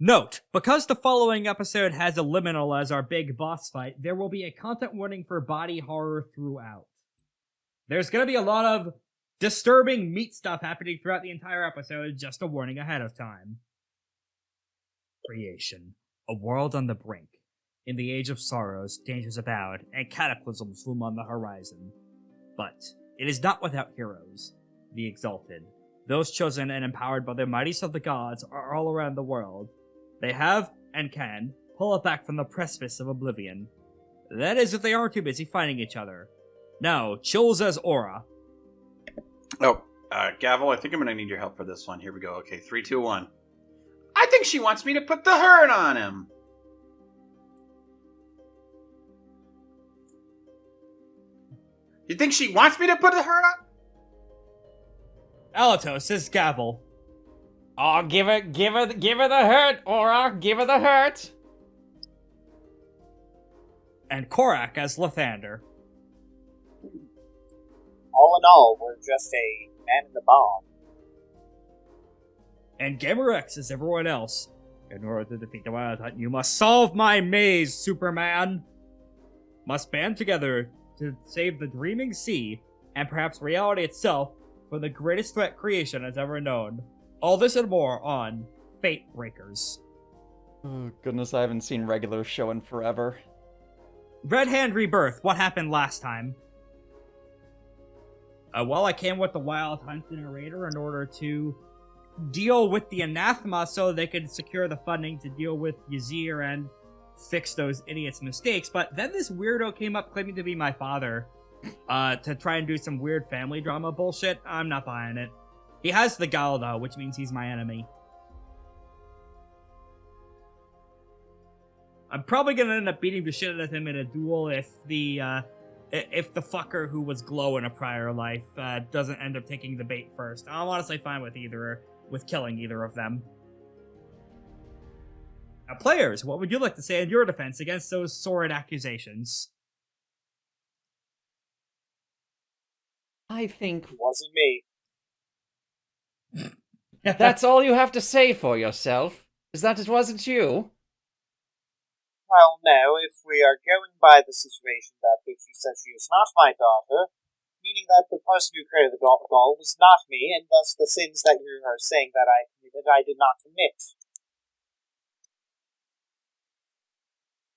Note, because the following episode has a Liminal as our big boss fight, there will be a content warning for body horror throughout. There's gonna be a lot of disturbing meat stuff happening throughout the entire episode, just a warning ahead of time. Creation. A world on the brink. In the age of sorrows, dangers abound, and cataclysms loom on the horizon. But it is not without heroes. The exalted. Those chosen and empowered by the mightiest of the gods are all around the world. They have, and can, pull it back from the precipice of oblivion. That is if they aren't too busy fighting each other. Now, Chills as Aura. Oh, Gavel, I think I'm going to need your help for this one. Here we go. Okay, 3, 2, 1. I think she wants me to put the hurt on him. You think she wants me to put the hurt on? Alatos is Gavel. Oh, give her the hurt, Aura. Give her the hurt. And Korak as Lythander. All in all, we're just a man in the bomb. And Gamer X is everyone else. In order to defeat the Wyld Hunt, you must solve my maze, Superman! Must band together to save the dreaming sea, and perhaps reality itself, from the greatest threat creation has ever known. All this and more on FateBreakers. Oh, goodness, I haven't seen regular show in forever. Red Hand Rebirth, what happened last time? Well, I came with the Wyld Hunt narrator in order to deal with the Anathema so they could secure the funding to deal with Ysir and fix those idiots' mistakes, but then this weirdo came up claiming to be my father, to try and do some weird family drama bullshit. I'm not buying it. He has the Gal, though, which means he's my enemy. I'm probably gonna end up beating the shit out of him in a duel if the fucker who was Glow in a prior life, doesn't end up taking the bait first. I'm honestly fine with killing either of them. Now, players, what would you like to say in your defense against those sordid accusations? I think It wasn't me. that's all you have to say for yourself. Is that it wasn't you? Well, no, if we are going by the situation that she says she is not my daughter, meaning that the person who created the doll was not me, and thus the sins that you are saying that I committed, I did not commit.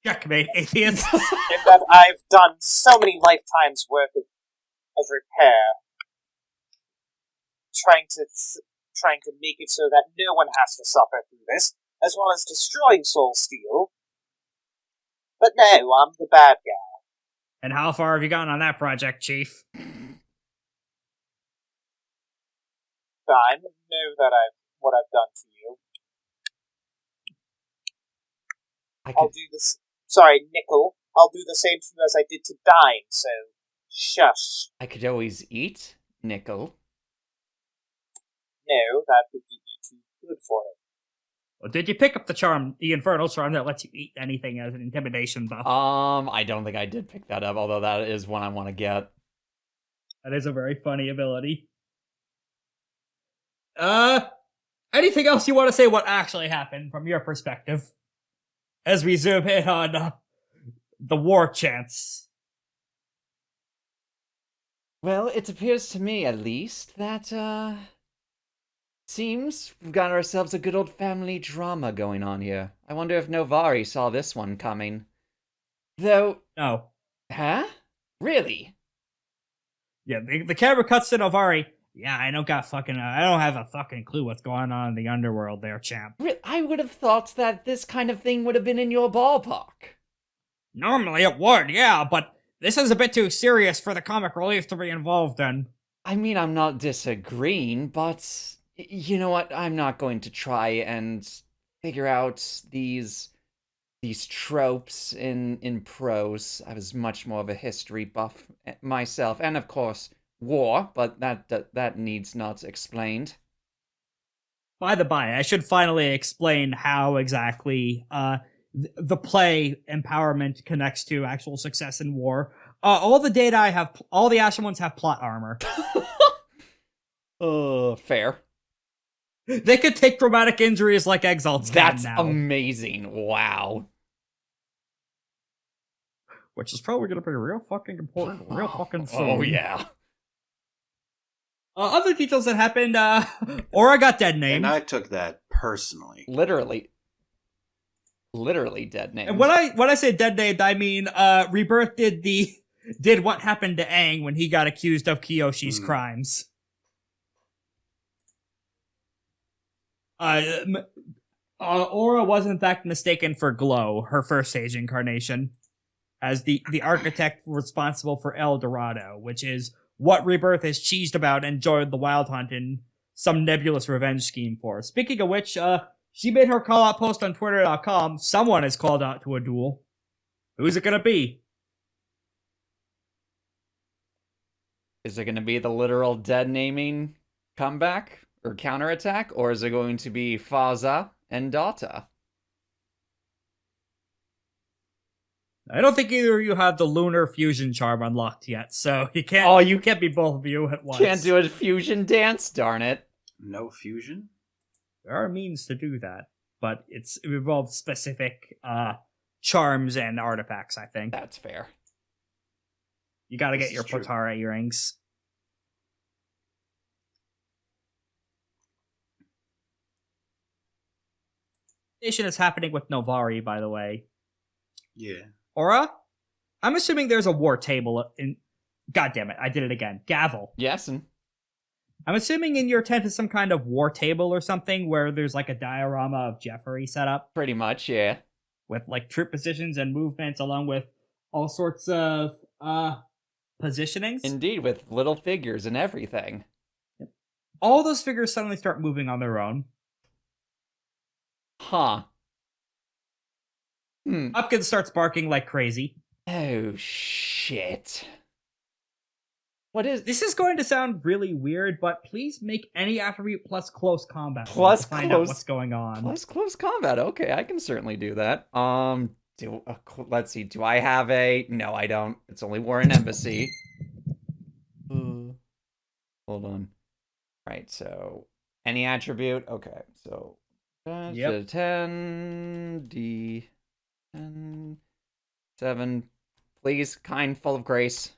Checkmate, atheist. And that I've done so many lifetimes worth of repair, trying to make it so that no one has to suffer through this, as well as destroying Soul Steel. But no, I'm the bad guy. And how far have you gotten on that project, Chief? Fine, know that what I've done to you. I'll do this. Sorry, Nickel. I'll do the same to you as I did to Dime. So, shush. I could always eat Nickel. No, that would be too good for it. Well, did you pick up the charm, the infernal charm that lets you eat anything as an intimidation buff? I don't think I did pick that up, although that is one I want to get. That is a very funny ability. Anything else you want to say what actually happened from your perspective? As we zoom in on the war chants. Well, it appears to me, at least, that, seems we've got ourselves a good old family drama going on here. I wonder if Novari saw this one coming. Though... No. Huh? Really? Yeah, the camera cuts to Novari. Yeah, I don't have a fucking clue what's going on in the underworld there, champ. I would have thought that this kind of thing would have been in your ballpark. Normally it would, yeah, but this is a bit too serious for the comic relief to be involved in. I mean, I'm not disagreeing, but you know what? I'm not going to try and figure out these tropes in prose. I was much more of a history buff myself, and of course, war, but that needs not explained. By the by, I should finally explain how exactly the play empowerment connects to actual success in war. All the data I have, all the Ashen ones have plot armor. Fair. They could take traumatic injuries like Exalts can That's now. amazing. Wow. Which is probably going to be real fucking important real fucking soon. Oh, yeah. Other details that happened, Aura got dead named. And I took that personally. Literally dead names. And when I say dead named, I mean Rebirth did what happened to Aang when he got accused of Kiyoshi's crimes. Aura was in fact mistaken for Glow, her first stage incarnation, as the architect responsible for El Dorado, which is what Rebirth is cheesed about and joined the Wyld Hunt in some nebulous revenge scheme for. Speaking of which, she made her call-out post on Twitter.com. Someone is called out to a duel. Who's it gonna be? Is it going to be the literal dead naming comeback or counterattack, or is it going to be Faza and Data? I don't think either of you have the lunar fusion charm unlocked yet, so you can't. Oh, you can't be both of you at once. Can't do a fusion dance, darn it. No fusion? There are means to do that, but it involves specific charms and artifacts. I think That's fair. you got to This get your is true. Potara earrings. Station is happening with Novari, by the way. Yeah. Aura, I'm assuming there's a war table in. God damn it! I did it again. Gavel. Yes, and I'm assuming in your tent is some kind of war table or something where there's like a diorama of Jeffrey set up pretty much, yeah. with like troop positions and movements along with all sorts of positionings. Indeed, with little figures and everything. All those figures suddenly start moving on their own. Huh. Hopkins starts barking like crazy. Oh, shit. What is... This is going to sound really weird, but please make any attribute plus close combat Plus to find out close- what's going on. Plus close combat. Okay, I can certainly do that. Let's see. Do I have a... No, I don't. It's only War and Embassy. Hold on. Right, so... Any attribute? Okay, so... Yep. 10, D... 10, 7... Please, kind, full of grace.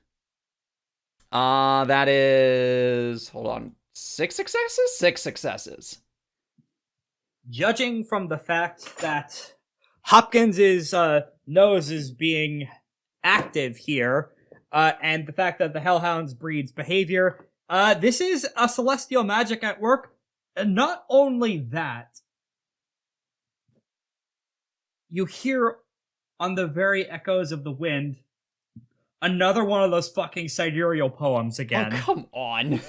That is... Hold on. 6 successes? 6 successes. Judging from the fact that Hopkins' nose is being active here, and the fact that the Hellhounds breeds behavior, this is a celestial magic at work. And not only that, you hear on the very echoes of the wind another one of those fucking sidereal poems again. Oh, come on.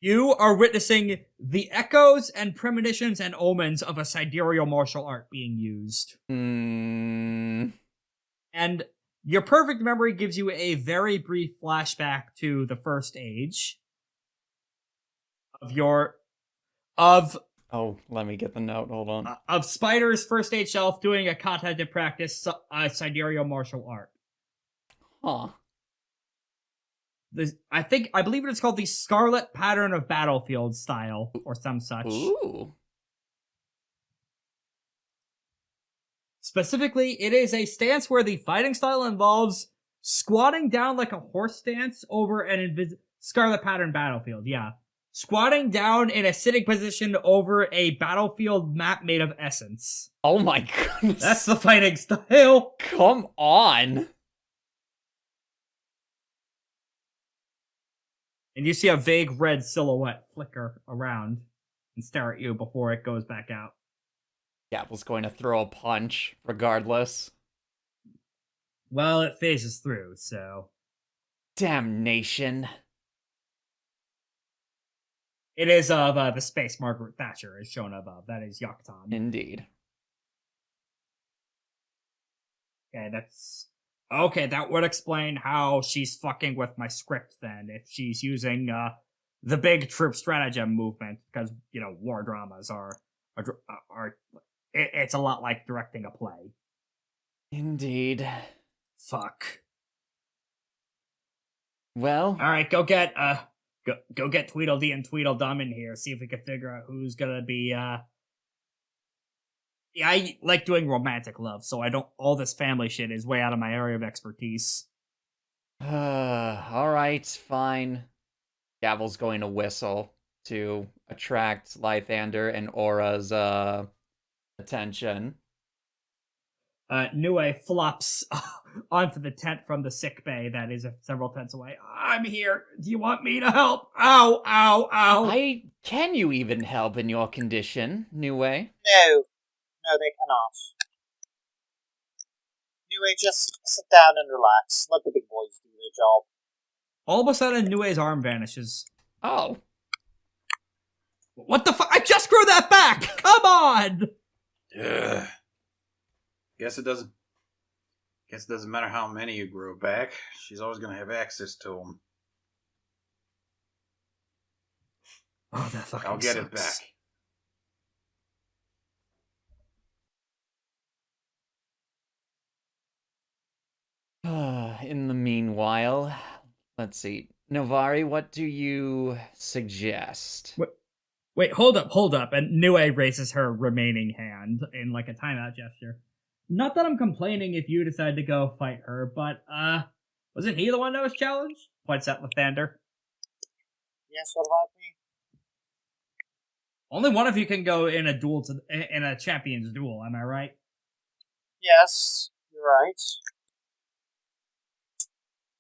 You are witnessing the echoes and premonitions and omens of a sidereal martial art being used. Mm. And your perfect memory gives you a very brief flashback to the first age of Oh, let me get the note. Hold on. of Spider's first aid shelf doing a kata to practice sidereal martial art. Huh. I believe it is called the Scarlet Pattern of Battlefield style or some such. Ooh. Specifically, it is a stance where the fighting style involves squatting down like a horse stance over an Scarlet Pattern battlefield. Yeah. Squatting down in a sitting position over a battlefield map made of essence. Oh my goodness. That's the fighting style. Come on. And you see a vague red silhouette flicker around and stare at you before it goes back out. Gavel's going to throw a punch, regardless. Well, it phases through, so... Damnation. It is of the space Margaret Thatcher is shown above. That is Joktan. Indeed. Okay, that would explain how she's fucking with my script then, if she's using the big troop stratagem movement, because, you know, war dramas are it's a lot like directing a play. Indeed. Fuck. Well, Alright, go get go get Tweedledee and Tweedledum in here. See if we can figure out who's gonna be. Yeah, I like doing romantic love, so I don't. All this family shit is way out of my area of expertise. Alright, fine. Gavel's going to whistle to attract Lythander and Aura's, attention. Nue flops onto the tent from the sick bay that is several tents away. I'm here. Do you want me to help? Ow, ow, ow. Can you even help in your condition, Nue? No, they cannot. Anyway, just sit down and relax. Let the big boys do their job. All of a sudden, Nue's arm vanishes. Oh. What the fuck? I just grew that back! Come on! Ugh. Guess it doesn't matter how many you grow back. She's always going to have access to them. Oh, that fucking I'll get sucks. it back. In the meanwhile, let's see. Novari, what do you suggest? Wait, hold up. And Nue raises her remaining hand in like a timeout gesture. Not that I'm complaining if you decide to go fight her, but, wasn't he the one that was challenged? Points at Lythander. Yes, what about me? Only one of you can go in a duel in a champion's duel, am I right? Yes, you're right.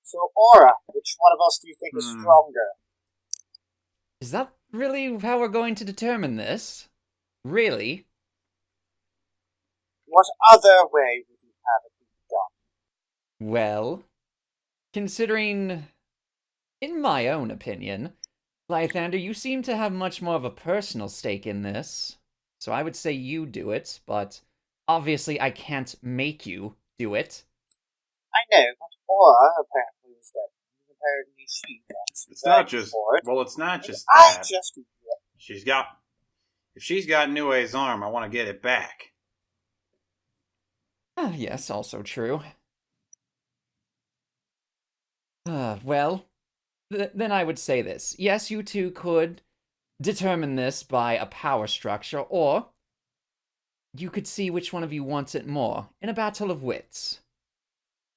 So, Aura, which one of us do you think is stronger? Is that really how we're going to determine this? Really? What other way would you have it be done? Well, considering, in my own opinion, Lythander, you seem to have much more of a personal stake in this. So I would say you do it, but obviously I can't make you do it. I know, but Aura apparently is dead. Apparently she wants It's not just... Well, it's not just that. If she's got Nue's arm, I want to get it back. Yes, also true. Well, then I would say this. Yes, you two could determine this by a power structure, or you could see which one of you wants it more in a battle of wits.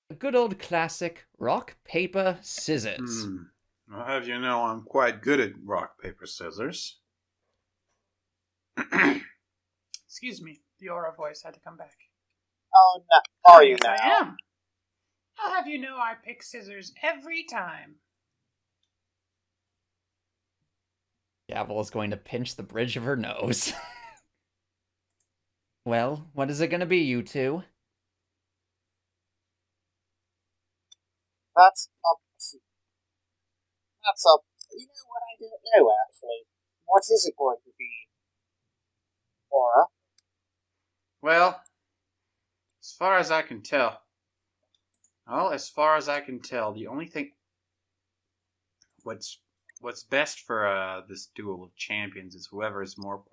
A good old classic rock, paper, scissors. I'll have you know I'm quite good at rock, paper, scissors. Excuse me, the aura voice had to come back. Oh, no. Are you Yes, now? I am. I'll have you know I pick scissors every time. Gavel is going to pinch the bridge of her nose. Well, what is it going to be, you two? That's up. You know what? I don't know, actually. What is it going to be? Aura? Well, as far as I can tell, the only thing... What's best for this duel of champions is whoever is more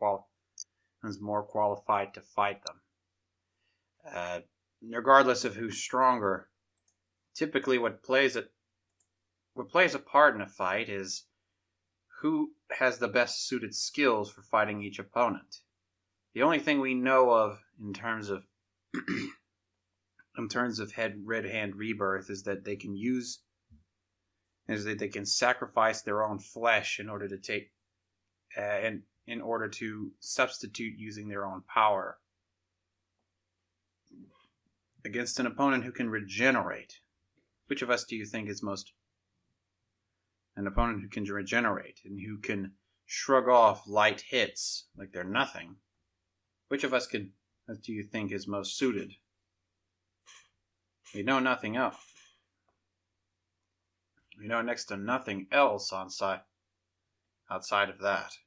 qualified to fight them. Regardless of who's stronger, typically what plays a part in a fight is who has the best suited skills for fighting each opponent. The only thing we know of in terms of Red Hand Rebirth is that they can sacrifice their own flesh in order to substitute using their own power against an opponent who can regenerate. Which of us do you think is most an opponent who can regenerate and who can shrug off light hits like they're nothing? Which of us do you think is most suited? We know nothing else. We know next to nothing else outside of that.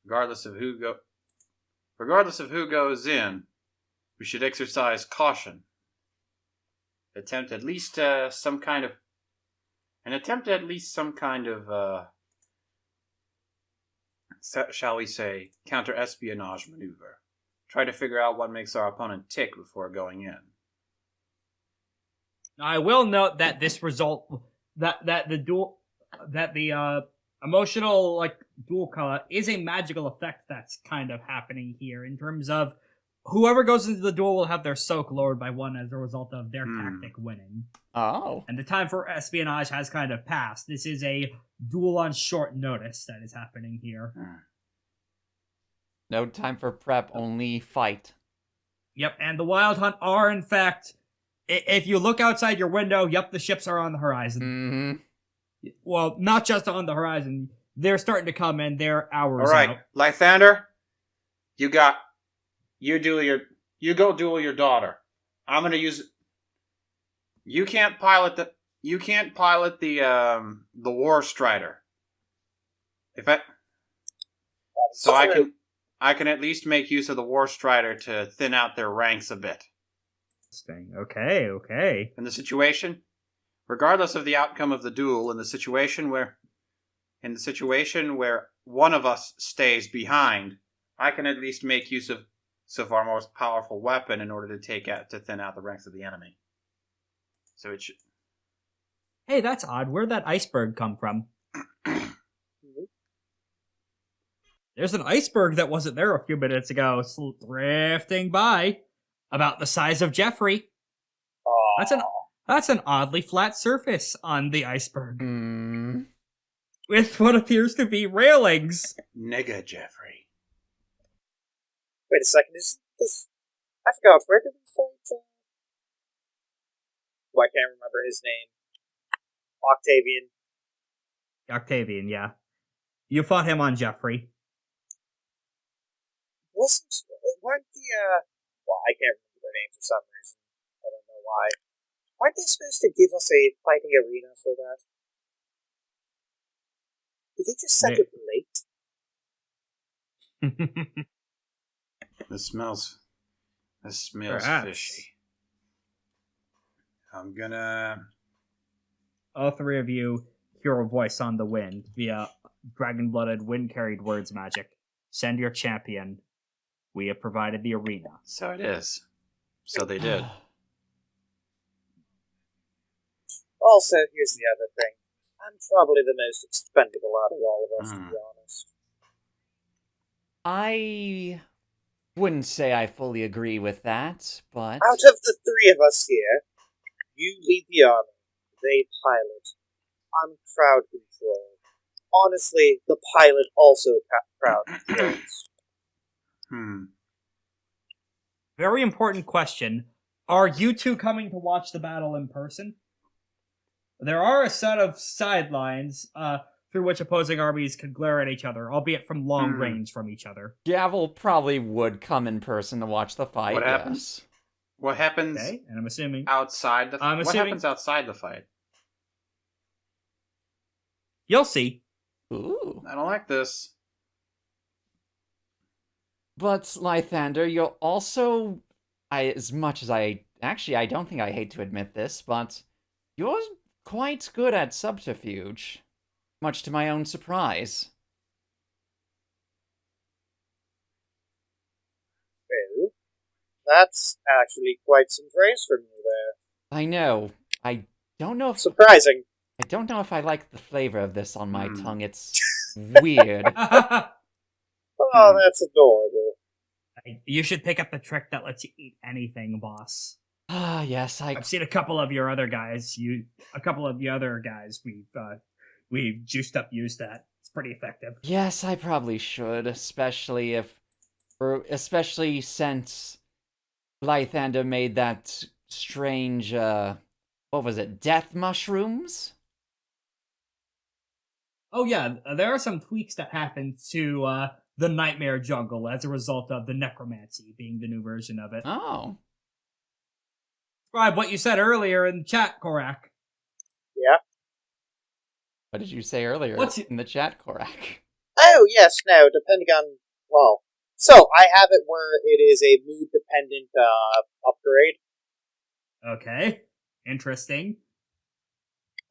Regardless of who goes in, we should exercise caution. Attempt at least some kind of shall we say, counter-espionage maneuver. Try to figure out what makes our opponent tick before going in. I will note that the emotional like duel color is a magical effect that's kind of happening here in terms of whoever goes into the duel will have their soak lowered by 1 as a result of their tactic winning. Oh. And the time for espionage has kind of passed. This is a duel on short notice that is happening here. No time for prep, only fight. Yep, and the Wyld Hunt are, in fact, if you look outside your window, yep, the ships are on the horizon. Mm-hmm. Well, not just on the horizon. They're starting to come in. They're hours All right, out. Lythander, you go duel your daughter. I'm gonna use. You can't pilot the war strider. So I can at least make use of the war strider to thin out their ranks a bit. Okay. In the situation, regardless of the outcome of the duel, in the situation where one of us stays behind, I can at least make use of our most powerful weapon in order to thin out the ranks of the enemy. So it should. Hey, that's odd. Where'd that iceberg come from? There's an iceberg that wasn't there a few minutes ago, drifting by, about the size of Jeffrey. That's an oddly flat surface on the iceberg. With what appears to be railings. Nigga, Jeffrey. Wait a second, is this... I forgot, where did we fight? I can't remember his name. Octavian, yeah. You fought him on Jeffrey. Weren't the, well, I can't remember their name for some reason. I don't know why. Weren't they supposed to give us a fighting arena for that? Did they just send it late? This smells Perhaps. fishy. I'm gonna... All three of you hear a voice on the wind via dragon-blooded, wind-carried words magic. Send your champion. We have provided the arena. So it is. So they did. Also, here's the other thing. I'm probably the most expendable out of all of us, to be honest. I wouldn't say I fully agree with that, but... Out of the three of us here, you lead the army. They pilot. I'm crowd control. Honestly, the pilot also crowd controls. Very important question. Are you two coming to watch the battle in person? There are a set of sidelines through which opposing armies can glare at each other, albeit from long range from each other. Gavel probably would come in person to watch the fight. What happens? What happens? Okay, and I'm assuming outside the fight? What happens outside the fight? You'll see. Ooh. I don't like this. But, Lythander, you'll also... I don't think I hate to admit this, but you're quite good at subterfuge. Much to my own surprise. Well, that's actually quite some praise from you there. I know. I don't know if... Surprising. I don't know if I like the flavor of this on my tongue. It's weird. Oh, that's adorable. You should pick up the trick that lets you eat anything, boss. Ah, yes, I've seen a couple of your other guys. We've juiced up used that. It's pretty effective. Yes, I probably should, especially since Lythander made that strange, what was it, death mushrooms? Oh yeah, there are some tweaks that happen to the Nightmare Jungle as a result of the necromancy being the new version of it. Oh. Describe what you said earlier in the chat, Korak. Yeah? What did you say earlier in the chat, Korak? Oh, yes, no, depending on... Well, so, I have it where it is a mood-dependent upgrade. Okay, interesting.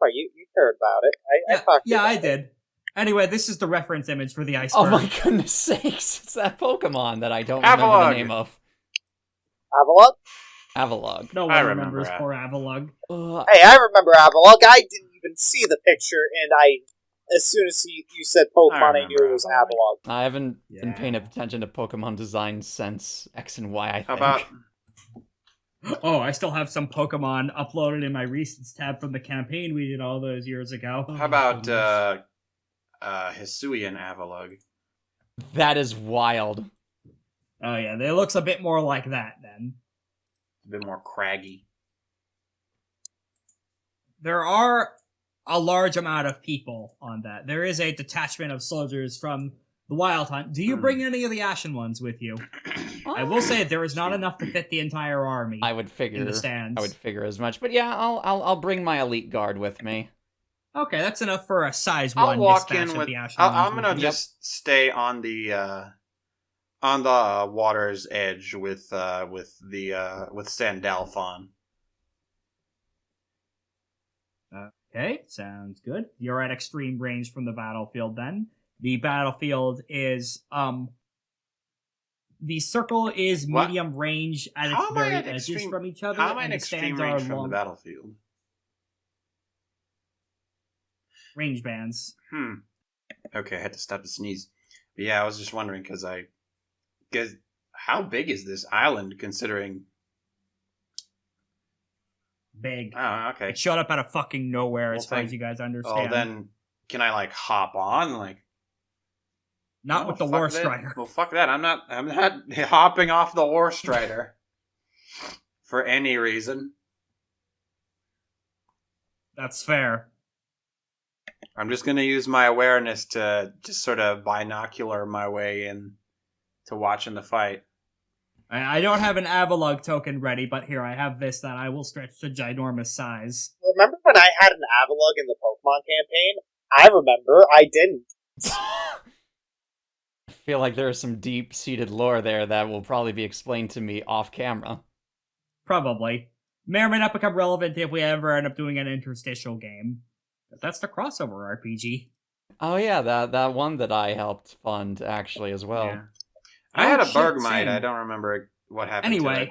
Oh, you heard about it. I talked to you about I did. Anyway, this is the reference image for the iceberg. Oh my goodness sakes, it's that Pokemon that I don't remember the name of. Avalok? Avalog. No one remembers poor Avalug. Hey, I remember Avalok. I didn't even even see the picture, and as soon as you said Pokemon, I knew it was Avalon. I haven't been paying Yeah. attention to Pokemon design since X and Y, I think. How about Oh, I still have some Pokemon uploaded in my recents tab from the campaign we did all those years ago. Hisuian Avalug? That is wild. Oh yeah, it looks a bit more like that then. A bit more craggy. There are a large amount of people on that. There is a detachment of soldiers from the Wyld Hunt. Do you bring any of the Ashen ones with you? I will say there is not enough to fit the entire army. I would figure in the stands. I would figure as much, but yeah, I'll bring my elite guard with me. Okay, that's enough for a size I'll one walk dispatch in of with. the Ashen I'm ones. gonna just stay on the water's edge with Sandalphon. Okay, sounds good. You're at extreme range from the battlefield then. The battlefield is the circle is What? medium range at How its am I very at edges extreme- from each other. How am I and in the extreme stands range are from the long battlefield? range bands. Okay, I had to stop to sneeze. But yeah, I was just wondering because how big is this island considering? Big. Oh, okay. It showed up out of fucking nowhere, Well, as far as you guys Oh, understand. then can I like hop on? Like, Not no, with the fuck War that. Strider. Well, fuck that. I'm not hopping off the War Strider for any reason. That's fair. I'm just gonna use my awareness to just sort of binocular my way in to watching the fight. I don't have an Avalug token ready, but here I have this that I will stretch to ginormous size. Remember when I had an Avalug in the Pokemon campaign? I remember. I didn't. I feel like there is some deep-seated lore there that will probably be explained to me off camera. Probably. May or may not become relevant if we ever end up doing an interstitial game. But that's the crossover RPG. Oh yeah, that one that I helped fund actually as well. Yeah. I had a shit, Bergmite. same. I don't remember what happened to Anyway, it.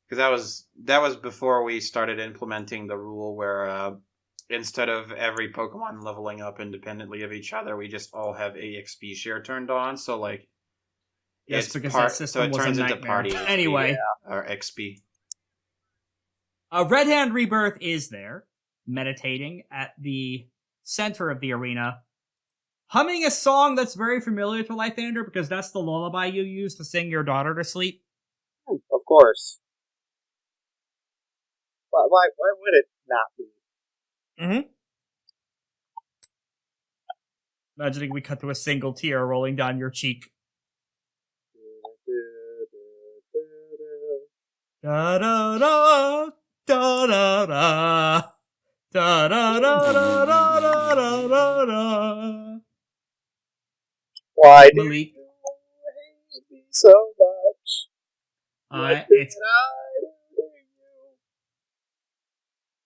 Because that was before we started implementing the rule where instead of every Pokemon leveling up independently of each other, we just all have AXP share turned on. So like, yes, it's because part, that system so it was turns a into nightmare. party XP, Anyway, or XP. Red Hand Rebirth is there, meditating at the center of the arena, humming a song that's very familiar to Lythander because that's the lullaby you use to sing your daughter to sleep. Of course. Why would it not be? Mm-hmm. Imagining we cut to a single tear rolling down your cheek. Da da da da da da da da da da da da da da. Why do Malik, you hate me so much? it's. What I do to you?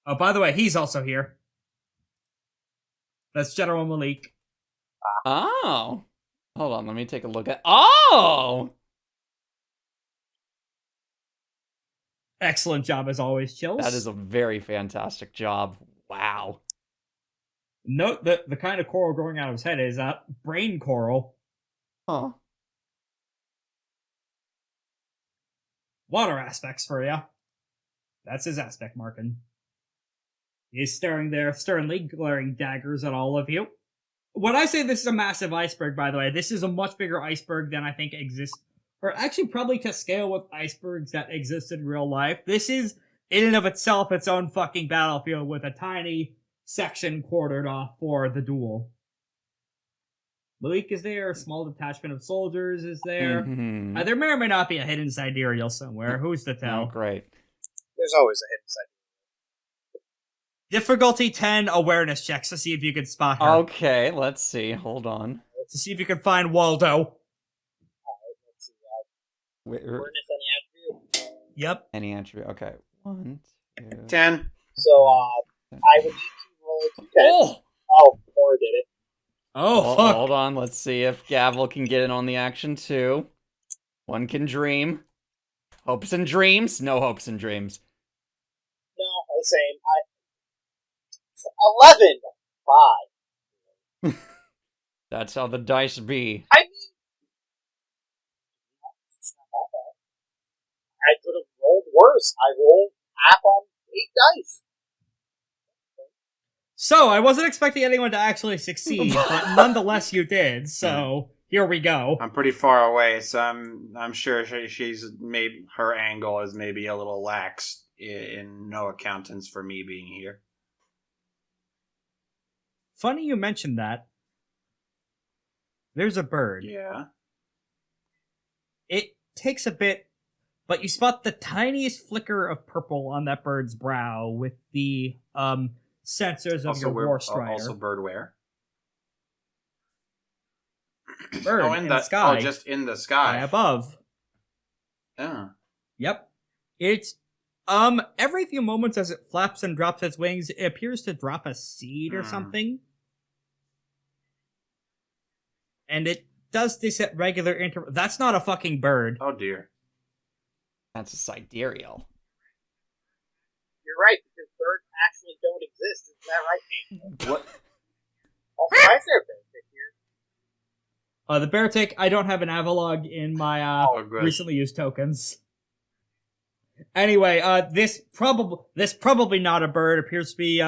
Oh, by the way, he's also here. That's General Malik. Oh. Hold on, let me take a look at. Oh! Excellent job as always, Chills. That is a very fantastic job. Wow. Note that the kind of coral growing out of his head is brain coral. Huh. Water aspects for ya. That's his aspect marking. He's staring there sternly, glaring daggers at all of you. When I say this is a massive iceberg, by the way, this is a much bigger iceberg than I think exists, or actually probably to scale with icebergs that exist in real life. This is, in and of itself, its own fucking battlefield with a tiny section quartered off for the duel. Malik is there, a small detachment of soldiers is there. Mhm. There may or may not be a hidden sidereal somewhere. Who's to tell? Oh, great. There's always a hidden side. Difficulty 10 awareness checks to see if you can spot her. Okay, let's see. Hold on. To see if you can find Waldo. Let's see. Wait, Awareness any attribute. Yep. any attribute? Okay. 1, 2. 10. So, I would need to roll 2 10s. Oh, Cora did it. Oh, fuck. Hold on. Let's see if Gavel can get in on the action too. One can dream. Hopes and dreams. No hopes and dreams. No, the same. 11. 5. That's how the dice be. I mean, it's not that bad. I could have rolled worse. I rolled half on 8 dice. So, I wasn't expecting anyone to actually succeed, but nonetheless you did, so here we go. I'm pretty far away, so I'm sure she's maybe her angle is maybe a little lax in no accountants for me being here. Funny you mentioned that. There's a bird. Yeah. It takes a bit, but you spot the tiniest flicker of purple on that bird's brow with the sensors of your war strider. Also birdware. Bird in the sky. Oh, just in the sky. High above. Oh. Yep. It's every few moments as it flaps and drops its wings, it appears to drop a seed or something. And it does this at regular intervals. That's not a fucking bird. Oh dear. That's a sidereal. You're right, because birds actually don't exist. Isn't that right, Nate? What? Also, why is there a bear tick here? The bear tick, I don't have an avalog in my good. recently used tokens. Anyway, this probably not a bird appears to be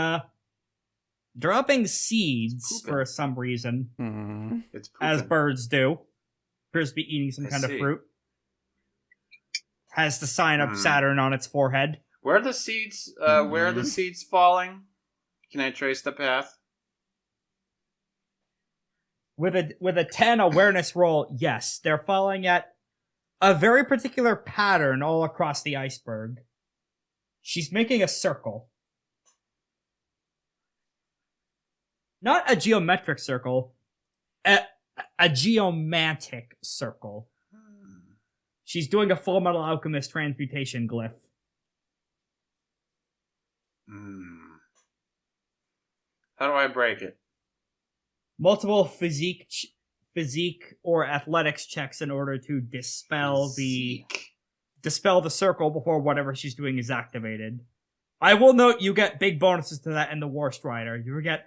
dropping seeds for some reason, It's as birds do. Appears to be eating some kind of fruit. Has the sign of Saturn on its forehead. Where are the seeds? Where are the seeds falling? Can I trace the path? With a 10 awareness roll, yes, they're falling at a very particular pattern all across the iceberg. She's making a circle. Not a geometric circle, a geomantic circle. She's doing a Full Metal Alchemist transmutation glyph. How do I break it? Multiple physique or athletics checks in order to dispel the circle before whatever she's doing is activated. I will note you get big bonuses to that in the War Strider. You get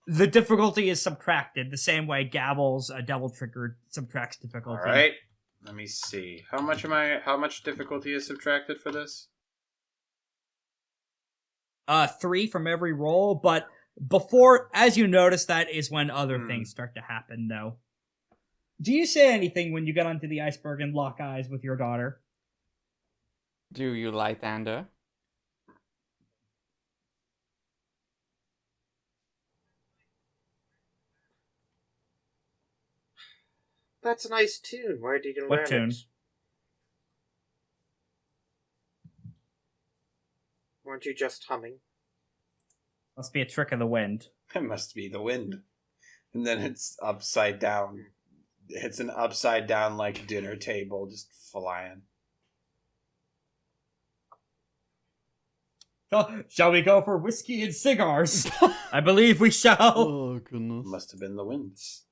the difficulty is subtracted the same way Gavel's Devil Trigger subtracts difficulty. All right. Let me see. How much difficulty is subtracted for this? 3 from every roll, but before, as you notice, that is when other things start to happen, though. Do you say anything when you get onto the iceberg and lock eyes with your daughter? Do you, Lythander? That's a nice tune. Where did you learn What tune? it? Weren't you just humming? Must be a trick of the wind. It must be the wind. And then it's upside down. It's an upside down like dinner table just flying. Shall we go for whiskey and cigars? I believe we shall. Oh, goodness. Must have been the winds.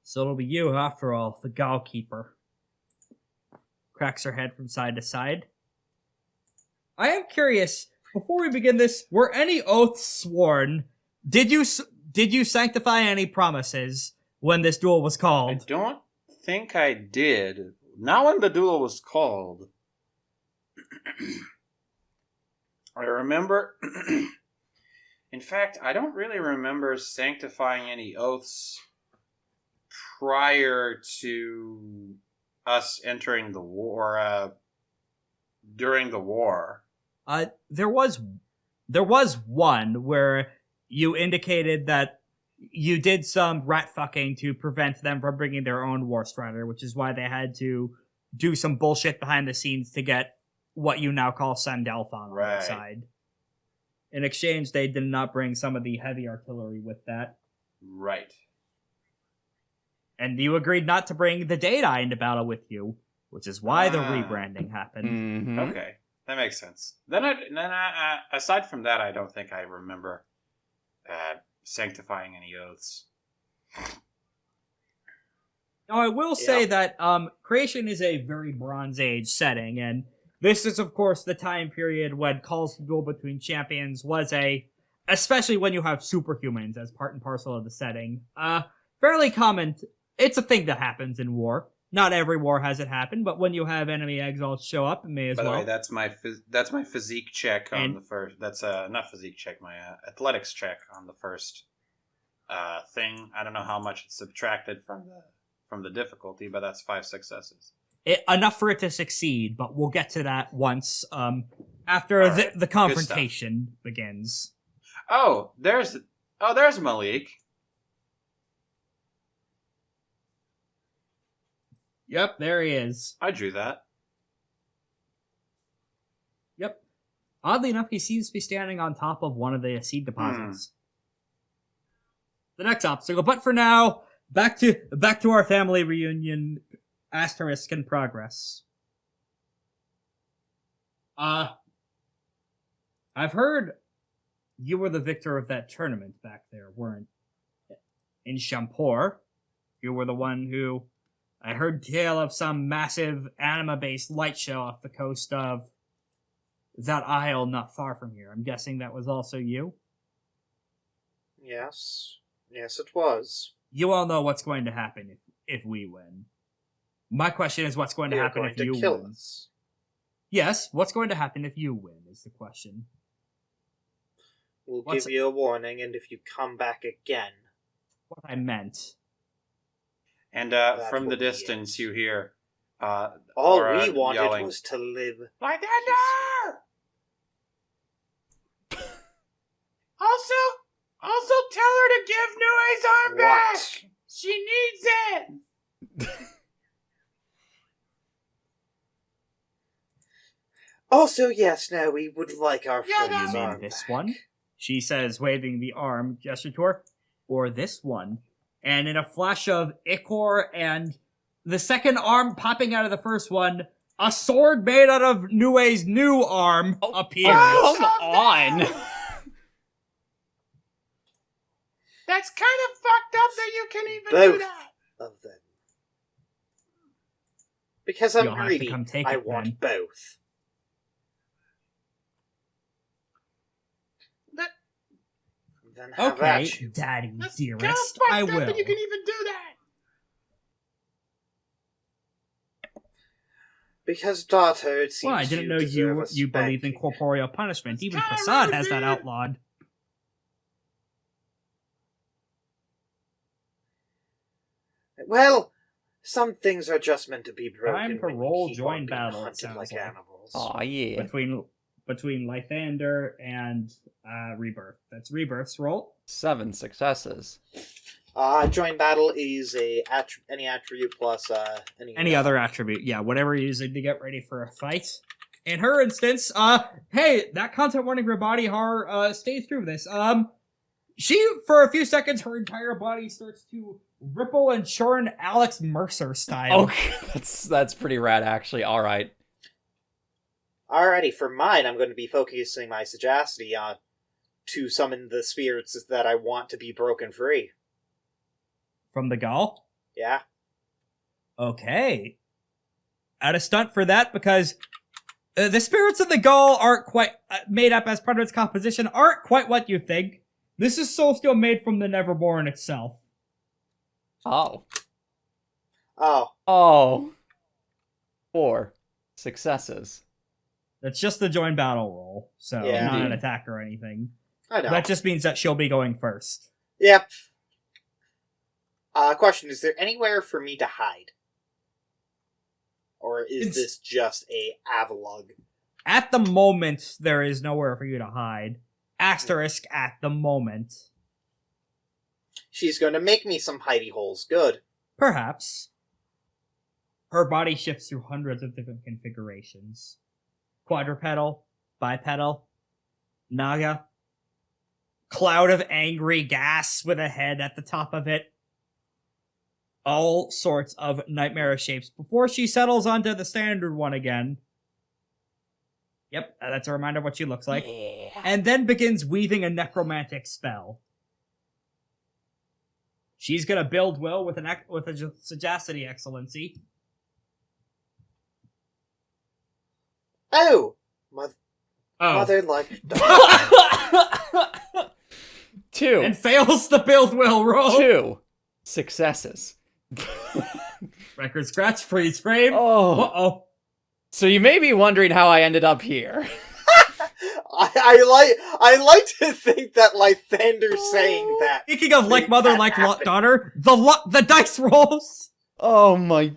So it'll be you, after all, the Gallkeeper. Cracks her head from side to side. I am curious, before we begin this, were any oaths sworn? Did you sanctify any promises when this duel was I called? don't think I did. Not when the duel was called. I remember... In fact, I don't really remember sanctifying any oaths prior to us entering the war, during the war. There was one where you indicated that you did some rat fucking to prevent them from bringing their own War Strider, which is why they had to do some bullshit behind the scenes to get what you now call Sandelphon on their side. In exchange, they did not bring some of the heavy artillery with that. Right. And you agreed not to bring the Data into battle with you, which is why the rebranding happened. Mm-hmm. Okay, that makes sense. Then aside from that, I don't think I remember sanctifying any oaths. Now, I will say that Creation is a very Bronze Age setting, and this is, of course, the time period when Calls to Duel Between Champions was a especially when you have superhumans as part and parcel of the setting. Fairly common. It's a thing that happens in war. Not every war has it happen, but when you have enemy exiles show up, it may as By well. the way, that's my physique check on the first. That's not physique check, my athletics check on the first thing. I don't know how much it's subtracted from the difficulty, but that's 5 successes. Enough for it to succeed, but we'll get to that once after the confrontation begins. Oh, there's Malik. Yep, there he is. I drew that. Yep. Oddly enough, he seems to be standing on top of one of the seed deposits. The next obstacle, but for now, back to our family reunion. Asterisk in progress. I've heard you were the victor of that tournament back there, weren't you? In Shampur. You were the one who... I heard tale of some massive anima-based light show off the coast of that isle not far from here. I'm guessing that was also you? Yes. Yes, it was. You all know what's going to happen if we win. My question is what's going to happen if you kill win? us. Yes, what's going to happen if you win is the question. We'll give you a warning, and if you come back again... What I meant. And from the distance, you hear all Laura we wanted yelling, was to live. Lythander! Also tell her to give Nue's arm back! She needs it! Also, yes, now we would like our Yeah, friend's You arm mean this back. one? She says, waving the arm gesture to her. Or this one. And in a flash of ichor and the second arm popping out of the first one, a sword made out of Nue's new arm appears. Come on! That's kind of fucked up that you can even Both do that! of them. Because I'm You'll have to greedy, come take I it, want then. both. Then have Okay, at you. Daddy That's dearest, kind of fucked I up will. that you can even do that! Because, daughter, it seems Well, I didn't know deserve a you believed in spanking. corporeal punishment. It's Even kinda Prasad rude, has that dude. outlawed. Well, some things are just meant to be broken. Time to when you roll keep join on being battle, it hunted sounds like like. animals. Aw, yeah. Between Lythander and Rebirth. That's Rebirth's roll. 7 successes. Join battle is any attribute plus Any other attribute, yeah, whatever you're using to get ready for a fight. In her instance, hey, that content warning for body horror, stay through this. She, for a few seconds, her entire body starts to ripple and churn Alex Mercer style. Okay, that's pretty rad, actually. All right. Alrighty, for mine, I'm going to be focusing my sagacity on to summon the spirits that I want to be broken free. From the Gaul? Yeah. Okay. Add a stunt for that because the spirits of the Gaul aren't quite made up as part of its composition, aren't quite what you think. This is soul steel made from the Neverborn itself. Oh. Oh. Oh. 4 successes. That's just the join battle roll, so Yeah. not an Indeed. attack or anything. I know. That just means that she'll be going first. Yep. Question, is there anywhere for me to hide? Or is this just a Avalug? At the moment, there is nowhere for you to hide. Asterisk at the moment. She's going to make me some hidey holes. Good. Perhaps. Her body shifts through hundreds of different configurations. Quadrupedal, bipedal, naga, cloud of angry gas with a head at the top of it. All sorts of nightmarish shapes before she settles onto the standard one again. Yep, that's a reminder of what she looks like. Yeah. And then begins weaving a necromantic spell. She's gonna build Will with a sagacity excellency. Oh! Oh, Mother like... 2. And fails the build will roll. 2 successes. Record scratch, freeze frame. Oh. Uh-oh. So you may be wondering how I ended up here. I like to think that Lythander saying that. Speaking of like mother, like daughter, the dice rolls. Oh my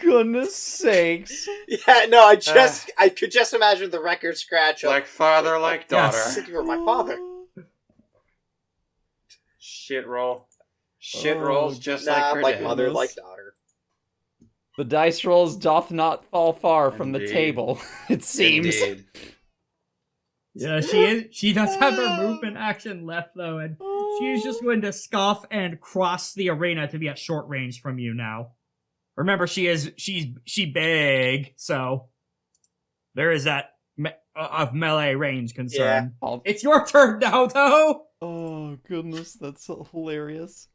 goodness sakes. Yeah, no, I could just imagine the record scratch of Like father, like daughter. Yes. you were my father. Shit roll. Shit Oh, rolls just Nah, like her like dad. mother, like daughter. The dice rolls doth not fall far from the Indeed. table, it seems. Indeed. Yeah, she is. She does have her movement action left though, and she's just going to scoff and cross the arena to be at short range from you now. Remember, she's big, so there is that of melee range concern. Yeah. It's your turn now, though. Oh goodness, that's so hilarious.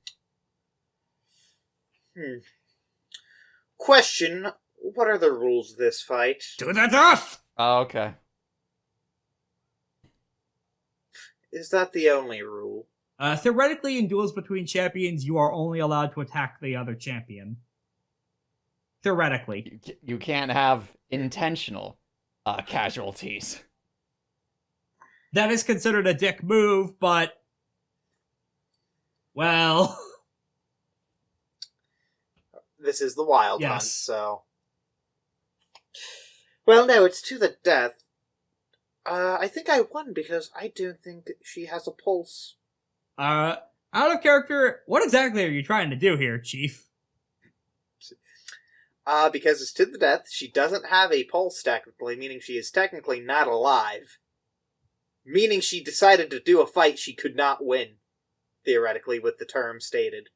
Question, what are the rules of this fight? To the death. Oh, okay. Is that the only rule? Theoretically, in duels between champions, you are only allowed to attack the other champion. Theoretically. You can't have intentional casualties. That is considered a dick move, but... well... This is the Wyld Hunt, Yes. so... Well, no, it's to the death. I think I won because I don't think she has a pulse. Out of character, what exactly are you trying to do here, Chief? Because it's to the death, she doesn't have a pulse technically, meaning she is technically not alive. Meaning she decided to do a fight she could not win, theoretically, with the term stated.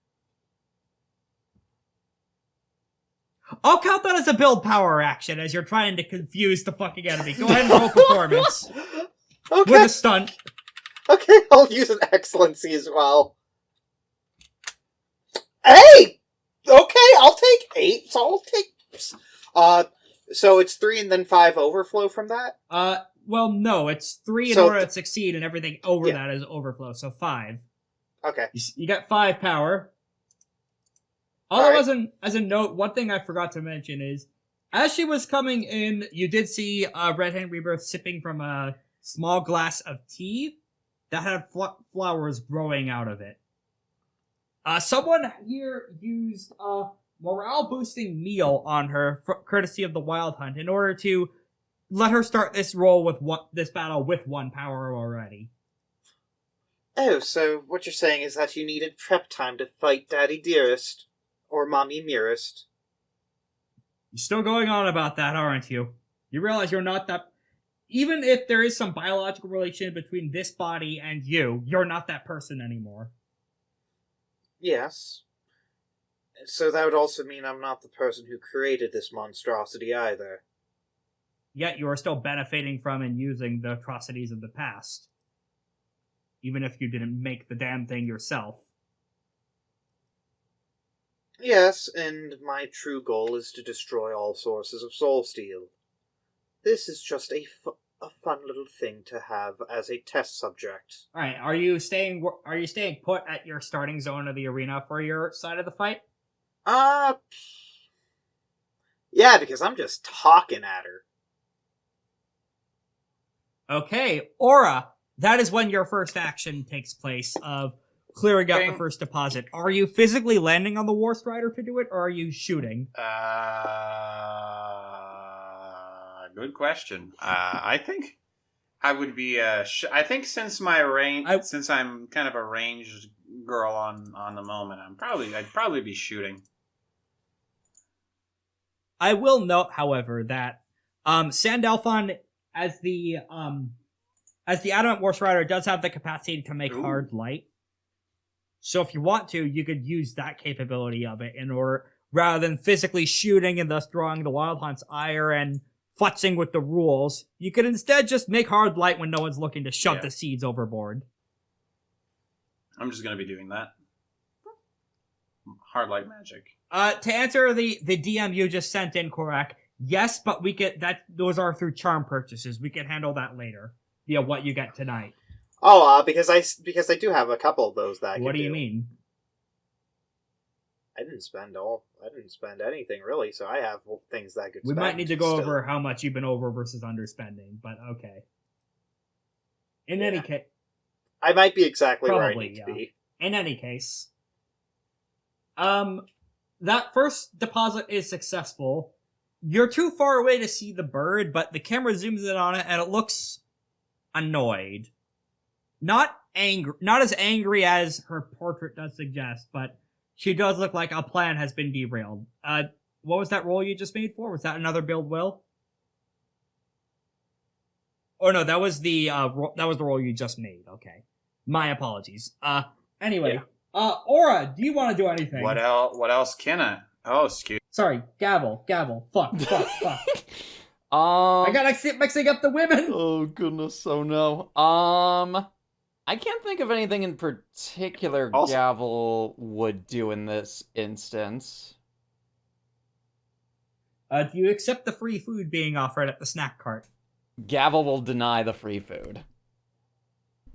I'll count that as a build power action as you're trying to confuse the fucking enemy. Go ahead and roll performance. Okay. With a stunt. Okay, I'll use an excellency as well. 8! Okay, I'll take 8, so I'll take... So it's 3 and then 5 overflow from that? Well, no, it's 3 in So order to succeed, and everything over Yeah. that is overflow, so 5. Okay. You got 5 power. Although, Alright. as a note, one thing I forgot to mention is, as she was coming in, you did see Red Hand Rebirth sipping from a small glass of tea that had flowers growing out of it. Someone here used a morale-boosting meal on her, courtesy of the Wyld Hunt, in order to let her start this this battle with 1 power already. Oh, so what you're saying is that you needed prep time to fight Daddy Dearest, or Mommy Nearest. You're still going on about that, aren't you? You realize you're not that... Even if there is some biological relation between this body and you're not that person anymore. Yes. So that would also mean I'm not the person who created this monstrosity either. Yet you are still benefiting from and using the atrocities of the past. Even if you didn't make the damn thing yourself. Yes, and my true goal is to destroy all sources of soul steel. This is just a fun little thing to have as a test subject. Alright, are you staying put at your starting zone of the arena for your side of the fight? Yeah, because I'm just talking at her. Okay, Aura, that is when your first action takes place of clearing out the first deposit. Are you physically landing on the War Strider to do it, or are you shooting? Good question. I think I would be. I think since my range, since I'm kind of a ranged girl on the moment, I'd probably be shooting. I will note, however, that Sandalphon, as the Adamant War Strider, does have the capacity to make hard light. So if you want to, you could use that capability of it in order, rather than physically shooting and thus drawing the Wyld Hunt's ire and futzing with the rules, you could instead just make hard light when no one's looking to shove the seeds overboard. I'm just gonna be doing that. Hard light magic. To answer the DM you just sent in, Korak, yes, but those are through charm purchases. We can handle that later via what you get tonight. Oh, because I do have a couple of those that I What can do you mean? I didn't spend anything really, so I have things that I could We spend. might need to go still. over how much you've been over versus underspending, but okay. In any case, I might be exactly where I Probably, need to yeah. be. in any case, that first deposit is successful. You're too far away to see the bird, but the camera zooms in on it and it looks annoyed. Not as angry as her portrait does suggest, but she does look like a plan has been derailed. What was that roll you just made for? Was that another build will? Oh no, that was the roll you just made. Okay. My apologies. Anyway, Aura, do you want to do anything? What else can I? Oh, excuse. Sorry, Gavel. Fuck. I I gotta keep mixing up the women. Oh goodness, oh no. I can't think of anything in particular Also- Gavel would do in this instance. Do you accept the free food being offered at the snack cart? Gavel will deny the free food.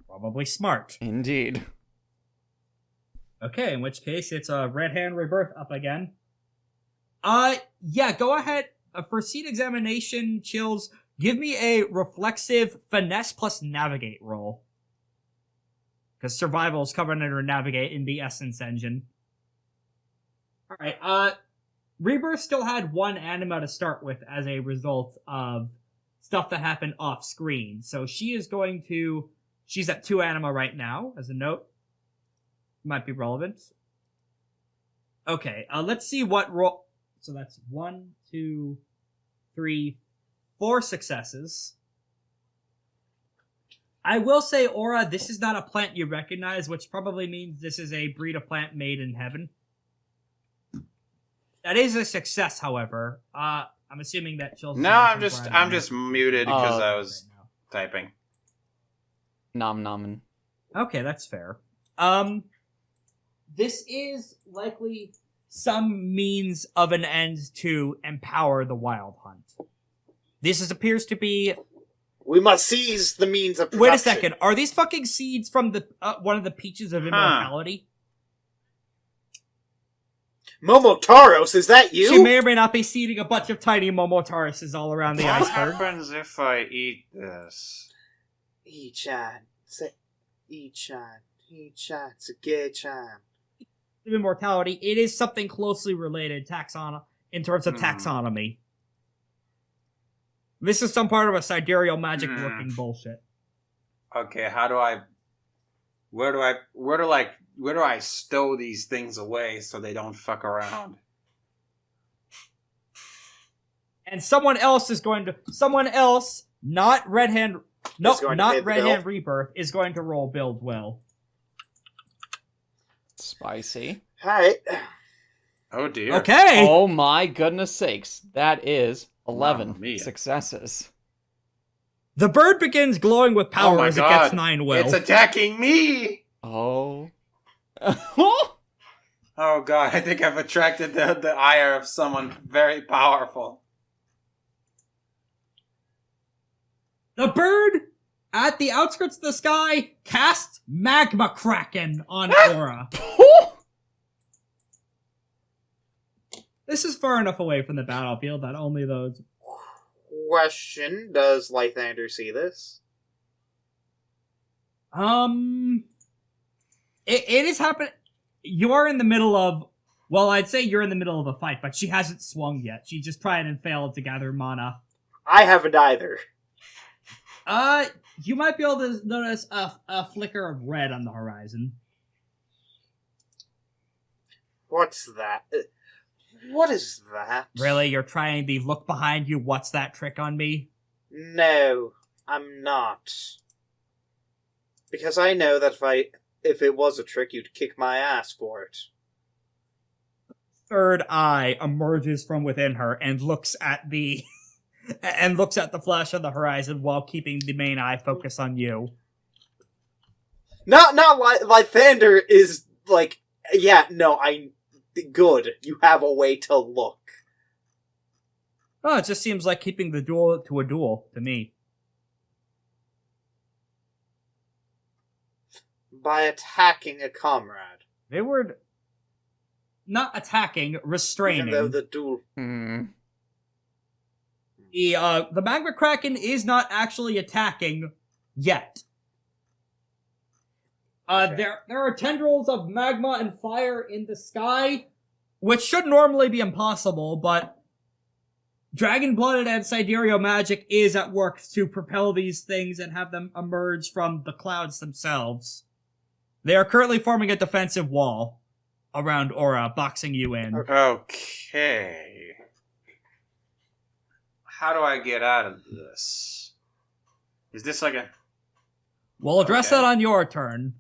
Probably smart. Indeed. Okay, in which case it's a Red Hand Rebirth up again. Yeah, go ahead. For seat examination, Chills, give me a reflexive finesse plus navigate roll. Because survival is covered under navigate in the essence engine. Alright, Rebirth still had one anima to start with as a result of stuff that happened off screen. So she's at 2 anima right now, as a note. Might be relevant. Okay, let's see what roll. So that's 1, 2, 3, 4 successes. I will say, Aura, this is not a plant you recognize, which probably means this is a breed of plant made in heaven. That is a success, however. I'm assuming that Chills. No, I'm just muted because I was right typing. Nom nomin. Okay, that's fair. This is likely some means of an end to empower the Wyld Hunt. This appears to be. We must seize the means of production. Wait a second. Are these fucking seeds from the one of the peaches of immortality? Momotaros, is that you? She may or may not be seeding a bunch of tiny Momotaruses all around the What iceberg. happens if I eat this? Ichan, Sage-chan. Of immortality, it is something closely related in terms of taxonomy. This is some part of a sidereal magic working bullshit. Okay, where do I stow these things away so they don't fuck around? And someone else, not Red Hand, nope, going to pay not the Red bill. Hand Rebirth, is going to roll build well. Spicy. Alright. Oh dear. Okay! Oh my goodness sakes. That is 11 Mamma mia. successes. The bird begins glowing with power Oh my as God. it gets 9 will. It's attacking me! Oh. Oh god, I think I've attracted the ire of someone very powerful. The bird, at the outskirts of the sky, casts Magma Kraken on Aura. This is far enough away from the battlefield that only those... Question, does Lythander see this? It is happening... You are in the middle of... Well, I'd say you're in the middle of a fight, but she hasn't swung yet. She just tried and failed to gather mana. I haven't either. You might be able to notice a flicker of red on the horizon. What's that? What is that? Really? You're trying the look behind you, what's that trick on me? No, I'm not. Because I know that if it was a trick, you'd kick my ass for it. Third eye emerges from within her and looks at the flash on the horizon while keeping the main eye focused on you. Not Lythander is like, yeah, no, good. You have a way to look. Oh, it just seems like keeping the duel to a duel to me. by attacking a comrade. They were not attacking, restraining. Even though the duel... The Magma Kraken is not actually attacking yet. Okay. There are tendrils of magma and fire in the sky, which should normally be impossible, but Dragon-blooded and Sidereal magic is at work to propel these things and have them emerge from the clouds themselves. They are currently forming a defensive wall around Aura, boxing you in. Okay. How do I get out of this? Is this like a... We'll address Okay. that on your turn.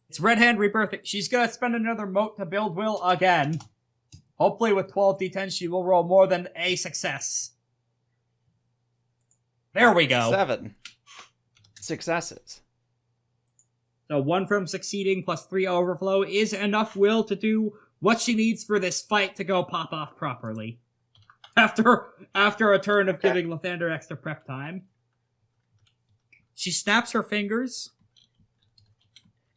It's Red Hand Rebirth. She's gonna spend another mote to build will again. Hopefully with 12d10 she will roll more than a success. There we go. 7 successes. So 1 from succeeding plus 3 overflow is enough will to do what she needs for this fight to go pop off properly. After a turn of giving Lythander extra prep time. She snaps her fingers.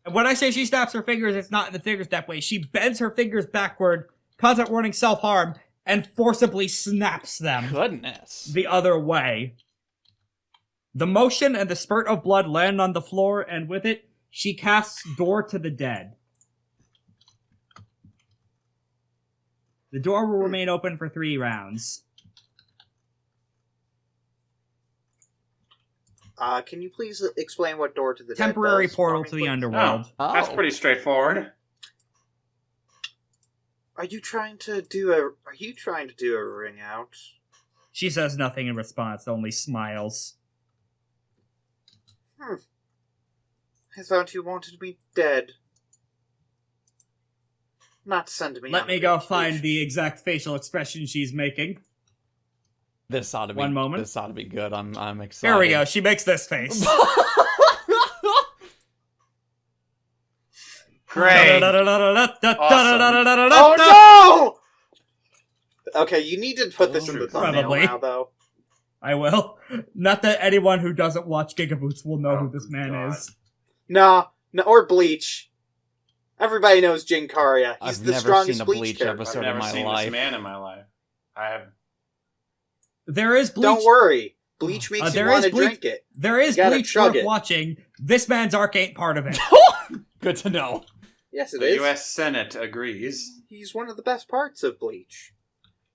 And when I say she snaps her fingers, it's not in the finger snap way. She bends her fingers backward, content warning self-harm, and forcibly snaps them Goodness. the other way. The motion and the spurt of blood land on the floor, and with it, she casts Door to the Dead. The door will remain open for 3 rounds. Can you please explain what Door to the Dead Temporary does portal for me, to the please? underworld. Oh. That's pretty straightforward. Are you trying to do a ring out? She says nothing in response, only smiles. I thought you wanted me dead. Not send me Let on me a go vacation. find the exact facial expression she's making. This ought to be One moment. This ought to be good. I'm excited. There we go, she makes this face. Great. Oh no! Okay, you need to put this in the thumbnail Probably. now, though. I will. Not that anyone who doesn't watch Gigaboots will know who this man God. is. No, or Bleach. Everybody knows Jinkaria. He's I've the never strongest seen a Bleach Bleach character. episode. I've never in my seen life. this man in my life. I have. There is Bleach. Don't worry. Bleach makes you there want is to Bleach- drink it. There is You gotta Bleach chug worth it. watching. This man's arc ain't part of it. Good to know. Yes, it The is. U.S. Senate agrees. He's one of the best parts of Bleach.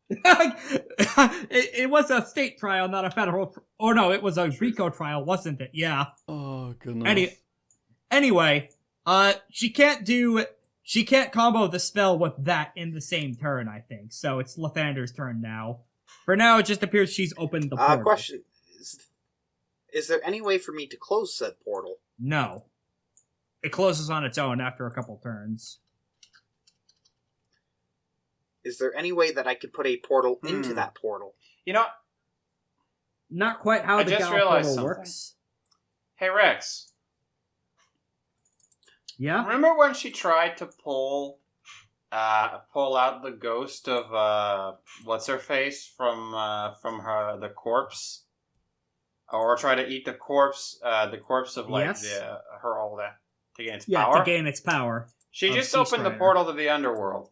it was a state trial, not a federal. Oh no, it was a RICO trial, wasn't it? Yeah. Oh goodness. Anyway, she can't combo the spell with that in the same turn, I think. So it's Lythander's turn now. For now, it just appears she's opened the portal. Question. Is there any way for me to close said portal? No. It closes on its own after a couple turns. Is there any way that I could put a portal into that portal? You know, Not quite how I the just Gal realized portal something. works. hey Rex, Yeah? remember when she tried to pull out the ghost of what's her face from her the corpse, or try to eat the corpse of like Yes. her all that to gain its Yeah, power? to gain its power. She of just Sea opened the Strider. portal to the underworld.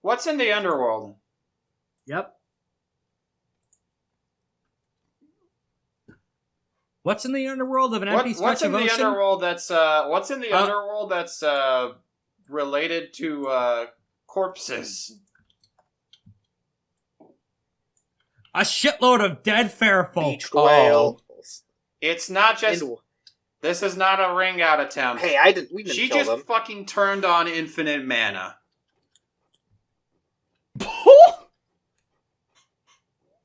What's in the underworld? Yep. What's in the underworld of an empty What's stretch in of the ocean? underworld that's underworld that's related to corpses? A shitload of dead fair folk. Beach whale. It's not just. This is not a ring out attempt. Hey, we didn't She kill just them. fucking turned on infinite mana.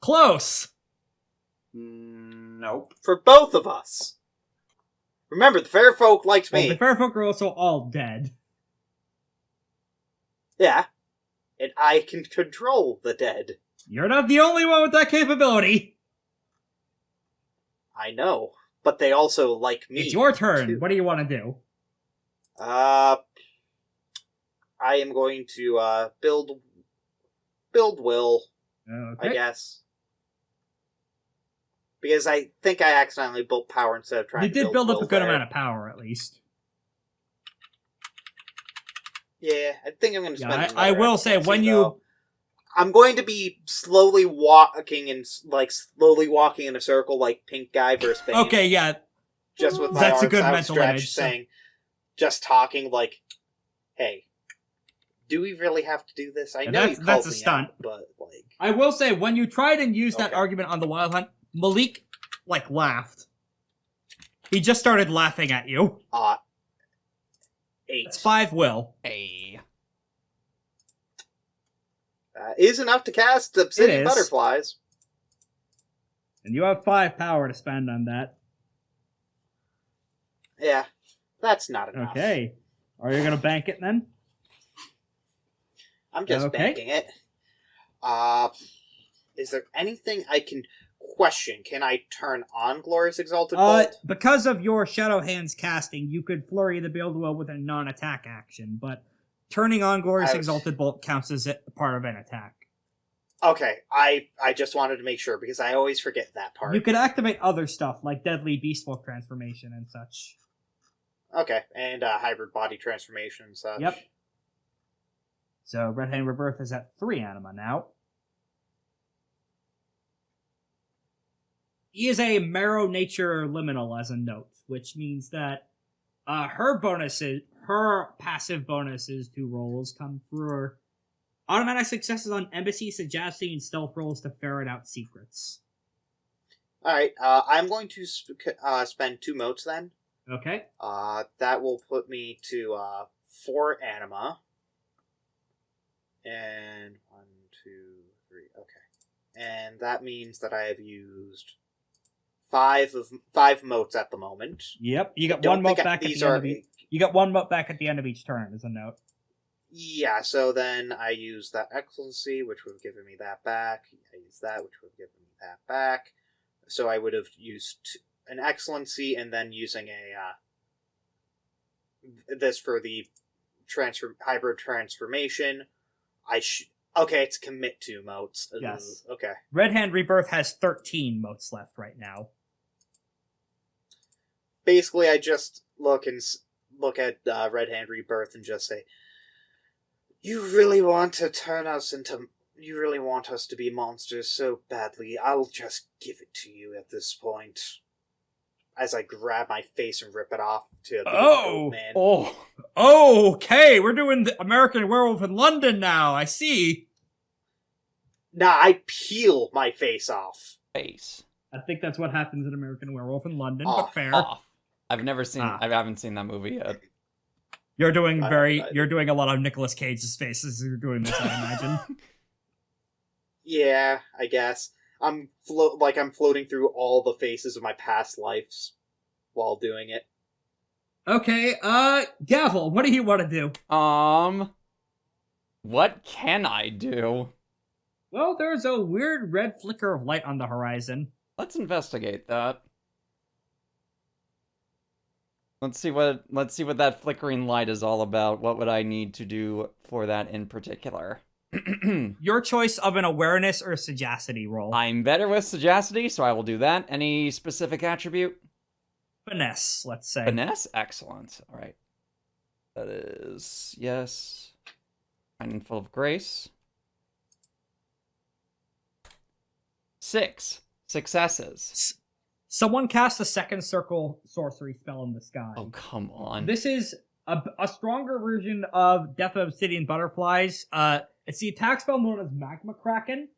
Close. Nope. For both of us. Remember, the fair folk liked Well, me. the fair folk are also all dead. Yeah. And I can control the dead. You're not the only one with that capability. I know. But they also like me. It's your turn. too. What do you want to do? I am going to build Will, I Okay. guess. Because I think I accidentally built power instead of trying You to did build up a will good there. amount of power, at least. Yeah, I think I'm going to spend Yeah, another I will say, excellency, when you... though. I'm going to be slowly walking in a circle like Pink Guy versus Bane. Okay, yeah. Just with my That's a arms good mental outstretched, image, so- saying, just talking like, "Hey, do we really have to do this? I Yeah, know that's- you that's called a me stunt. out, but like, I will say, when you tried and used that Okay. argument on the Wyld Hunt, Malik, laughed. He just started laughing at you. 8 It's 5 will. Hey. is enough to cast Obsidian is. Butterflies. And you have 5 power to spend on that. Yeah, that's not enough. Okay. Are you going to bank it then? I'm just Okay. banking it. Is there anything I can question? Can I turn on Glorious Exalted Bolt? Because of your Shadow Hands casting, you could flurry the build well with a non-attack action, but turning on Glorious I was- Exalted Bolt counts as part of an attack. Okay, I just wanted to make sure because I always forget that part. You could activate other stuff like Deadly Beastfolk Transformation and such. Okay, and Hybrid Body Transformation and such. Yep. So Red Hand Rebirth is at 3 anima now. He is a Marrow Nature Liminal as a note, which means that her passive bonuses to rolls come through automatic successes on embassy, sagacity, and stealth rolls to ferret out secrets. Alright, I'm going to spend 2 motes then. Okay. That will put me to 4 anima. And 1, 2, 3. Okay. And that means that I have used 5 motes at the moment. Yep. You got Don't one mote think back at these the end are- of each. You got one mote back at the end of each turn as a note. Yeah, so then I use that excellency, which would have given me that back. I use that, which would have given me that back. So I would have used an excellency and then using this for the hybrid transformation. Okay, it's commit 2 motes. Yes. Okay. Red Hand Rebirth has 13 motes left right now. Basically, I just look at Red Hand Rebirth and just say, "You really want to turn us into... You really want us to be monsters so badly. I'll just give it to you at this point." As I grab my face and rip it off to the goat man. Oh. Okay, we're doing the American Werewolf in London now. I see. Nah, I peel my face off. Face. I think that's what happens in American Werewolf in London, Off. but fair. Off. I've never seen. Ah. I haven't seen that movie yet. You're doing I- you're doing a lot of Nicolas Cage's faces. You're doing this, I imagine. Yeah, I guess. I'm floating through all the faces of my past lives while doing it. Okay, Gavel, what do you want to do? What can I do? Well, there's a weird red flicker of light on the horizon. Let's investigate that. Let's see what that flickering light is all about. What would I need to do for that in particular? Your choice of an awareness or sagacity roll. I'm better with sagacity, so I will do that. Any specific attribute? Finesse, let's say. Finesse? Excellent. All right. That is, yes. Kind and full of grace. 6 successes. Someone cast a Second Circle Sorcery spell in the sky. Oh, come on. This is a stronger version of Death of Obsidian Butterflies. It's the attack spell known as Magma Kraken.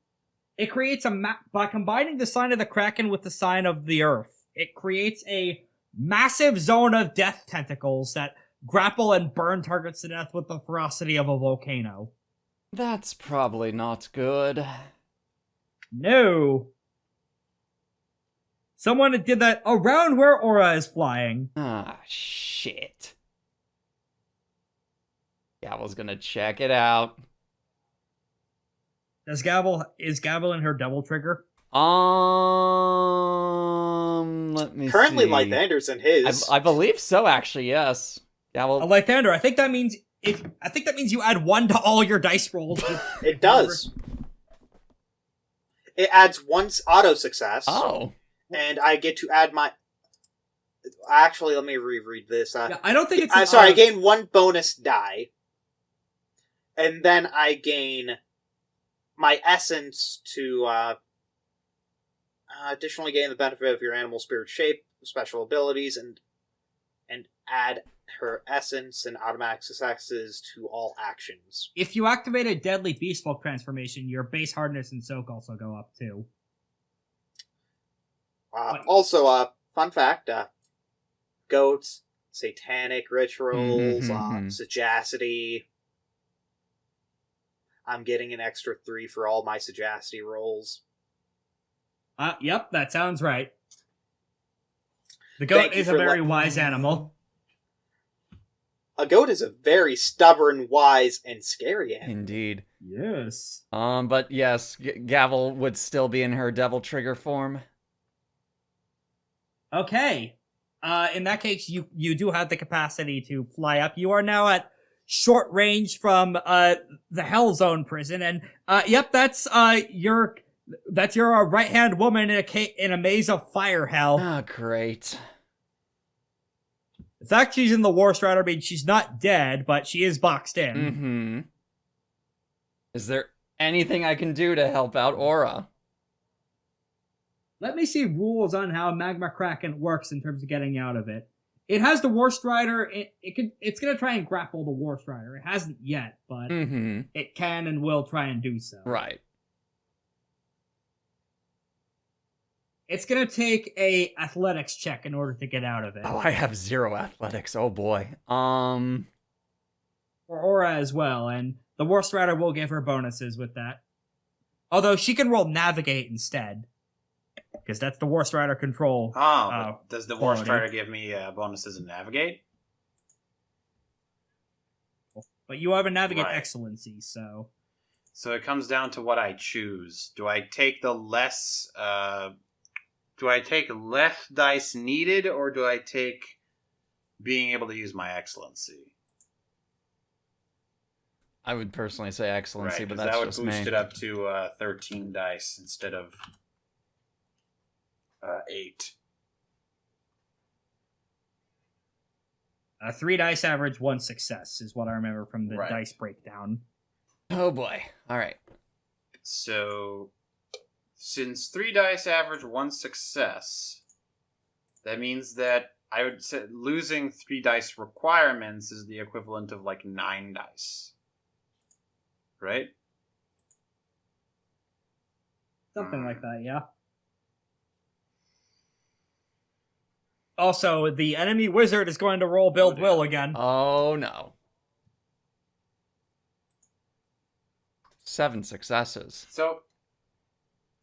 It creates by combining the sign of the Kraken with the sign of the Earth, it creates a massive zone of death tentacles that grapple and burn targets to death with the ferocity of a volcano. That's probably not good. No. Someone did that around where Aura is flying. Ah, shit. Gavel's gonna check it out. Is Gavel in her double trigger? Let me Currently, see. Lythander's in his. I believe so, actually, yes. Gavel. Lythander, I think that means you add 1 to all your dice rolls. It does. It adds 1 auto success. Oh. and I get to add my... Actually, let me reread this. Yeah, I don't think it's... I'm sorry, I gain 1 bonus die. And then I gain my essence to additionally gain the benefit of your animal spirit shape, special abilities, and add her essence and automatic successes to all actions. If you activate a deadly beast folk transformation, your base hardness and soak also go up too. Also, fun fact, goats, satanic rituals, sagacity. I'm getting an extra 3 for all my sagacity rolls. Yep, that sounds right. The goat is a very wise animal. A goat is a very stubborn, wise, and scary animal. Indeed. Yes. But yes, Gavel would still be in her devil trigger form. Okay. In that case, you do have the capacity to fly up. You are now at short range from the Hell Zone prison, and yep, that's your right hand woman in a maze of fire hell. Oh, great. The fact she's in the War Strider means she's not dead, but she is boxed in. Mm-hmm. Is there anything I can do to help out Aura? Let me see rules on how Magma Kraken works in terms of getting out of it. It has the War Strider. It's gonna try and grapple the War Strider. It hasn't yet, but it can and will try and do so. Right. It's gonna take a athletics check in order to get out of it. Oh, I have 0 athletics. Oh boy. For Aura as well, and the War Strider will give her bonuses with that. Although she can roll Navigate instead, because that's the War Strider control. But does the War quality. Strider give me bonuses in Navigate? But you have a Navigate Right. Excellency, so... So it comes down to what I choose. Do I take the less... do I take less dice needed, or do I take being able to use my Excellency? I would personally say excellency, Right, but 'cause that's that would just boost me. it up to 13 dice instead of 8. 3 dice average, 1 success is what I remember from the Right. dice breakdown. Oh boy. All right. So, since 3 dice average 1 success, that means that I would say losing 3 dice requirements is the equivalent of like 9 dice. Right? Something like that, yeah. Also, the enemy wizard is going to roll Build dear. Will again. Oh no. 7 successes. So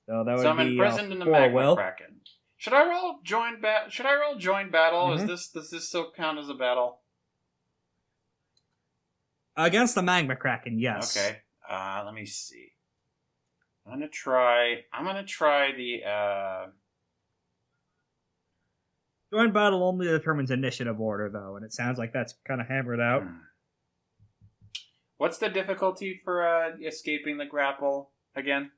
So that would I'm be imprisoned in the 4 magma will. kraken. Should I roll join battle? Mhm. Does this still count as a battle? Against the Magma Kraken, yes. Okay. Let me see. I'm gonna try the Joint battle only determines initiative order, though, and it sounds like that's kind of hammered out. What's the difficulty for escaping the grapple again?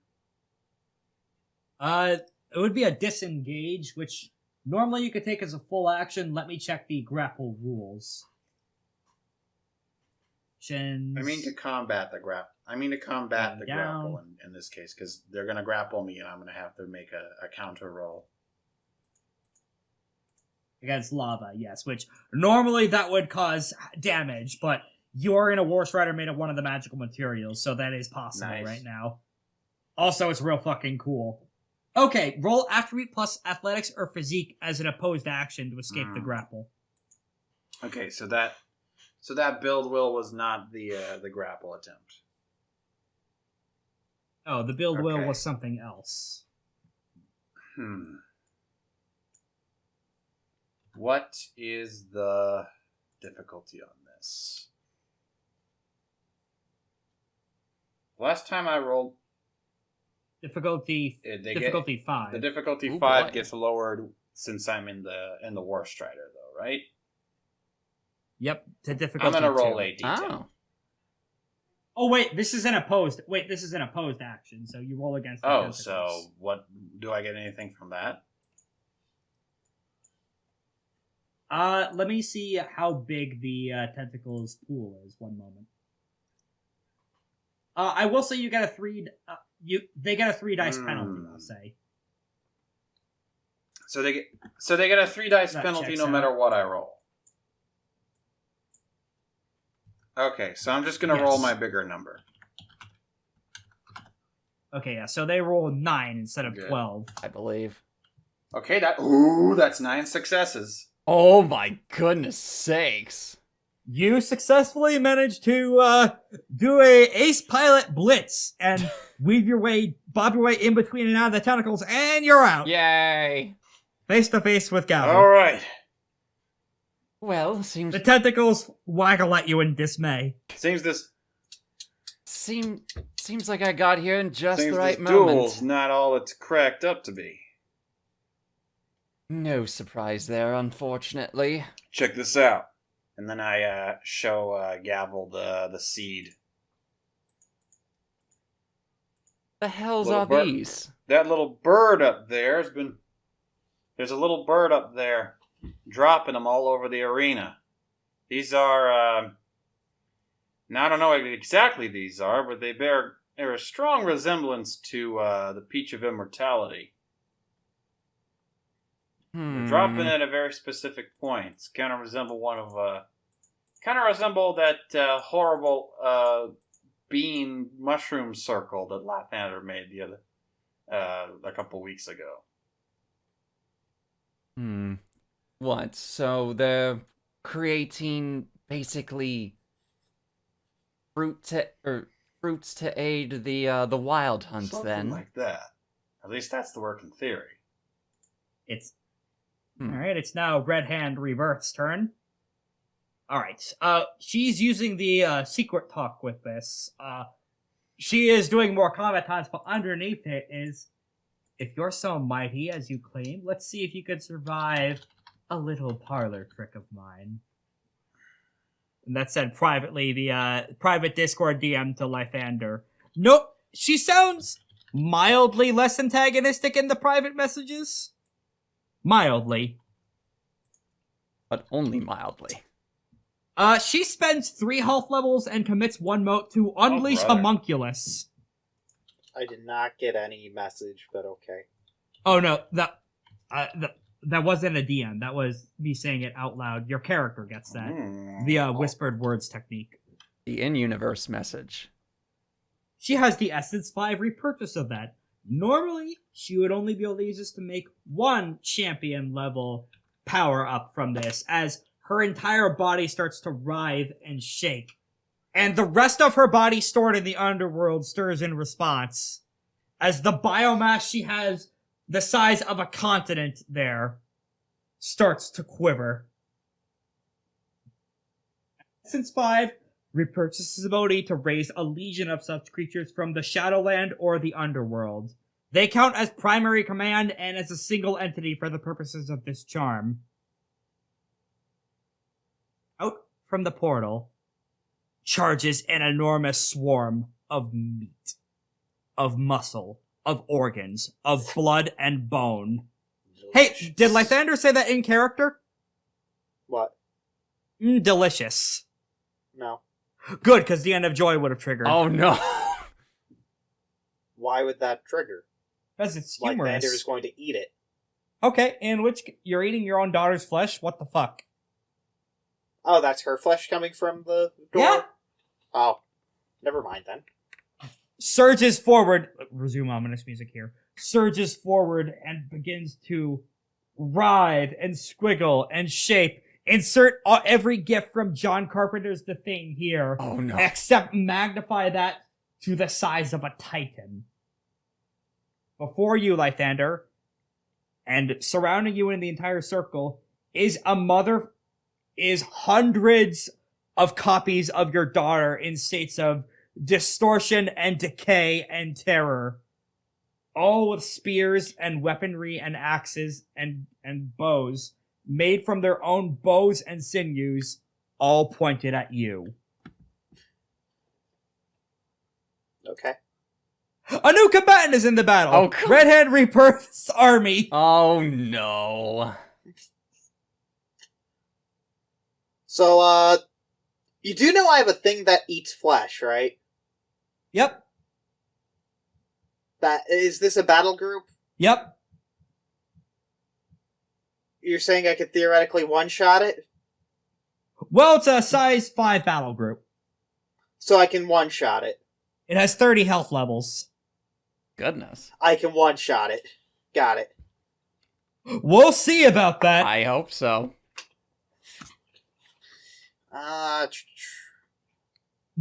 It would be a disengage, which normally you could take as a full action. Let me check the grapple rules. Shins. I mean to combat the grapple. Down. Grapple in this case, because they're gonna grapple me, and I'm gonna have to make a counter roll. Against lava, yes, which normally that would cause damage, but you're in a War Strider made of one of the magical materials, so that is possible Nice. right now. Also, it's real fucking cool. Okay, roll attribute plus athletics or physique as an opposed action to escape the grapple. Okay, so that build will was not the grapple attempt. Oh, the build will Okay. was something else. What is the difficulty on this? Last time I rolled, Difficulty 5. the difficulty Ooh, 5 boy. gets lowered since I'm in the War Strider, though, right? Yep, to I'm difficulty gonna roll 2. a d10. Oh. Oh wait, this is an opposed action, so you roll against the Oh, tentacles. so what do I get anything from that? Let me see how big the tentacles pool is. One moment. I will say you get a 3. They get a 3 dice penalty. I'll say. So they get a 3 dice That penalty checks no out. matter what I roll. Okay, so I'm just gonna roll Yes. my bigger number. Okay, yeah. So they roll 9 instead of Good. 12. I believe. Okay, that's 9 successes. Oh my goodness sakes. You successfully managed to do a ace pilot blitz and bob your way in between and out of the tentacles, and you're out. Yay. Face to face with Gavel. All right. Well, seems The tentacles waggle at you in dismay. Seems like I got here in just seems the right this moment. duel's not all it's cracked up to be. No surprise there, unfortunately. Check this out. And then I show Gavel the seed. The hell's Little are bird. these? That little bird up there there's a little bird up there dropping them all over the arena. These are, now I don't know what exactly these are, but they bear a strong resemblance to the Peach of Immortality. They're dropping at a very specific point. Kind of resemble that horrible bean mushroom circle that Lythander made a couple weeks ago. What? So they're creating basically fruits to aid the Wyld Hunt Something then. like that. At least that's the working theory. It's alright, it's now Red Hand Rebirth's turn. Alright, she's using the secret talk with this. She is doing more combat taunts, but underneath it is, if you're so mighty as you claim, let's see if you could survive a little parlor trick of mine. And that said privately, the private Discord DM to Lythander. Nope, she sounds mildly less antagonistic in the private messages. Mildly. But only mildly. She spends 3 health levels and commits 1 mote to unleash brother. homunculus. I did not get any message, but okay. Oh no, that wasn't a DM. That was me saying it out loud. Your character gets that. The whispered words technique. The in-universe message. She has the Essence 5 repurchase of that. Normally, she would only be able to use this to make 1 champion level power up from this, as her entire body starts to writhe and shake. And the rest of her body stored in the underworld stirs in response, as the biomass she has, the size of a continent there, starts to quiver. Essence 5 repurchases ability to raise a legion of such creatures from the Shadowland or the Underworld. They count as primary command and as a single entity for the purposes of this charm. Out from the portal charges an enormous swarm of meat, of muscle, of organs, of blood and bone. Hey, did Lythander say that in character? What? Delicious. No. Good, because the end of joy would have triggered. Oh no! Why would that trigger? Because it's Like humorous. Vander is going to eat it. Okay, in which you're eating your own daughter's flesh? What the fuck? Oh, that's her flesh coming from the door? Yeah. Oh. Never mind then. Surges forward. Resume ominous music here. Surges forward and begins to writhe and squiggle and shape. Insert every gift from John Carpenter's The Thing here. Oh no. Except magnify that to the size of a titan. Before you, Lythander, and surrounding you in the entire circle, is hundreds of copies of your daughter in states of distortion and decay and terror. All with spears and weaponry and axes and bows, made from their own bows and sinews, all pointed at you. Okay. A new combatant is in the battle. Oh, come- Red Hand Rebirth's army. Oh no. So, you do know I have a thing that eats flesh, right? Yep. Is this a battle group? Yep. You're saying I could theoretically one-shot it? Well, it's a size 5 battle group. So I can one-shot it. It has 30 health levels. Goodness. I can one-shot it. Got it. We'll see about that. I hope so. The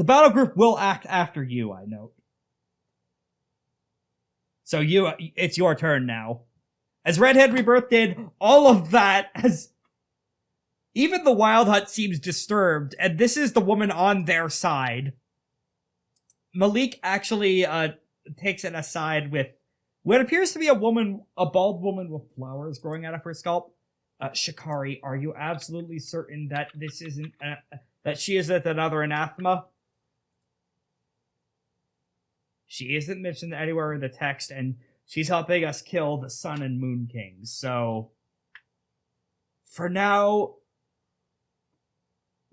battle group will act after you, I note. So it's your turn now. As Red Hand Rebirth did all of that, as even the Wyld Hunt seems disturbed, and this is the woman on their side. Malik actually takes an aside with what appears to be a bald woman with flowers growing out of her scalp. Shikari, are you absolutely certain that this isn't that she isn't another anathema? She isn't mentioned anywhere in the text, and she's helping us kill the Sun and Moon Kings. So, for now,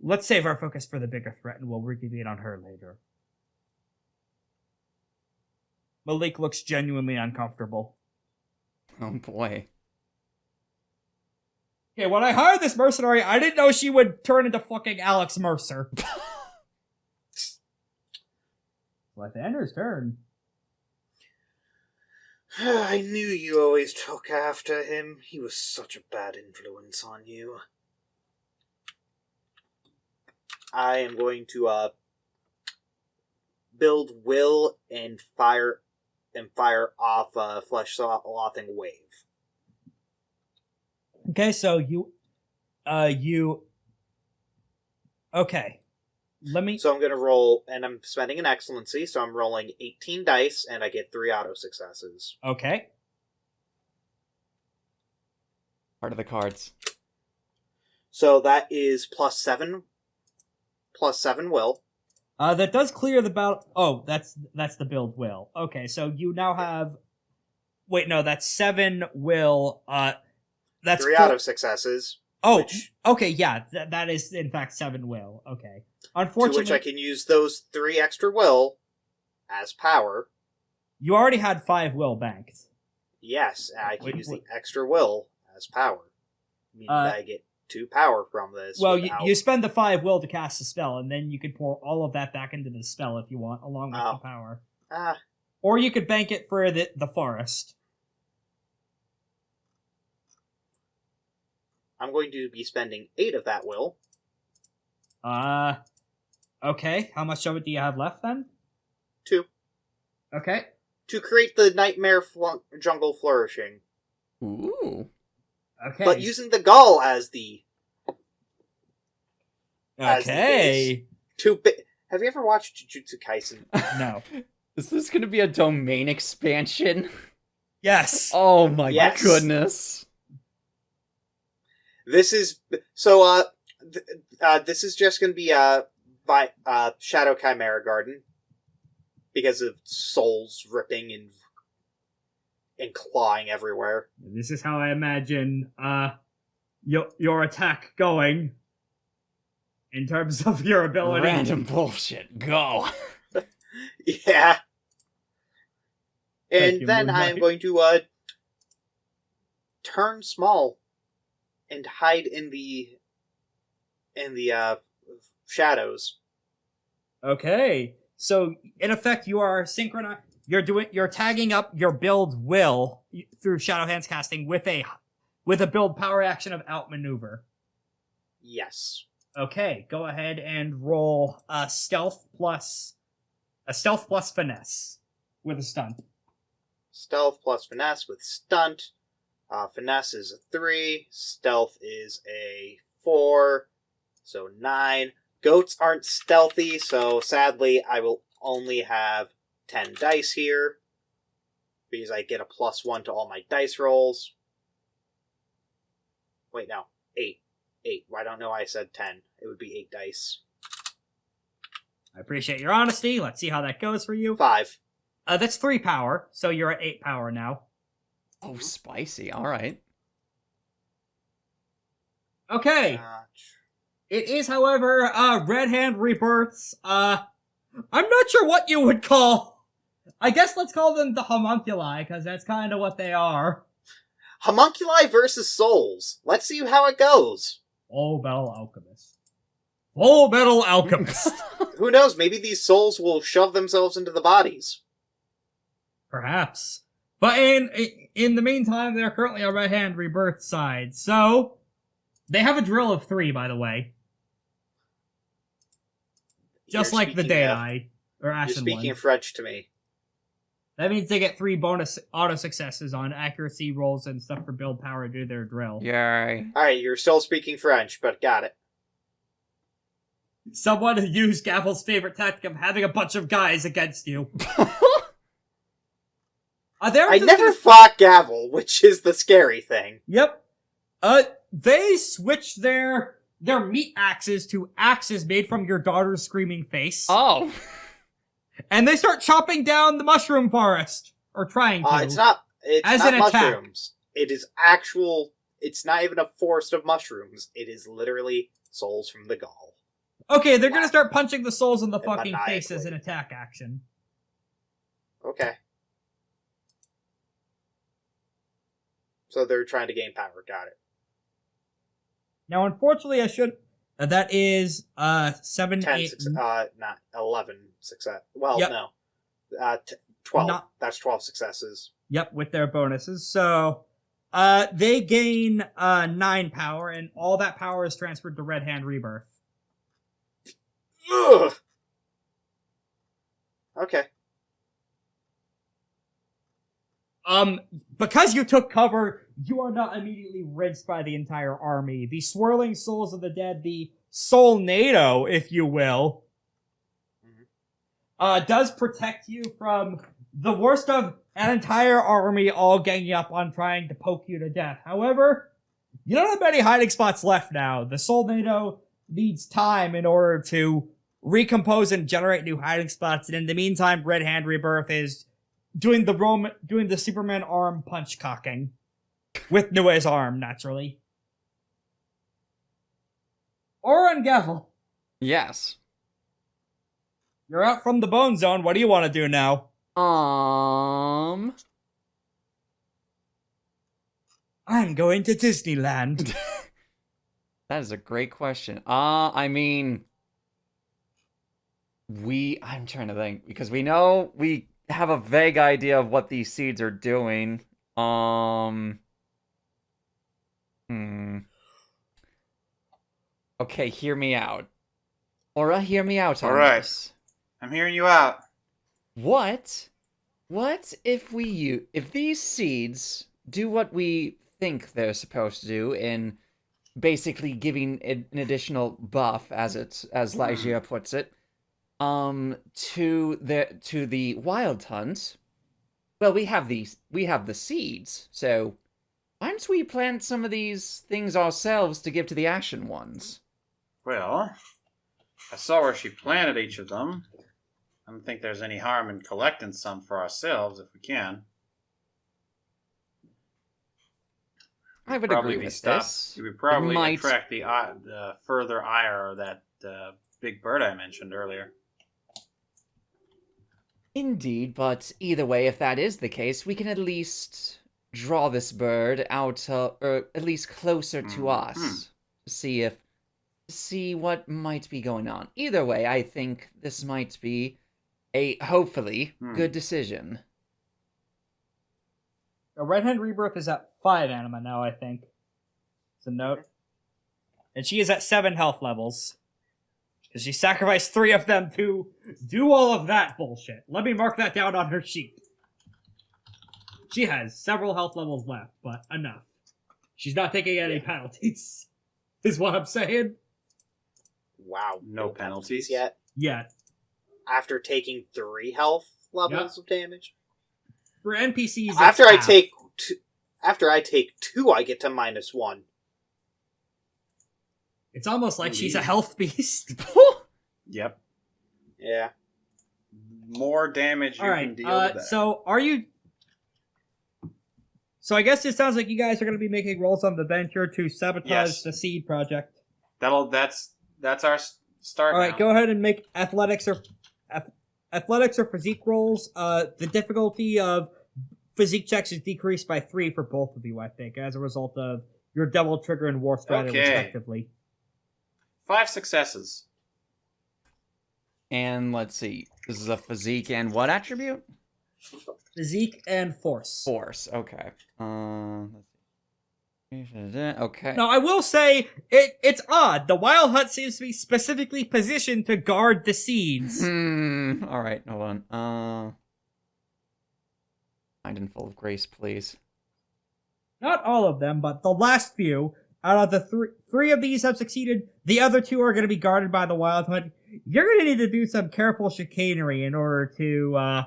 let's save our focus for the bigger threat, and we'll reconvene on her later. Malik looks genuinely uncomfortable. Oh boy. Okay, when I hired this mercenary, I didn't know she would turn into fucking Alex Mercer. Lythander's turn. I knew you always took after him. He was such a bad influence on you. I am going to build will and fire off flesh slothing wave. Okay, so okay. So I'm going to roll, and I'm spending an excellency, so I'm rolling 18 dice, and I get 3 auto successes. Okay. Part of the cards. So that is plus 7 will. That does clear the battle. Oh, that's the build will. Okay, so you now have. Wait, no, that's 7 will. That's 3 auto successes. Oh, okay, yeah, that is in fact 7 will. Okay, unfortunately, to which I can use those 3 extra will as power. You already had 5 will banked. Yes, I can use the extra will as power, meaning that I get 2 power from this. Well, you spend the 5 will to cast a spell, and then you can pour all of that back into the spell if you want, along with the power. Or you could bank it for the forest. I'm going to be spending 8 of that will. Okay. How much of it do you have left, then? 2. Okay. To create the Nightmare Jungle Flourishing. Ooh. Okay. But using the Gull as the... Okay. Have you ever watched Jujutsu Kaisen? No. Is this going to be a domain expansion? Yes. Oh my goodness. This is... So, this is just going to be by Shadow Chimera Garden. Because of souls ripping and clawing everywhere. This is how I imagine your attack going. In terms of your ability. Random bullshit. Go. Yeah. And then I'm going to turn small and hide in the shadows. Okay. So in effect you are synchronized. You're tagging up your build will through Shadow Hands casting with a build power action of outmaneuver. Yes. Okay, go ahead and roll a stealth plus finesse with a stunt. Stealth plus finesse with stunt. Finesse is a 3. Stealth is a 4. So 9. Goats aren't stealthy, so sadly I will only have 10 dice here. Because I get a +1 to all my dice rolls. Wait, no. 8. 8. Why don't know I said 10? It would be 8 dice. I appreciate your honesty. Let's see how that goes for you. 5. That's 3 power, so you're at 8 power now. Oh, spicy. All right. Okay. It is, however, Red Hand Rebirths. I'm not sure what you would call. I guess let's call them the homunculi, because that's kind of what they are. Homunculi versus souls. Let's see how it goes. Full Metal Alchemist. Full Metal Alchemist. Who knows? Maybe these souls will shove themselves into the bodies. Perhaps. But in the meantime, they're currently on Red Hand Rebirth side, so they have a drill of 3, by the way. Just You're like the speaking Deadeye, or Ashen You're speaking one. French to me. That means they get 3 bonus auto successes on accuracy rolls and stuff for build power to do their drill. Yay. Alright, you're still speaking French, but got it. Someone who used Gavel's favorite tactic of having a bunch of guys against you. I never fought Gavel, which is the scary thing. Yep. They switched their meat axes to axes made from your daughter's screaming face. Oh. And they start chopping down the mushroom forest. Or trying to. It's not As not an attack. mushrooms. It is actual... It's not even a forest of mushrooms. It is literally souls from the gall. Okay, they're gonna start punching the souls in the And fucking face as maniacally. an attack action. Okay. So they're trying to gain power. Got it. Now, unfortunately, I should... that is, 7, 10 8... not 11 success. Well, Yep. no. 12. Not- That's 12 successes. Yep, with their bonuses. So, they gain 9 power, and all that power is transferred to Red Hand Rebirth. Ugh! Okay. Because you took cover, you are not immediately rinsed by the entire army. The swirling souls of the dead, the soul NATO, if you will, does protect you from the worst of an entire army all ganging up on trying to poke you to death. However, you don't have many hiding spots left now. The soul NATO needs time in order to recompose and generate new hiding spots, and in the meantime, Red Hand Rebirth is doing the Superman arm punch cocking. With Nue's arm, naturally. Oren Gavel, Yes. you're out from the bone zone. What do you want to do now? I'm going to Disneyland. That is a great question. I mean, I'm trying to think, because we know we have a vague idea of what these seeds are doing. Okay, hear me out. Aura, hear me out on All right. this. I'm hearing you out. What if if these seeds do what we think they're supposed to do in basically giving an additional buff, as Lygia puts it, to the Wyld Hunt? Well, we have the seeds, so why don't we plant some of these things ourselves to give to the Ashen ones? Well, I saw where she planted each of them. I don't think there's any harm in collecting some for ourselves if we can. I would Probably agree be with stopped. this. It would probably might- attract the further ire of that big bird I mentioned earlier. Indeed, but either way, if that is the case, we can at least draw this bird out, or at least closer to us, to see what might be going on. Either way, I think this might be a, hopefully, good decision. Red Hand Rebirth is at 5 anima now, I think. It's a note. And she is at 7 health levels. Because she sacrificed 3 of them to do all of that bullshit. Let me mark that down on her sheet. She has several health levels left, but enough. She's not taking any penalties, is what I'm saying. Wow. No penalties yet. Yet. After taking 3 health levels of damage? For NPCs, it's After I half. take 2, I get to -1. It's almost like she's a health beast. Yep. Yeah. More damage you can deal with that. So are you... So I guess it sounds like you guys are going to be making rolls on the venture to sabotage Yes. the seed project. That's That's our start. All right, now. go ahead and make athletics or physique rolls. The difficulty of physique checks is decreased by 3 for both of you, I think, as a result of your double trigger and war strata, Okay. respectively. 5 successes. And let's see. This is a physique and what attribute? Physique and force. Force. Okay. Let's see. Okay. Now, I will say, it's odd. The Wyld Hunt seems to be specifically positioned to guard the seeds. All right. Hold on. Mind and full of grace, please. Not all of them, but the last few. Out of the three of these have succeeded. The other 2 are going to be guarded by the Wyld Hunt. You're going to need to do some careful chicanery in order to,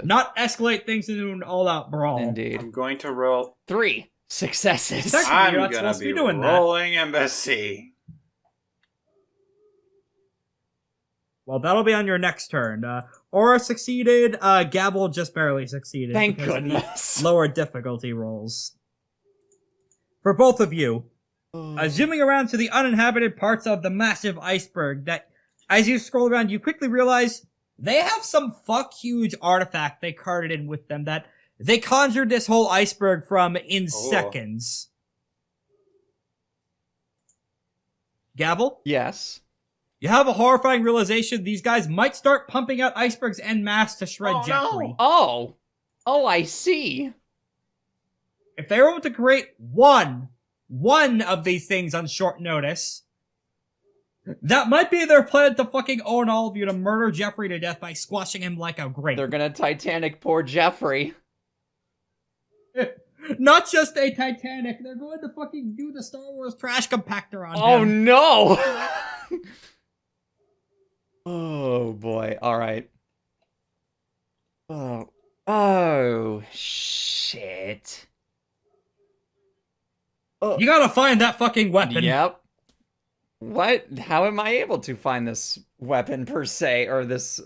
not escalate things into an all-out brawl. Indeed. I'm going to roll. 3 successes. Technically, I'm you're not going supposed to to be be doing that. rolling embassy. Well, that'll be on your next turn. Aura succeeded. Gavel just barely succeeded. Thank because of the goodness. Lower difficulty rolls. For both of you, zooming around to the uninhabited parts of the massive iceberg, that as you scroll around, you quickly realize they have some huge artifact they carted in with them that they conjured this whole iceberg from in seconds. Gavel? Yes. You have a horrifying realization these guys might start pumping out icebergs en masse to shred Oh, Jeffrey. no. Oh, I see. If they were able to create one of these things on short notice, that might be their plan to fucking own all of you, to murder Jeffrey to death by squashing him like a grape. They're gonna Titanic poor Jeffrey. Not just a Titanic, they're going to fucking do the Star Wars trash compactor on Oh him. no! Oh boy. All right. Oh shit. Oh. You gotta find that fucking weapon. Yep. What? How am I able to find this weapon per se, or this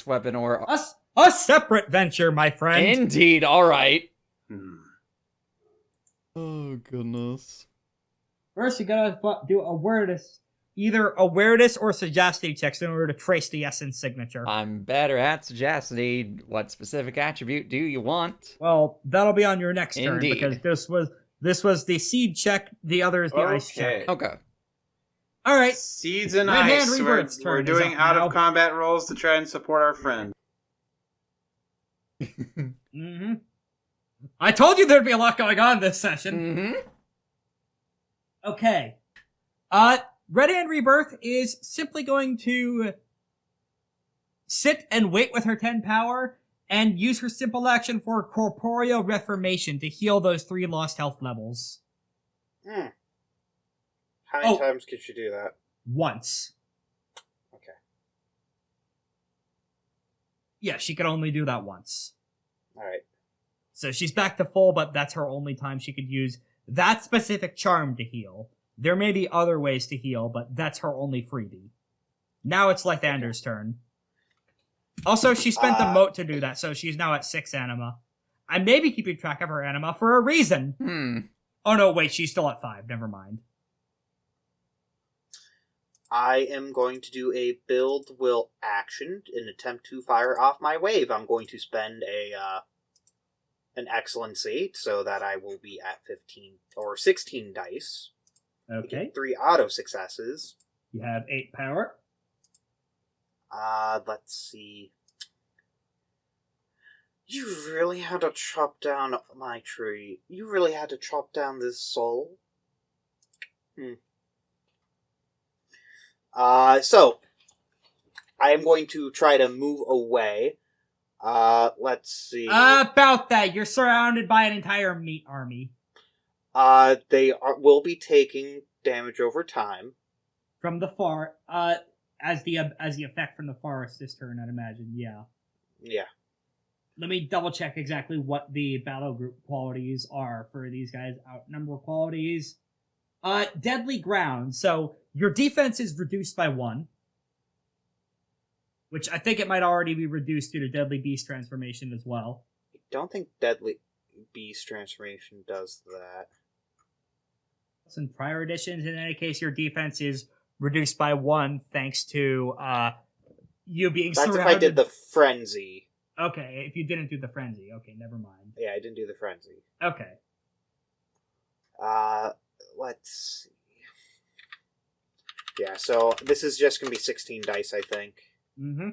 weapon, or A separate venture, my friend. indeed? All right. Oh, goodness. First, you gotta do awareness, either awareness or sagacity checks in order to trace the essence signature. I'm better at sagacity. What specific attribute do you want? Well, that'll be on your next turn Indeed. because this was the seed check. The other is the ice check. Okay. All right. Seeds and Red Hand ice. Rebirth's We're turn is doing up out now. of combat rolls to try and support our friend. Mm-hmm. I told you there'd be a lot going on this session. Mm-hmm. Okay. Red Hand Rebirth is simply going to sit and wait with her 10 power and use her simple action for Corporeal Reformation to heal those 3 lost health levels. How many times could you do that? Once. Okay. Yeah, she could only do that once. Alright. So she's back to full, but that's her only time she could use that specific charm to heal. There may be other ways to heal, but that's her only freebie. Now it's Lythander's turn. Also, she spent the moat to do that, so she's now at 6 anima. I may be keeping track of her anima for a reason. Oh no, wait, she's still at 5. Never mind. I am going to do a build will action in attempt to fire off my wave. I'm going to spend an excellency so that I will be at 15 or 16 dice. Okay. 3 auto successes. You have 8 power. Let's see. You really had to chop down my tree. You really had to chop down this soul. So I am going to try to move away. Let's see. About that, you're surrounded by an entire meat army. They will be taking damage over time. From the far, as the effect from the forest this turn, I'd imagine, yeah. Yeah. Let me double check exactly what the battle group qualities are for these guys. Outnumber qualities. Deadly ground. So your defense is reduced by 1. Which I think it might already be reduced due to Deadly Beast transformation as well. I don't think Deadly Beast transformation does that. in prior editions. In any case, your defense is reduced by 1 thanks to you being That's surrounded. if I did the frenzy. Okay, if you didn't do the frenzy. Okay, never mind. Yeah, I didn't do the frenzy. Okay. Let's see. Yeah, so this is just going to be 16 dice, I think. Mm-hmm.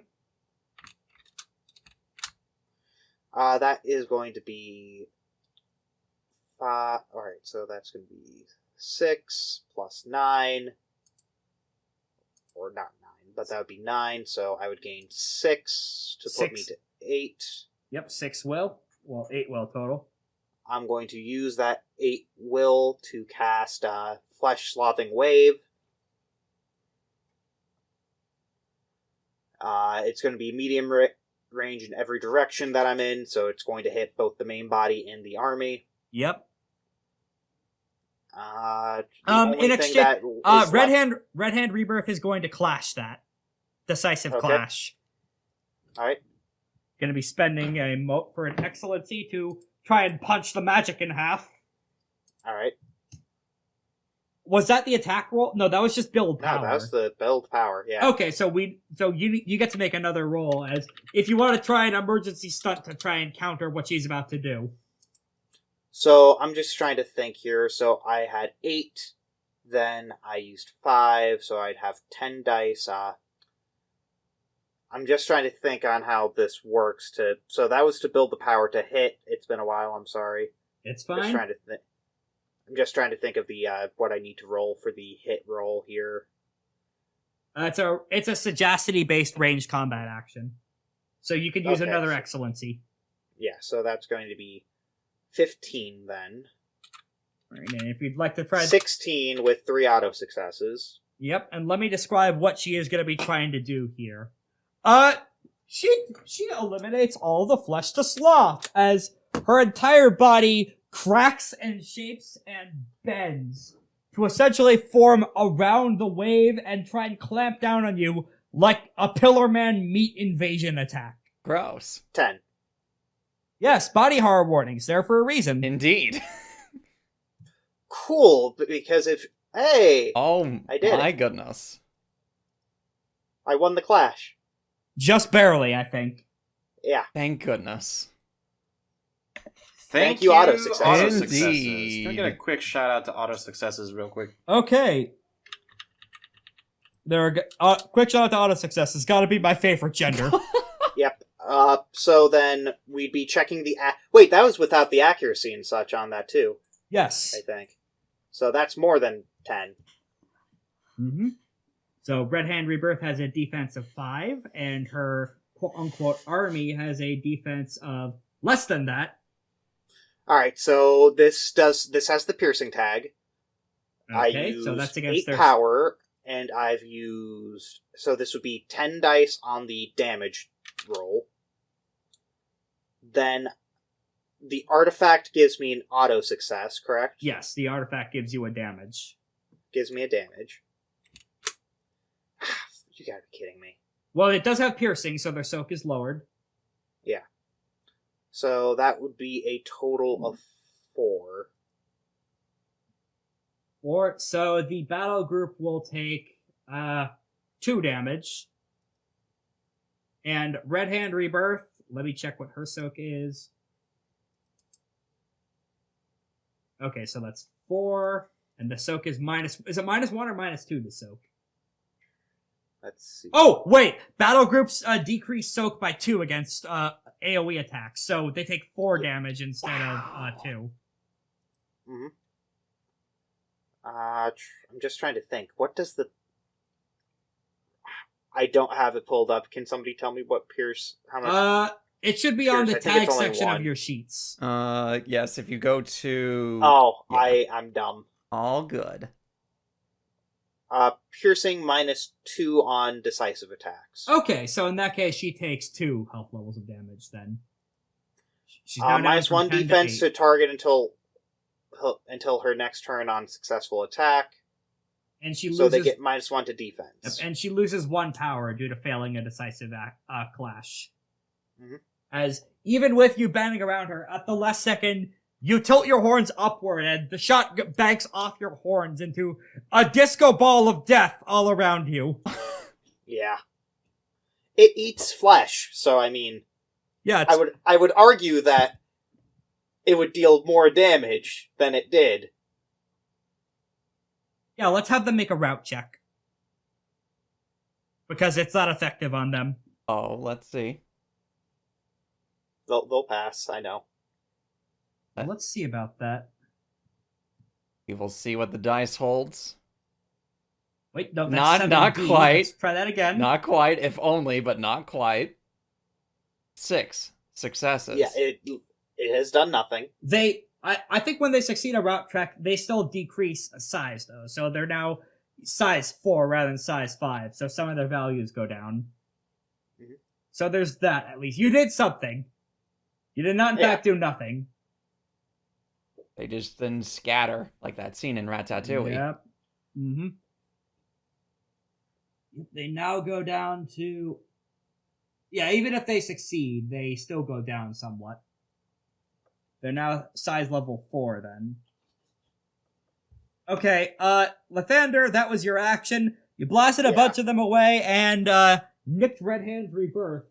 That is going to be 5. Alright, so that's going to be 6 plus 9. Or not 9, but that would be 9, so I would gain 6 to put me to 8. Yep, 6 will. Well, 8 will total. I'm going to use that 8 will to cast Flesh Slothing Wave. It's going to be medium range in every direction that I'm in, so it's going to hit both the main body and the army. Yep. In exchange, Red Hand Rebirth is going to clash that. Decisive clash. Alright. Going to be spending a mote for an excellency to try and punch the magic in half. Alright. Was that the attack roll? No, that was just build power. No, that was the build power, yeah. Okay, so you get to make another roll as if you want to try an emergency stunt to try and counter what she's about to do. So I'm just trying to think here. So I had 8, then I used 5, so I'd have 10 dice. I'm just trying to think on how this works. So that was to build the power to hit. It's been a while. I'm sorry. It's fine. I'm just trying to think of the what I need to roll for the hit roll here. It's a sagacity based ranged combat action, so you could use another excellency. Yeah, so that's going to be 15 then. Right, and if you'd like to try 16 with 3 auto successes. Yep, and let me describe what she is going to be trying to do here. She eliminates all the flesh to sloth as her entire body cracks and shapes and bends to essentially form around the wave and try and clamp down on you like a Pillar Man meat invasion attack. Gross. 10. Yes, body horror warnings there for a reason. Indeed. Cool, because hey! Oh, I did my goodness. I won the clash. Just barely, I think. Yeah. Thank goodness. Thank you, you, auto successes. Indeed. Can I get a quick shout out to auto successes real quick? Okay. Quick shout out to auto success. It's got to be my favorite gender. Yep. So then we'd be checking the... Wait, that was without the accuracy and such on that too, Yes. I think. So that's more than 10. Mm-hmm. So Red Hand Rebirth has a defense of 5, and her quote-unquote army has a defense of less than that. Alright, so this has the piercing tag. I used so that's against 8 their power, and I've used... So this would be 10 dice on the damage roll. Then the artifact gives me an auto success, correct? Yes, the artifact gives you a damage. Gives me a damage. You gotta be kidding me. Well, it does have piercing, so their soak is lowered. Yeah. So that would be a total of 4. So the battle group will take 2 damage. And Red Hand Rebirth, let me check what her soak is. Okay, so that's 4, and the soak is minus... Is it -1 or -2, the soak? Let's see. Oh, wait! Battle groups decrease soak by 2 against AoE attacks, so they take 4 damage instead of 2. Mm-hmm. I'm just trying to think. What does the... I don't have it pulled up. Can somebody tell me what pierce... How much... It should be on the I think tag it's only section 1. of your sheets. Yes, if you go to... Oh, yeah. I'm dumb. All good. Piercing -2 on decisive attacks. Okay, so in that case, she takes 2 health levels of damage then. She's now down from -1 10 defense to 8. to target until her next turn on successful attack. And she loses, So they get -1 to defense. and she loses 1 power due to failing a decisive clash. Mhm. As even with you banding around her, at the last second, You tilt your horns upward, and the shot banks off your horns into a disco ball of death all around you. Yeah. It eats flesh, so I mean, Yeah, I would argue that it would deal more damage than it did. yeah. Let's have them make a route check because it's not effective on them. Oh, let's see. They'll pass, I know. Let's see about that. We will see what the dice holds. Wait, no, Not that's 7D. quite. Let's try that again. Not quite, if only, but not quite. 6 successes. Yeah, it has done nothing. I think when they succeed a route check, they still decrease size though. So they're now size 4 rather than size 5. So some of their values go down. Mhm. So there's that at least. You did something. You did not in fact do nothing. They just then scatter, like that scene in Ratatouille. Yep. Mm-hmm. They now go down to... Yeah, even if they succeed, they still go down somewhat. They're now size level 4 then. Okay, Lythander, that was your action. You blasted a bunch of them away and nicked Red Hand Rebirth.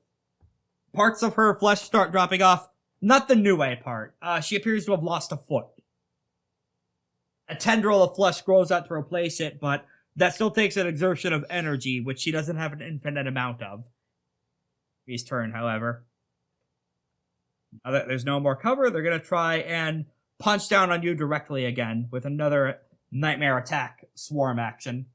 Parts of her flesh start dropping off. Not the Nue part. She appears to have lost a foot. A tendril of flesh grows out to replace it, but that still takes an exertion of energy, which she doesn't have an infinite amount of. His turn, however. Now that there's no more cover, they're going to try and punch down on you directly again with another nightmare attack swarm action.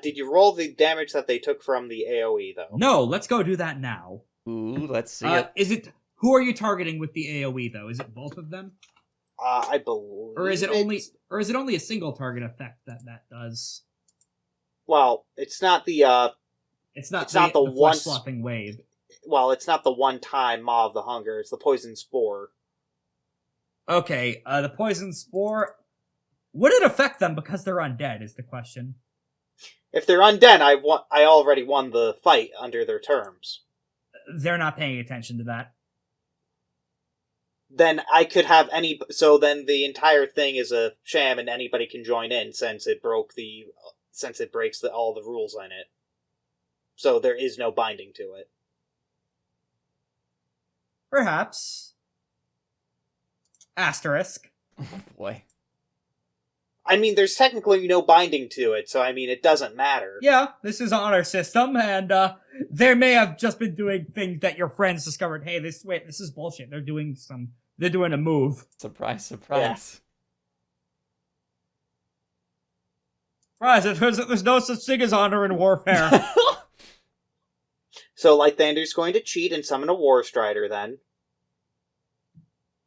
Did you roll the damage that they took from the AoE, though? No, let's go do that now. Ooh, let's see it. Who are you targeting with the AoE though? Is it both of them? I believe. Or is it only a single target effect that does? Well, it's not the It's not the one sloughing wave. Well, it's not the one-time Maw of the Hunger. It's the poison spore. Okay, the poison spore. Would it affect them because they're undead? Is the question. If they're undead, I already won the fight under their terms. They're not paying attention to that. Then I could have any. So then the entire thing is a sham, and anybody can join in since it breaks all the rules in it. So there is no binding to it. Perhaps. Asterisk. Oh boy. I mean, there's technically no binding to it, so I mean, it doesn't matter. Yeah, this is honor system, and they may have just been doing things that your friends discovered. Hey, this is bullshit. They're doing a move. Surprise, surprise. Surprise! It turns out there's no such thing as honor in warfare. So Lythander's going to cheat and summon a War Strider then.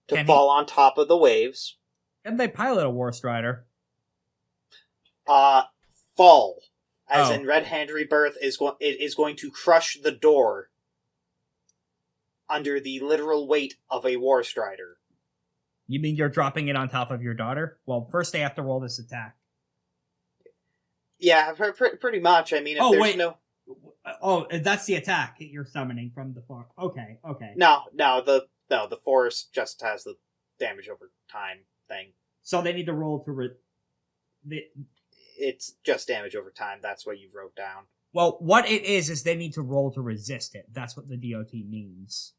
To fall on top of the waves. And they pilot a War Strider. Fall. As in Red Hand Rebirth is going to crush the door under the literal weight of a War Strider. You mean you're dropping it on top of your daughter? Well, first they have to roll this attack. Yeah, pretty much. I mean, if there's no... Oh, that's the attack you're summoning from the farm. Okay. No, the forest just has the damage over time thing. So they need to roll to... It's just damage over time. That's what you wrote down. Well, what it is they need to roll to resist it. That's what the DOT means.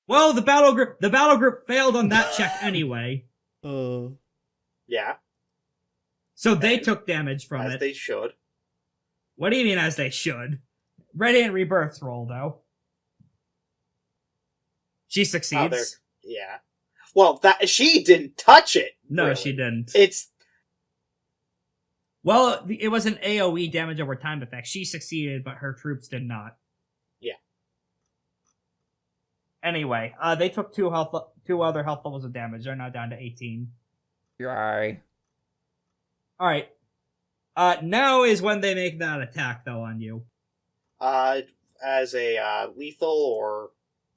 Well, the battle group failed on that check anyway. Yeah. So they took damage from it. As they should. What do you mean, as they should? Red Hand Rebirth's roll, though. She succeeds. Yeah. Well, she didn't touch it. No, really. she didn't. Well, it was an AoE damage over time effect. She succeeded, but her troops did not. Yeah. Anyway, they took two other health levels of damage. They're now down to 18. Yay. Alright. Now is when they make that attack, though, on you. As a lethal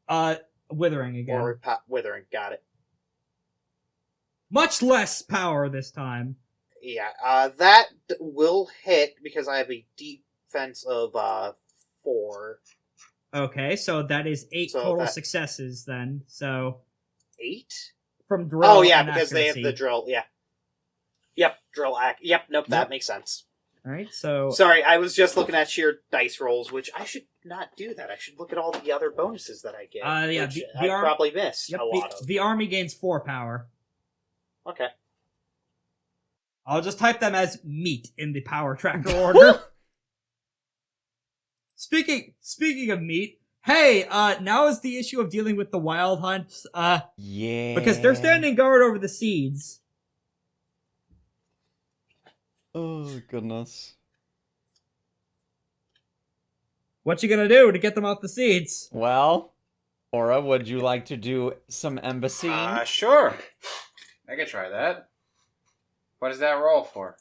or... Withering again. Or withering, got it. Much less power this time. Yeah, that will hit because I have a defense of 4. Okay, so that is 8 So total that- successes then. So 8? from drill. Oh, yeah, and because they have accuracy. the drill, yeah. Yep, drill act. Yep, nope, that Yep. makes sense. All right, so Sorry, I was just looking at sheer dice rolls, which I should not do that. I should look at all the other bonuses that I get, yeah, which the I arm- probably missed yep, a lot of. the army gains 4 power. Okay. I'll just type them as meat in the power tracker order. Speaking of meat, hey, now is the issue of dealing with the Wyld Hunt, Yeah. because they're standing guard over the seeds. Oh, goodness. What you gonna do to get them off the seeds? Well, Aura, would you like to do some embassy? Sure. I could try that. What does that roll for?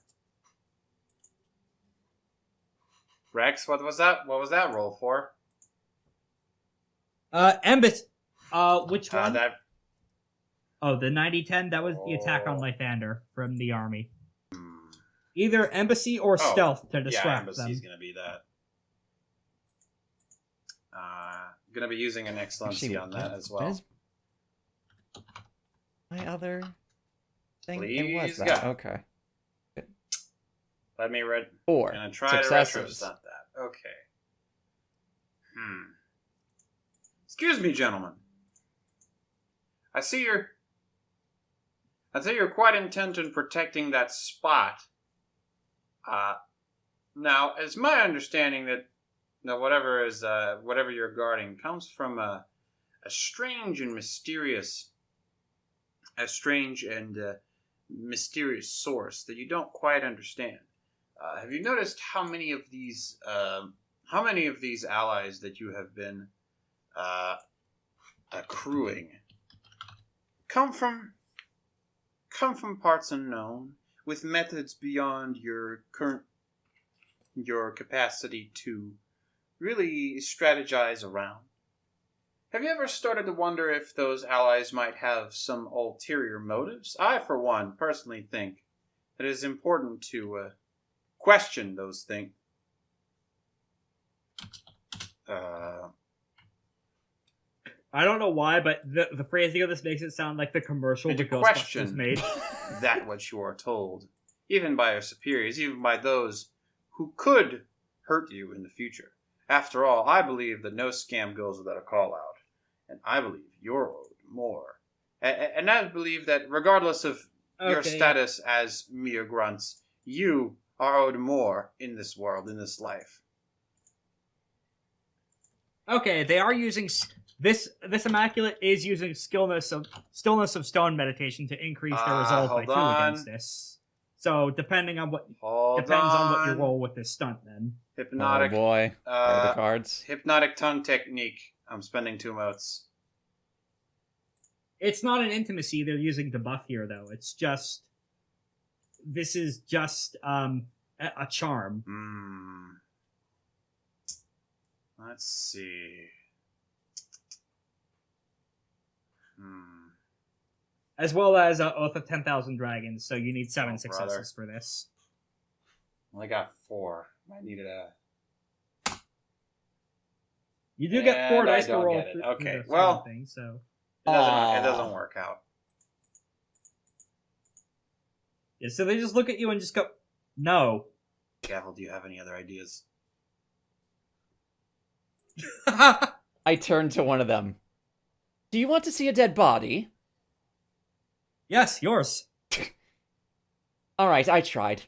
Rex, what was that? What was that roll for? Embassy. Which one? That. Oh, the 90-10? That was the attack on Oh. Lythander from the army. Either embassy or stealth to Yeah, distract embassy's them. gonna be that. Gonna be using an excellency Actually, on that as what well. is my other thing? It Please, was that. God. Okay. Let me read. 4 Gonna try successes. to retro that. Okay. Excuse me, gentlemen. I see you're quite intent on protecting that spot. Now, it's my understanding that whatever you're guarding comes from a strange and mysterious source that you don't quite understand. Have you noticed how many of these allies that you have been accruing come from parts unknown, with methods beyond your capacity to really strategize around? Have you ever started to wonder if those allies might have some ulterior motives? I, for one, personally think that it is important to question those things. I don't know why, but the phrasing of this makes it sound like the commercial And to that Ghostbusters question made. that which you are told, even by your superiors, even by those who could hurt you in the future. After all, I believe that no scam goes without a call out, and I believe you're owed more. And I believe that regardless of your Okay. status as mere grunts, you are owed more in this world, in this life. Okay, they are using this Immaculate is using stillness of stone meditation to increase their resolve by hold 2 on. against this. So depending on what Hold depends on what you on. roll with this stunt, then. Hypnotic, Oh boy. There are the cards. hypnotic tongue technique. I'm spending 2 motes. It's not an intimacy they're using to buff here, though. It's just this is just a charm. Let's see. As well as Oath of 10,000 Dragons, so you need 7 Oh, successes for this. Only got 4. I needed a. You do get 4 And I dice to don't roll get it. through Okay, the well- thing, so It doesn't work out. yeah, so they just look at you and just go, no. Gavel, do you have any other ideas? I turn to one of them. Do you want to see a dead body? Yes, yours. Alright, I tried.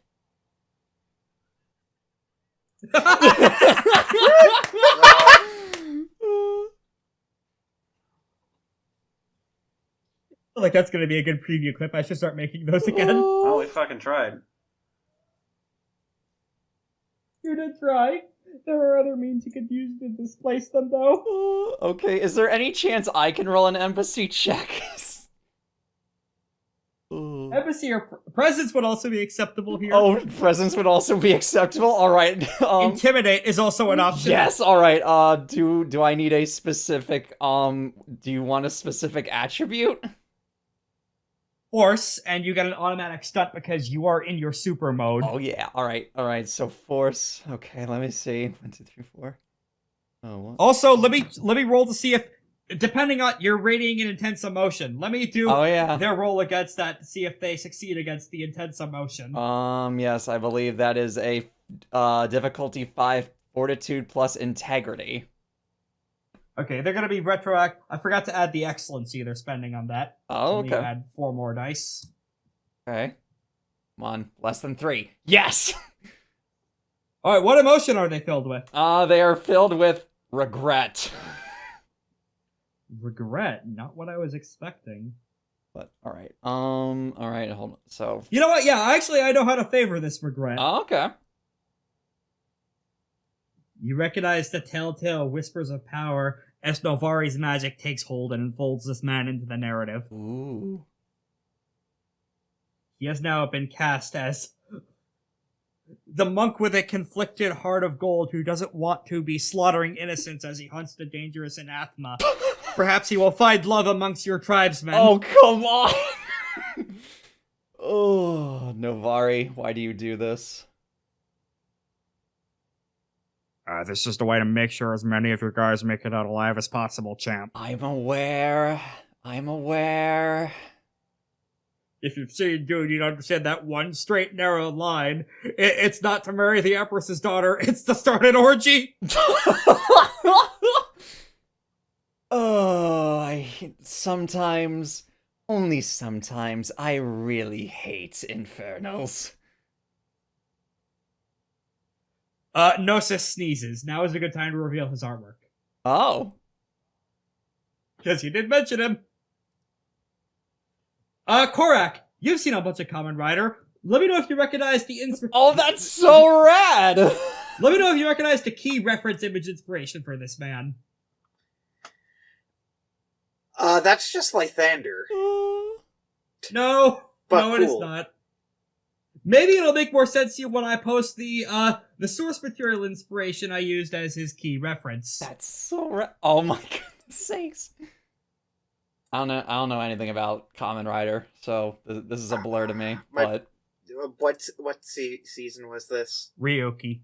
Like that's gonna be a good preview clip. I should start making those again. Oh, we fucking tried. You did try. There are other means you could use to displace them, though. Okay, is there any chance I can roll an embassy check? Embassy or presence would also be acceptable here. Oh, presence would also be acceptable. All right. Intimidate is also an option. Yes. All right. Do I need a specific? Do you want a specific attribute? Force, and you get an automatic stunt because you are in your super mode. Oh yeah. All right. All right. So force. Okay. Let me see. 1, 2, 3, 4. Oh, what? Also, let me roll to see if, depending on your rating and intense emotion, let me do Oh, yeah. their roll against that to see if they succeed against the intense emotion. Yes, I believe that is a difficulty 5 fortitude plus integrity. Okay, they're gonna be retroact. I forgot to add the excellency they're spending on that. Oh, Let me okay. add 4 more dice. Okay. Come on, less than 3. Yes! Alright, what emotion are they filled with? They are filled with regret. Regret, not what I was expecting. But, alright. Alright, hold on. So. You know what? Yeah, actually, I know how to favor this regret. Oh, okay. You recognize the telltale whispers of power as Novari's magic takes hold and enfolds this man into the narrative. Ooh. He has now been cast as the monk with a conflicted heart of gold who doesn't want to be slaughtering innocents as he hunts the dangerous anathema. Perhaps he will find love amongst your tribesmen. Oh, come on! Oh, Novari, why do you do this? This is just a way to make sure as many of your guys make it out alive as possible, champ. I'm aware. If you've seen Dune, you'd understand that one straight, narrow line. It's not to marry the Empress's daughter, it's to start an orgy! Oh, sometimes, only sometimes, I really hate infernals. Gnosis sneezes. Now is a good time to reveal his artwork. Oh. Because you did mention him. Korak, you've seen a bunch of Kamen Rider. Let me know if you recognize the Oh, that's so rad! Let me know if you recognize the key reference image inspiration for this man. That's just Lythander. No, But no, it is cool. not. Maybe it'll make more sense to you when I post the source material inspiration I used as his key reference. That's so rad. Oh my goodness sakes. I don't know anything about Kamen Rider, so this is a blur to me. But What season was this? Ryuki.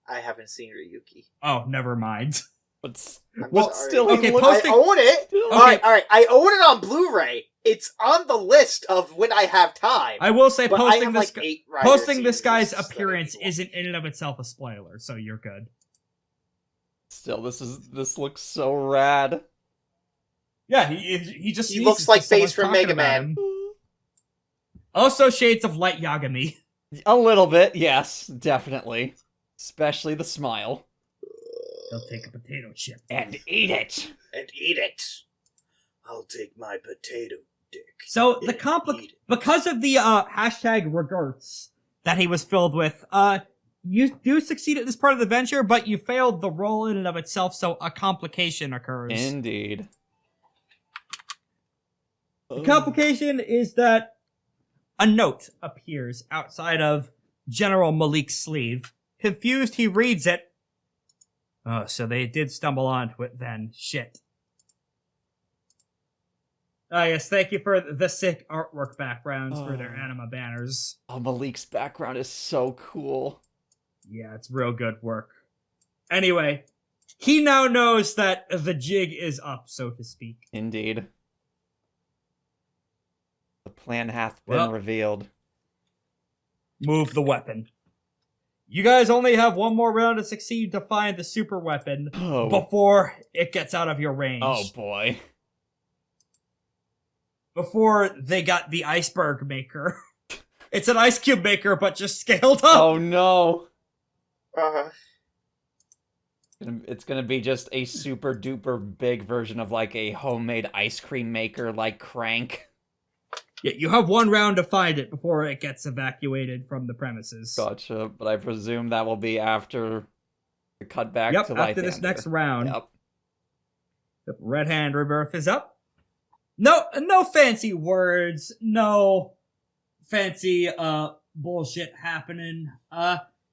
I haven't seen Ryuki. Oh, never mind. but I'm well, sorry. still, Okay, he looks- posting- I own it. still- All right. I own it on Blu-ray. It's on the list of when I have time. I will say but I posting have this like 8 Rider posting this seasons guy's that I appearance need to watch. isn't in and of itself a spoiler, so you're good. Still, this looks so rad. Yeah, he just He sneezes looks like to someone Face from talking Mega about Man. him. Also, shades of Light Yagami. A little bit, yes, definitely. Especially the smile. He'll take a potato chip. And eat it! And eat it. I'll take my potato dick. So the and eat it. because of the hashtag regrets that he was filled with, you do succeed at this part of the venture, but you failed the roll in and of itself, so a complication occurs. Indeed. The complication is that a note appears outside of General Malik's sleeve. Confused, he reads it. Oh, so they did stumble onto it then. Shit. Ah, yes, thank you for the sick artwork backgrounds for their anima banners. Oh, Malik's background is so cool. Yeah, it's real good work. Anyway, he now knows that the jig is up, so to speak. Indeed. The plan hath been Well- revealed. Move the weapon. You guys only have one more round to succeed to find the super weapon Oh, before it gets out of your range. oh boy. Before they got the iceberg maker. It's an ice cube maker, but just scaled up. Oh no. Uh-huh. It's gonna be just a super duper big version of like a homemade ice cream maker like Crank. Yeah, you have one round to find it before it gets evacuated from the premises. Gotcha, but I presume that will be after the cut back Yep, to after this Lythander. next round. Yep. The Red Hand Rebirth is up. No fancy words. No fancy, bullshit happening.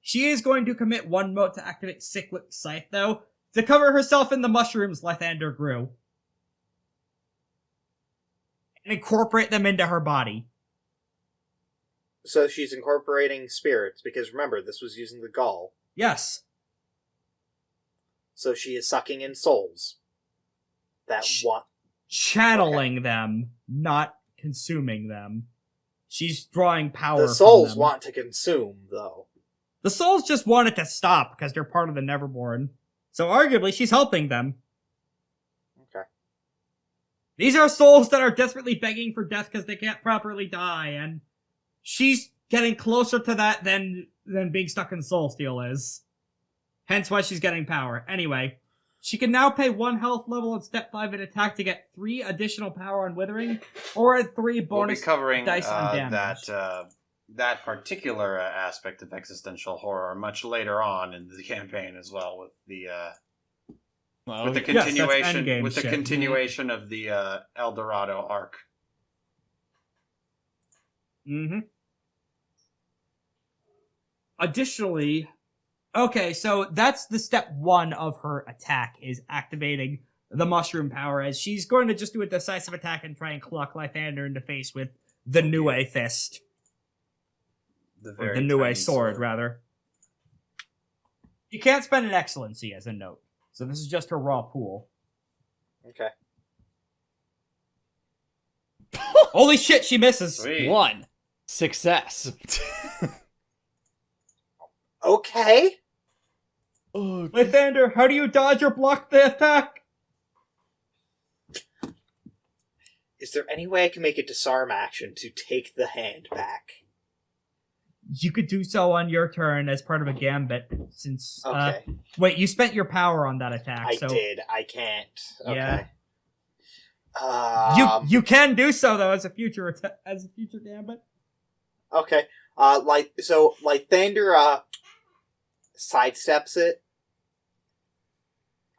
She is going to commit one mote to activate Cyclic Scythe, though, to cover herself in the mushrooms Lythander grew. And incorporate them into her body. So she's incorporating spirits, because remember, this was using the gall. Yes. So she is sucking in souls. That want Channeling them, not consuming them. She's drawing power the from souls them. want to consume, though. The souls just want it to stop because they're part of the Neverborn. So arguably, she's helping them. Okay. These are souls that are desperately begging for death because they can't properly die, and she's getting closer to that than being stuck in Soul Steel is. Hence why she's getting power. Anyway, she can now pay 1 health level in Step 5 in attack to get 3 additional power on Withering, or add 3 We'll bonus be covering dice on damage. that particular aspect of existential horror much later on in the campaign as well, with the Well, continuation endgame with the shit. continuation of the El Dorado arc. Mm-hmm. Additionally, okay, so that's the step 1 of her attack, is activating the mushroom power, as she's going to just do a decisive attack and try and cluck Lythander in the face with the Nue fist. The The Nue tiny sword, rather. You can't spend an excellency as a note, so this is just her raw pool. Okay. Holy shit, she misses! Sweet. 1 success. Okay. Oh, Lythander, how do you dodge or block the attack? Is there any way I can make a disarm action to take the hand back? You could do so on your turn as part of a gambit, since... Okay. Wait, you spent your power on that attack, I so... did. I can't. Yeah. Okay. You can do so, though, as a future gambit. Okay. Lythander, sidesteps it.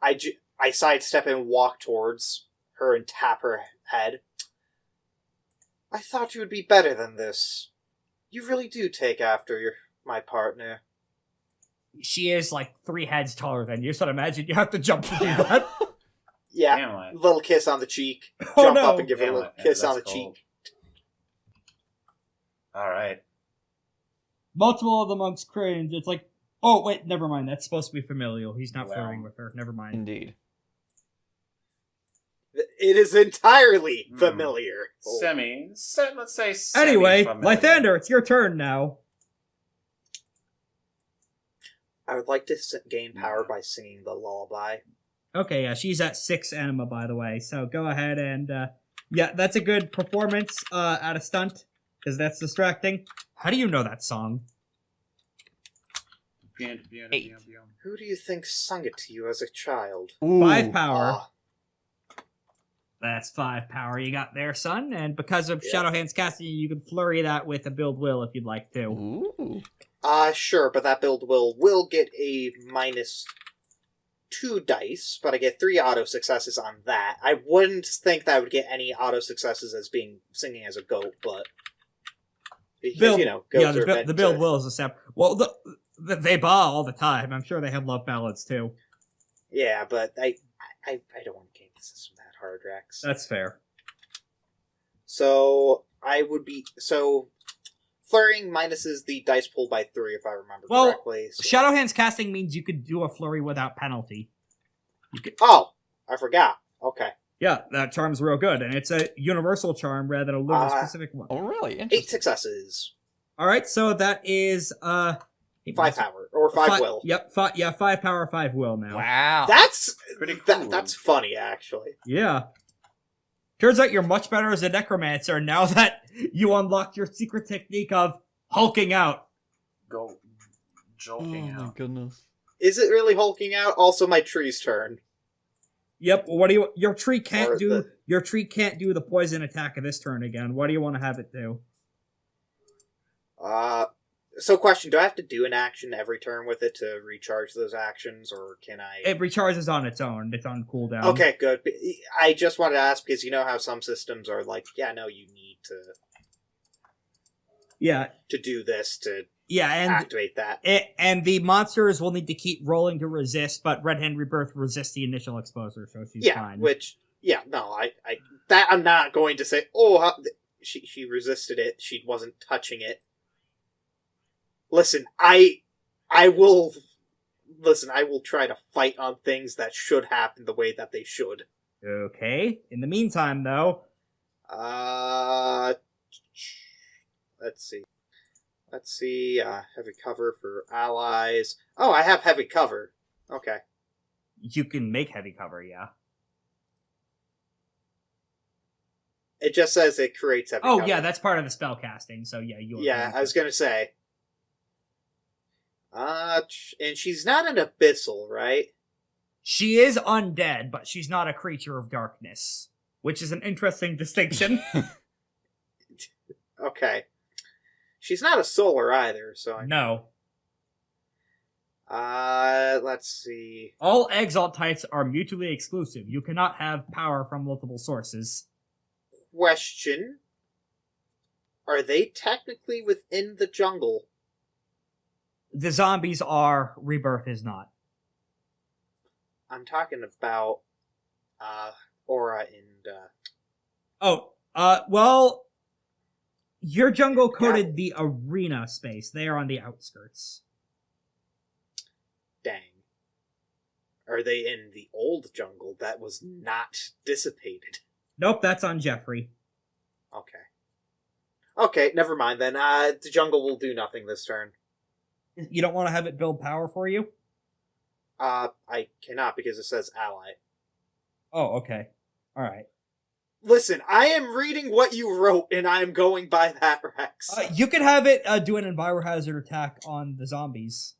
I sidestep and walk towards her and tap her head. I thought you would be better than this. You really do take after my partner. She is like 3 heads taller than you, so I'd imagine you have to jump to do that. Yeah, Damn it. little kiss on the cheek. Oh, Jump no. up and give her a Damn little it. kiss Yeah, on the that's cheek. All right. Multiple of the monks cringe. It's like, oh, wait, never mind. That's supposed to be familial. He's not Well. flirting with her. Never mind. indeed. It is entirely Hmm. familiar. Oh. Let's say Anyway, semi-familiar. Lythander, it's your turn now. I would like to gain power by singing the lullaby. Okay, yeah, she's at 6 anima, by the way. So go ahead and, yeah, that's a good performance at a stunt, because that's distracting. How do you know that song? Eight. Who do you think sung it to you as a child? 5 power. Ah, That's 5 power you got there, son. And because of Yeah. Shadowhand's casting, you can flurry that with a build will if you'd like to. Ooh. Sure, but that build will get a -2 dice, but I get 3 auto successes on that. I wouldn't think that I would get any auto successes as being singing as a goat, but because Build, goats yeah, are meant the build to- will is a step. Well, they baw all the time. I'm sure they have love ballads too. Yeah, but I don't want to game the system that hard, Rex. That's fair. So I would be flurrying minuses the dice pool by 3 if I remember Well, correctly. So. Shadowhand's casting means you could do a flurry without penalty. You could, Oh, I forgot. Okay, yeah, that charm's real good, and it's a universal charm rather than a literal specific one. Oh, really? 8 Interesting. successes, All right, so that is 5 power or 5 will. Yep, 5 power, 5 will now. Wow. That's Pretty cool. that's funny actually. Yeah. Turns out you're much better as a necromancer now that you unlocked your secret technique of hulking out. Go Oh jolting my out. goodness. Is it really hulking out? Also, my tree's turn. Yep. What do you? Your tree can't Or do. the- Your tree can't do the poison attack of this turn again. What do you want to have it do? So question: do I have to do an action every turn with it to recharge those actions, or can I? It recharges on its own. It's on cooldown. Okay, good. I just wanted to ask because you know how some systems are like, yeah, no, you need Yeah. to do this to Yeah, and activate that. and the monsters will need to keep rolling to resist, but Red Hand Rebirth resists the initial exposure, so she's Yeah, fine. I'm not going to say, oh, she resisted it. She wasn't touching it. Listen, I will Listen, I will try to fight on things that should happen the way that they should. Okay. In the meantime, though, Let's see. Heavy cover for allies. Oh, I have heavy cover. Okay. you can make heavy cover, yeah. It just says it creates heavy Oh, cover. yeah, that's part of the spell casting, so yeah, you Yeah, I was gonna say. And she's not an abyssal, right? She is undead, but she's not a creature of darkness, which is an interesting distinction. Okay. She's not a solar either, so No. let's see. All exalt types are mutually exclusive. You cannot have power from multiple sources. Question. Are they technically within the jungle? The zombies are, Rebirth is not. I'm talking about Aura and Well, your jungle coded the arena space. They are on the outskirts. dang. Are they in the old jungle that was not dissipated? Nope, that's on Jeffrey. Okay. Okay, never mind then. The jungle will do nothing this turn. You don't want to have it build power for you? I cannot because it says ally. Oh, okay. Alright. Listen, I am reading what you wrote and I am going by that, Rex. You can have it do an envirohazard attack on the zombies.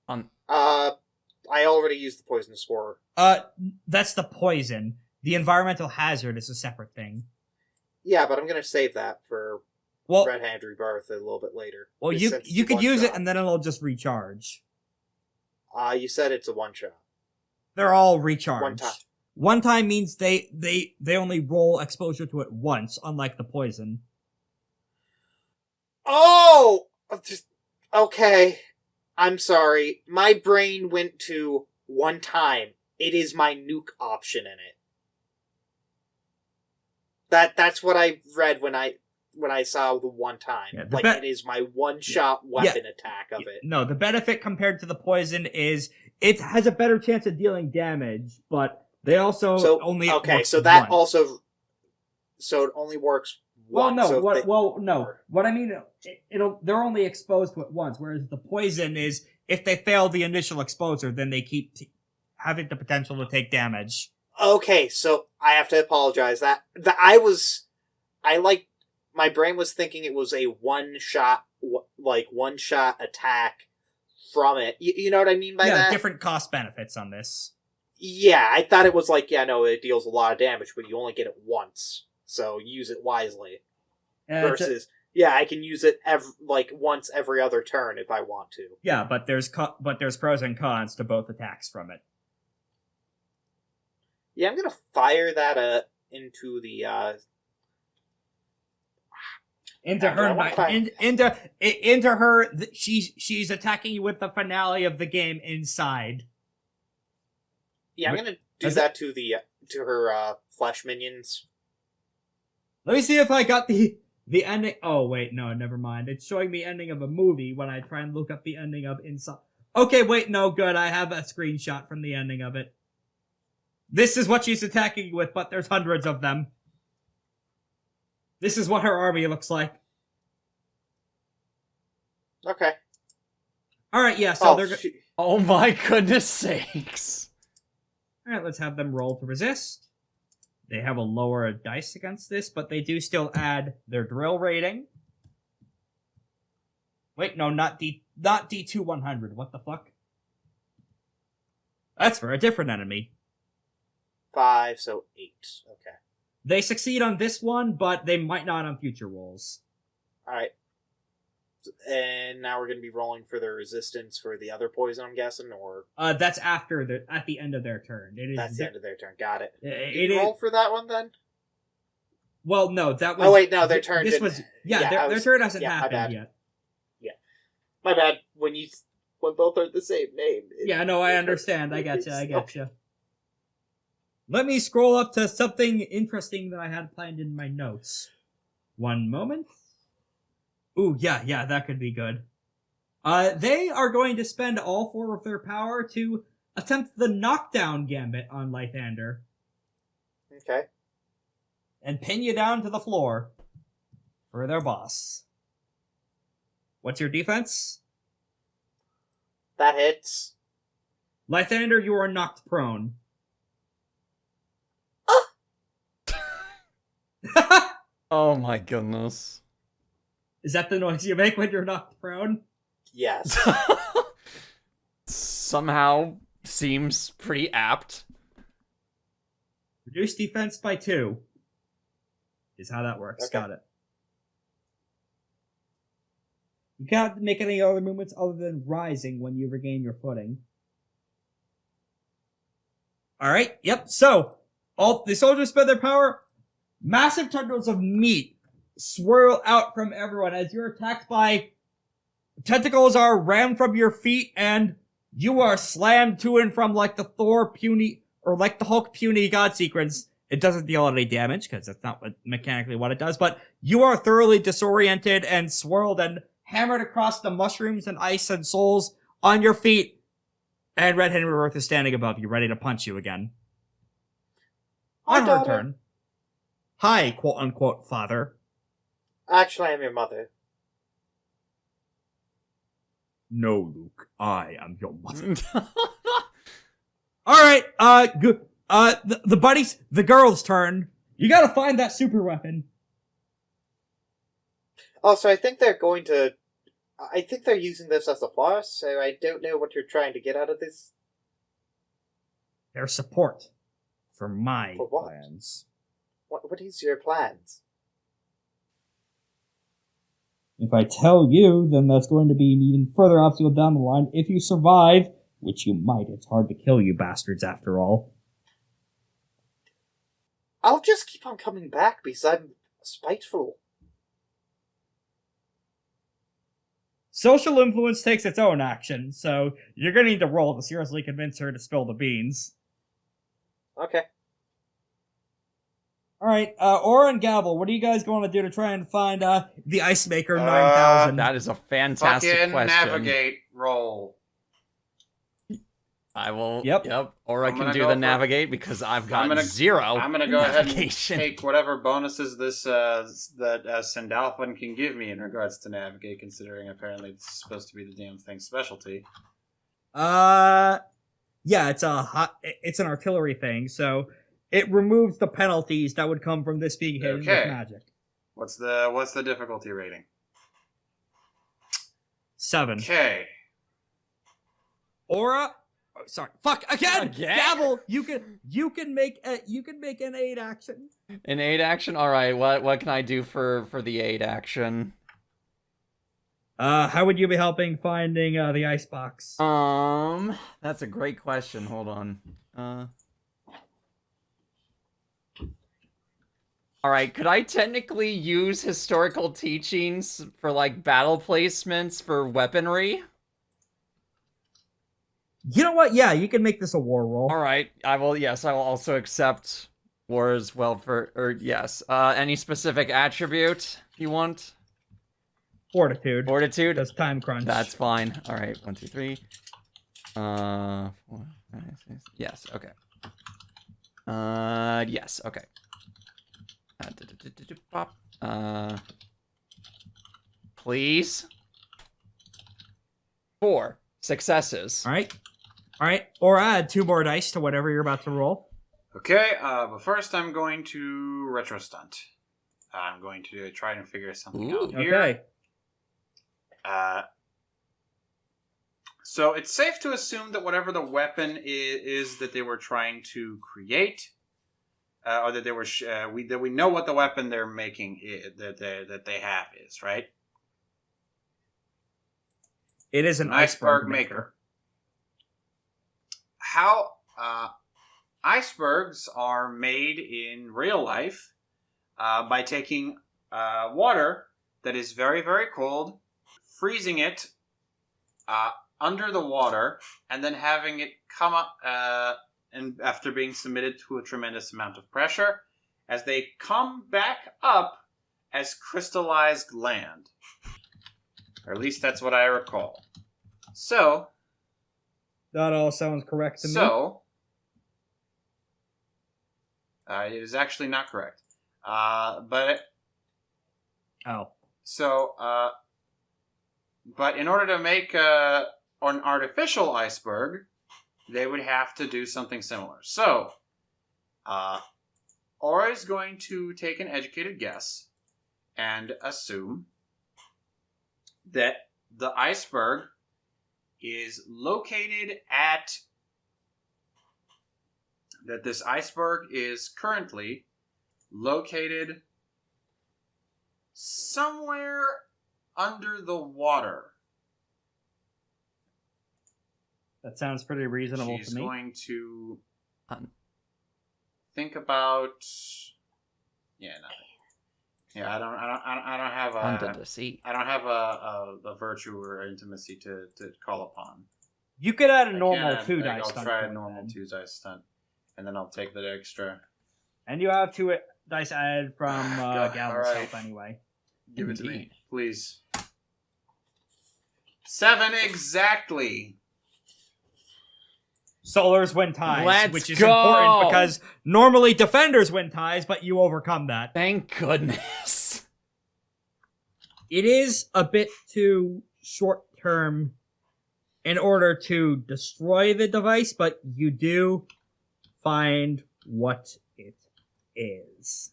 I already used the poisonous spore. That's the poison. The environmental hazard is a separate thing. Yeah, but I'm gonna save that for Well, Red Hand Rebirth a little bit later. well, Just you since you it's a could use it one-shot. and then it'll just recharge. You said it's a one-shot. They're all recharged. One time. One time means they only roll exposure to it once, unlike the poison. Oh! Okay. I'm sorry. My brain went to one time. It is my nuke option in it. That's what I read when I saw the one time. Yeah, it is my one-shot weapon attack of it. No, the benefit compared to the poison is it has a better chance of dealing damage, but they also only works so that once. also it only works Well, once. no, So no. What I mean, they're only exposed to it once, whereas the poison is if they fail the initial exposure, then they keep having the potential to take damage. Okay, so I have to apologize. My brain was thinking it was a one-shot attack from it. You know what I mean by that? Yeah, different cost benefits on this. Yeah, I thought it was it deals a lot of damage, but you only get it once. So use it wisely. Versus, I can use it once every other turn if I want to. Yeah, but there's pros and cons to both attacks from it. Yeah, I'm gonna fire that into the Into her. She's attacking you with the finale of the game inside. Yeah, I'm gonna do that to her flesh minions. Let me see if I got the ending. Oh wait, no, never mind. It's showing the ending of a movie when I try and look up the ending of Inside. Okay, wait, no, good. I have a screenshot from the ending of it. This is what she's attacking you with, but there's hundreds of them. This is what her army looks like. Okay. Alright, yeah, so they're... Oh my goodness sakes. Alright, let's have them roll to resist. They have a lower dice against this, but they do still add their drill rating. Wait, no, not D2 100. What the fuck? That's for a different enemy. 5, so 8. Okay. They succeed on this one, but they might not on future rolls. Alright. And now we're going to be rolling for the resistance for the other poison, I'm guessing, or... That's at the end of their turn. That's the end of their turn. Got it. It Did you roll for that one, then? Well, no, that was... Oh, wait, no, their turn This was... Yeah, their turn hasn't happened yet. My bad. When both are the same name. Yeah, no, I understand. I gotcha. Let me scroll up to something interesting that I had planned in my notes. One moment. Ooh, yeah, that could be good. They are going to spend all 4 of their power to attempt the knockdown gambit on Lythander Okay. and pin you down to the floor for their boss. What's your defense? That hits. Lythander, you are knocked prone. Oh my goodness. Is that the noise you make when you're knocked prone? Yes. Somehow seems pretty apt. Reduce defense by 2 is how that works. Okay. Got it. You can't make any other movements other than rising when you regain your footing. Alright, yep. So, all the soldiers spend their power. Massive tendrils of meat swirl out from everyone as you're attacked by tentacles are rammed from your feet and you are slammed to and from like the Thor puny, or like the Hulk puny god sequence. It doesn't deal any damage because that's not mechanically what it does, but you are thoroughly disoriented and swirled and hammered across the mushrooms and ice and souls on your feet. And Red Hand Rebirth is standing above you, ready to punch you again. Hi, On her daughter. turn. Hi, quote-unquote, father. Actually, I'm your mother. No, Luke, I am your mother. Alright, good. The buddies, the girl's turn. You gotta find that superweapon. Also, I think they're using this as a farce, so I don't know what you're trying to get out of this. Their support for my For what? plans. What is your plans? If I tell you, then that's going to be an even further obstacle down the line. If you survive, which you might, it's hard to kill you bastards after all. I'll just keep on coming back because I'm spiteful. Social influence takes its own action, so you're gonna need to roll to seriously convince her to spill the beans. Okay. Alright, Aura and Gavel, what are you guys going to do to try and find the Ice Maker 9000? That is a fantastic Fucking question. navigate roll. I will. Yep. Or I I'm can gonna do go the for- navigate because I've got I'm gonna- 0. I'm gonna go ahead and navigation. take whatever bonuses this that Sandalphon can give me in regards to navigate, considering apparently it's supposed to be the damn thing's specialty. Yeah, it's an artillery thing, so it removes the penalties that would come from this being hit with Okay. magic. What's the difficulty rating? 7. Okay. Aura, sorry, fuck again. Again? Gavel, you can make an 8 action. An 8 action. All right. What can I do for the 8 action? How would you be helping finding the icebox? That's a great question. Hold on. All right, could I technically use historical teachings for like battle placements for weaponry? You know what? Yeah, you can make this a war roll. All right, I will. Yes, I will also accept war as well for. Or yes, any specific attribute you want? Fortitude. Fortitude. Does time crunch. That's fine. All right, 1, 2, 3. 4, 5, 6. Yes. Okay. Yes. Okay. Pop. Please. 4 successes. All right. Or add 2 more dice to whatever you're about to roll. Okay, but first I'm going to retro stunt. I'm going to try and figure something Ooh, out here. Okay. So it's safe to assume that whatever the weapon is that they were trying to create, or that they were that we know what the weapon they're making that they have is, right? It is an iceberg maker. How icebergs are made in real life by taking water that is very, very cold, freezing it under the water, and then having it come up, and after being submitted to a tremendous amount of pressure, as they come back up as crystallized land. Or at least that's what I recall. So... That all sounds correct to me. So... it is actually not correct. But... Oh. So, but in order to make an artificial iceberg, they would have to do something similar. So, Aura is going to take an educated guess and assume that the iceberg is located at... That this iceberg is currently located somewhere under the water. That sounds pretty reasonable She's to me. going to think about... Yeah, nothing. Yeah, I don't have Under a... the sea. I don't have a virtue or intimacy to call upon. You could add a I normal can't. 2 I think dice I'll stunt. try to a it normal then. 2 dice stunt. And then I'll take the extra. And you have 2 dice added from Gavel's alright. help anyway. Give it to me, Indeed. please. 7 exactly. Solars win ties, Let's which is go! important because normally defenders win ties, but you overcome that. Thank goodness. It is a bit too short term in order to destroy the device, but you do find what it is.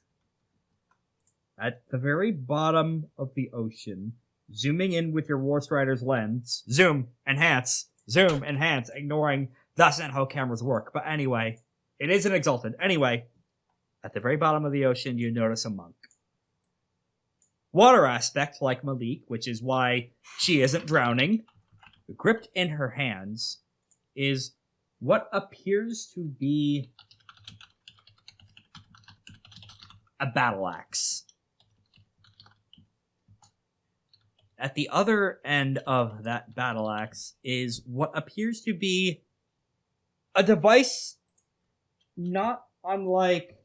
At the very bottom of the ocean, zooming in with your War Strider's lens, zoom, enhance, ignoring that's not how cameras work. But anyway, it is an exalted. Anyway, at the very bottom of the ocean, you notice a monk. Water aspect, like Malik, which is why she isn't drowning, gripped in her hands, is what appears to be a battle axe. At the other end of that battle axe is what appears to be a device not unlike,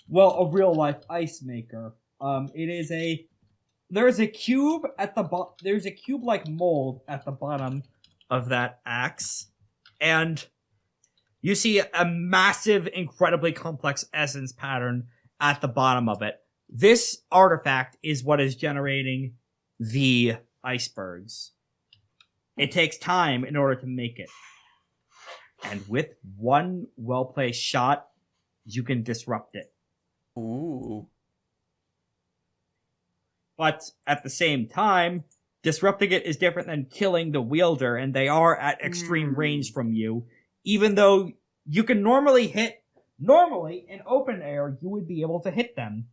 well, a real-life ice maker. There's a cube at the there's a cube-like mold at the bottom of that axe, and you see a massive, incredibly complex essence pattern at the bottom of it. This artifact is what is generating the icebergs. It takes time in order to make it. And with one well-placed shot, you can disrupt it. Ooh. But at the same time, disrupting it is different than killing the wielder, and they are at extreme range from you. Even though you can normally in open air, you would be able to hit them.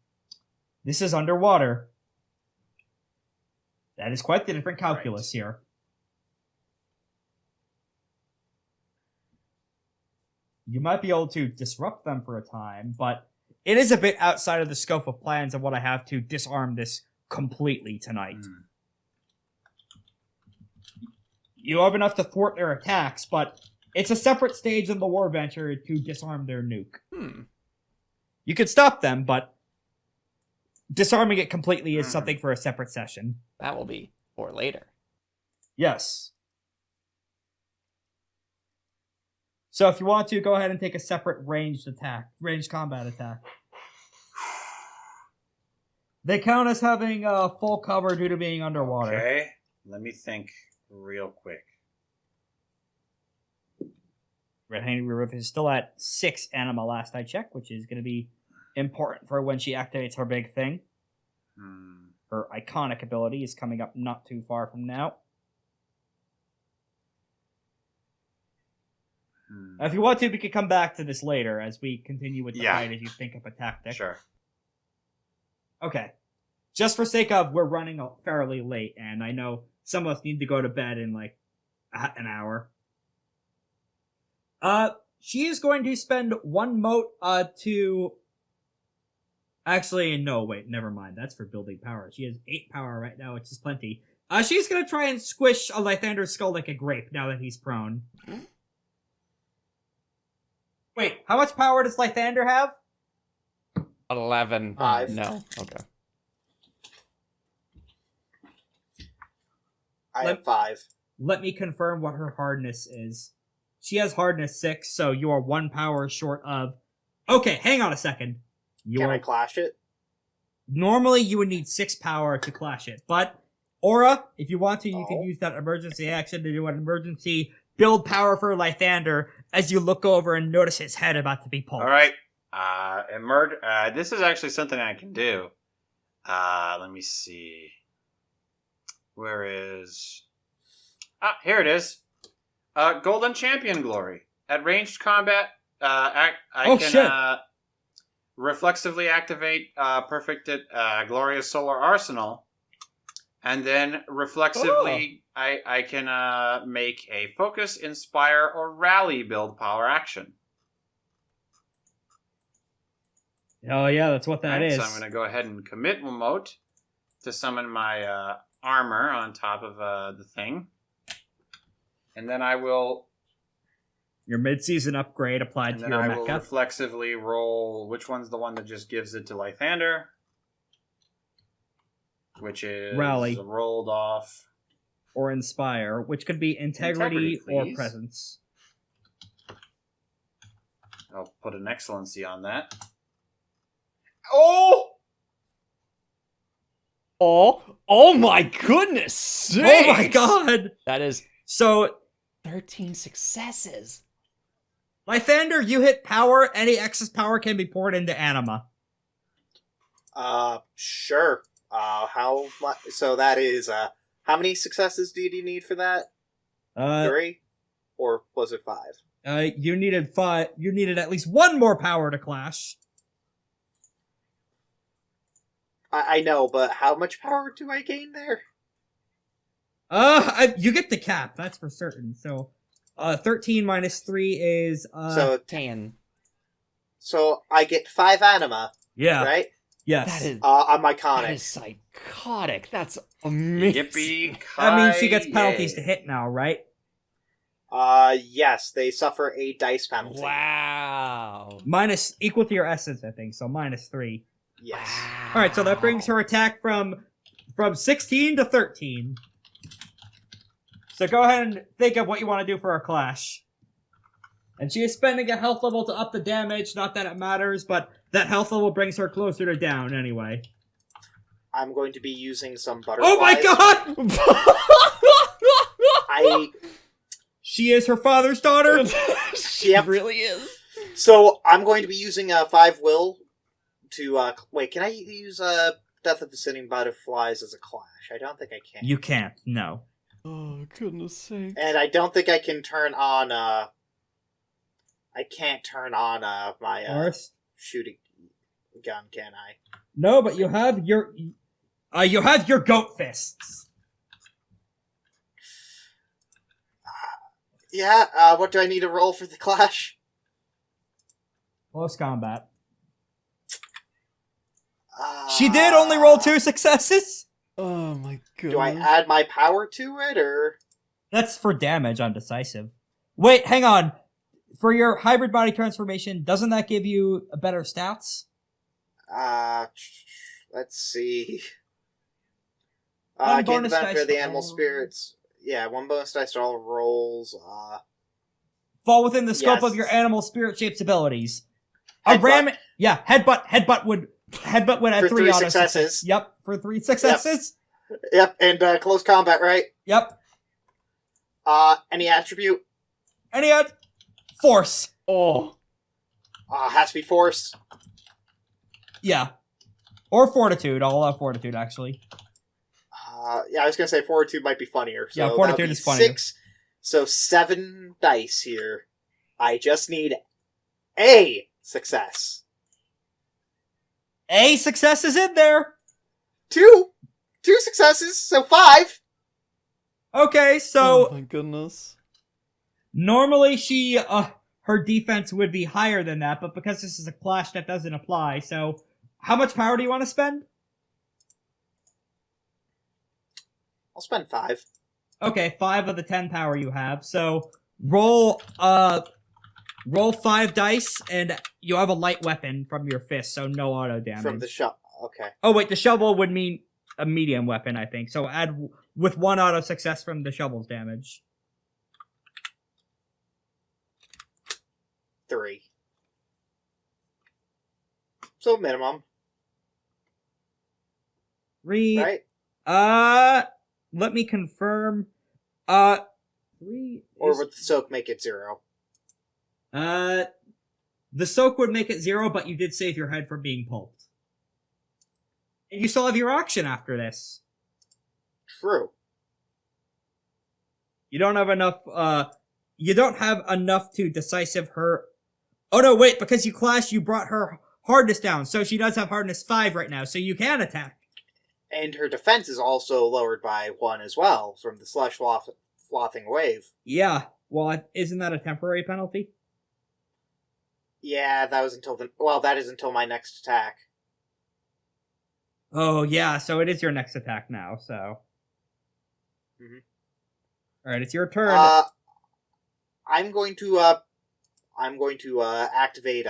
This is underwater. That is quite the different calculus here. You might be able to disrupt them for a time, but it is a bit outside of the scope of plans of what I have to disarm this completely tonight. You have enough to thwart their attacks, but it's a separate stage in the war venture to disarm their nuke. You could stop them, but disarming it completely is something for a separate session. That will be for later. Yes. So if you want to, go ahead and take a separate ranged combat attack. They count as having full cover due to being underwater. Okay, let me think real quick. Red Hand Rebirth is still at 6 anima last I checked, which is going to be important for when she activates her big thing. Her iconic ability is coming up not too far from now. If you want to, we can come back to this later as we continue with the fight as you think of a tactic. Sure. Okay. Just for sake of, we're running fairly late, and I know some of us need to go to bed in like an hour. She is going to spend 1 mote to... Actually, no, wait, never mind. That's for building power. She has 8 power right now, which is plenty. She's gonna try and squish a Lythander's skull like a grape now that he's prone. Wait, how much power does Lythander have? 11. 5. No. Okay. I have 5. Let me confirm what her hardness is. She has hardness 6, so you are 1 power short of... Okay, hang on a second. Can I clash it? Normally, you would need 6 power to clash it, but Aura, if you want to, you can use that emergency action to do an emergency build power for Lythander as you look over and notice his head about to be pulled. All right. This is actually something I can do. Let me see. Where is... here it is. Golden Champion Glory. At ranged combat, I can reflexively activate Perfected Glorious Solar Arsenal. And then reflexively, I can make a Focus, Inspire, or Rally build power action. Oh yeah, that's what that is. So I'm going to go ahead and commit Wiimote to summon my armor on top of the thing. And then I will... Your mid-season upgrade applied to your mecha. mecha. And then I will reflexively roll... Which one's the one that just gives it to Lythander? Which is... Rally. Rolled off. Or Inspire, which could be Integrity or please. Presence. I'll put an Excellency on that. Oh! Oh my goodness sakes! Oh my god! That is So, 13 successes. Lythander, you hit power. Any excess power can be poured into Anima. Sure. How much? So that is, how many successes do you need for that? 3? Or was it 5? You needed 5. You needed at least 1 more power to clash. I know, but how much power do I gain there? You get the cap, that's for certain. So, 13 minus 3 is, So 10. So I get 5 anima, yeah. right? Yes. That is, I'm that iconic. is psychotic. That's amazing. Yippee! That means she gets penalties to hit now, right? Yes, they suffer a dice penalty. Wow. Minus, equal to your essence, I think, so minus 3. Yes. Alright, so that brings her attack from 16 to 13. So go ahead and think of what you want to do for a clash. And she is spending a health level to up the damage, not that it matters, but that health level brings her closer to down anyway. I'm going to be using some butterflies. Oh my god! She is her father's daughter? She Yep. really is. So I'm going to be using 5 will to wait. Can I use Death of the Sitting Butterflies as a clash? I don't think I can. You can't, no. Oh, goodness sake. And I don't think I can turn on. I can't turn on my Force? shooting gun, can I? No, but you have your goat fists. Yeah. What do I need to roll for the clash? Close combat. She did only roll 2 successes? Oh my god. Do I add my power to it, or? That's for damage on decisive. Wait, hang on. For your hybrid body transformation, doesn't that give you better stats? Let's see. One Gain the bonus benefit dice of the to animal all- spirits. Yeah, 1 bonus dice to all rolls. Fall within the scope Yes. of your animal spirit shapes abilities. Headbutt. Headbutt would add For 3 3 auto successes. Yep, for 3 successes. Yep, and close combat, right? Yep. Any attribute? Any force. Oh. Has to be force. Yeah. Or fortitude. I'll allow fortitude, actually. Yeah, I was gonna say fortitude might be funnier. So Yeah, that fortitude would be is funnier. 6, so 7 dice here. I just need a success. A success is in there. 2 successes, so 5. Okay, so Oh my goodness. normally she, her defense would be higher than that, but because this is a clash, that doesn't apply. So, how much power do you want to spend? I'll spend 5. Okay, 5 of the 10 power you have. So, roll 5 dice, and you have a light weapon from your fist, so no auto damage. From the shot. Okay. Oh wait, the shovel would mean a medium weapon, I think. So add with 1 auto success from the shovel's damage. 3. So minimum, 3. right? Let me confirm. 3. Or would the soak make it 0? The soak would make it 0, but you did save your head from being pulped. And you still have your action after this. True. You don't have enough, you don't have enough to decisive her. Oh no, wait, because you clashed, you brought her hardness down, so she does have hardness 5 right now, so you can attack. And her defense is also lowered by 1 as well, from the slush frothing wave. Yeah, well, isn't that a temporary penalty? Yeah, that was until that is until my next attack. Oh, yeah, so it is your next attack now, so. Mhm. Alright, it's your turn. I'm going to activate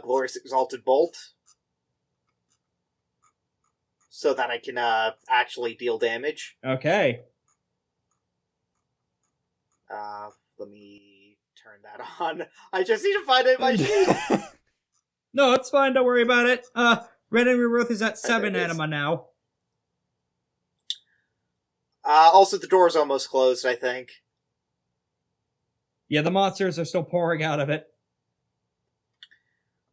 Glorious Exalted Bolt, so that I can actually deal damage. Okay. Let me turn that on. I just need to find it in my sheet. No, it's fine, don't worry about it. Red Hand Rebirth is at 7 There it is. anima now. Also, the door's almost closed, I think. Yeah, the monsters are still pouring out of it.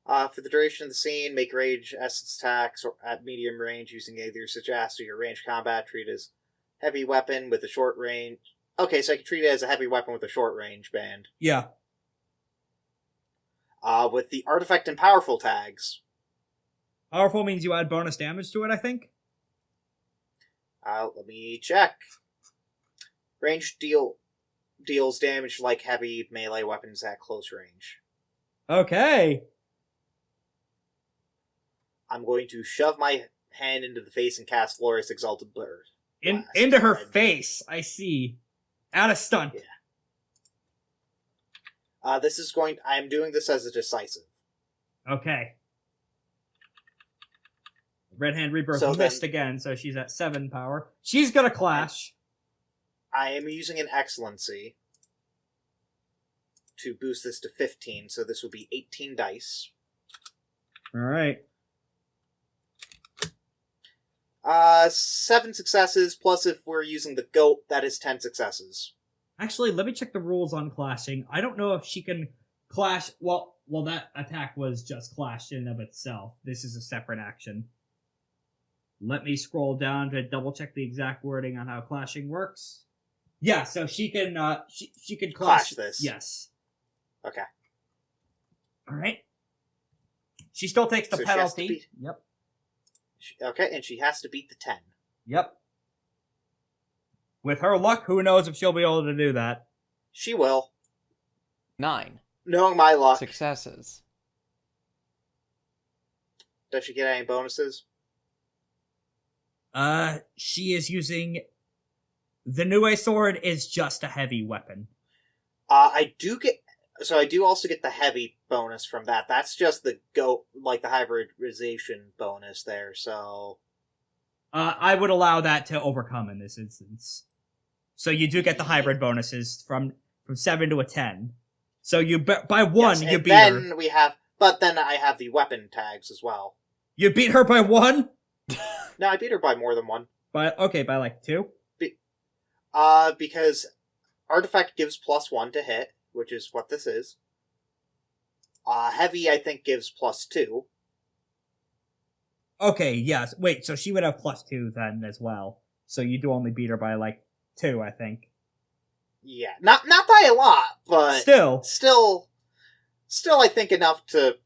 For the duration of the scene, make rage essence attacks at medium range using either sagacity or range combat. Treat as heavy weapon with a short range. Okay, so I can treat it as a heavy weapon with a short range band. Yeah. With the artifact and powerful tags. Powerful means you add bonus damage to it, I think? Let me check. Range deals damage like heavy melee weapons at close range. Okay. I'm going to shove my hand into the face and cast Glorious Exalted Blast. Into her face, I see. Add a stunt. Yeah. I'm doing this as a decisive. Okay. Red Hand Rebirth So missed then- again, so she's at 7 power. She's gonna clash. I am using an Excellency to boost this to 15, so this will be 18 dice. Alright. 7 successes, plus if we're using the goat, that is 10 successes. Actually, let me check the rules on clashing. I don't know if she can clash... Well, that attack was just clashed in of itself. This is a separate action. Let me scroll down to double check the exact wording on how clashing works. Yeah, so she can she can Clash this. Yes. Okay. Alright. She still takes the So she has to penalty. beat- Yep. Okay, and she has to beat the 10. Yep. With her luck, who knows if she'll be able to do that. She will. 9 Knowing my luck, successes. does she get any bonuses? She is using... The Nue sword is just a heavy weapon. I do also get the heavy bonus from that. That's just the the hybridization bonus there, so... I would allow that to overcome in this instance. So you do get the hybrid bonuses from 7 to a 10. So you by 1 Yes, you and beat her. then I have the weapon tags as well. You beat her by 1? No, I beat her by more than 1. By like 2? Because artifact gives +1 to hit, which is what this is. Heavy, I think, gives +2. Okay, yes. Wait, so she would have +2 then as well. So you do only beat her by like 2, I think. Yeah, not by a lot, but Still, I think enough to.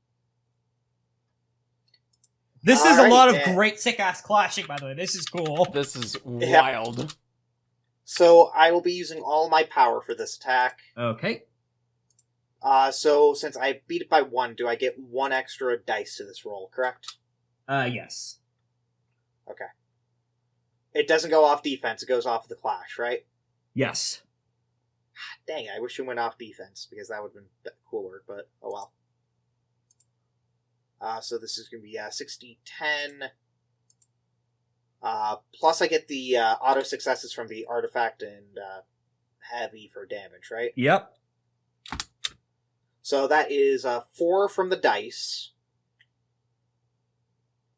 this is a lot of Alright, great sick ass clashing, by the way. This is cool. This is Yep. wild. So I will be using all my power for this attack. Okay. So since I beat it by 1, do I get 1 extra dice to this roll? Correct. Yes. Okay. It doesn't go off defense; it goes off the clash, right? Yes. Dang, I wish it went off defense, because that would have been a bit cooler, but oh well. So this is going to be 60, 10, Plus I get the auto successes from the artifact and heavy for damage, right? Yep. So that is 4 from the dice.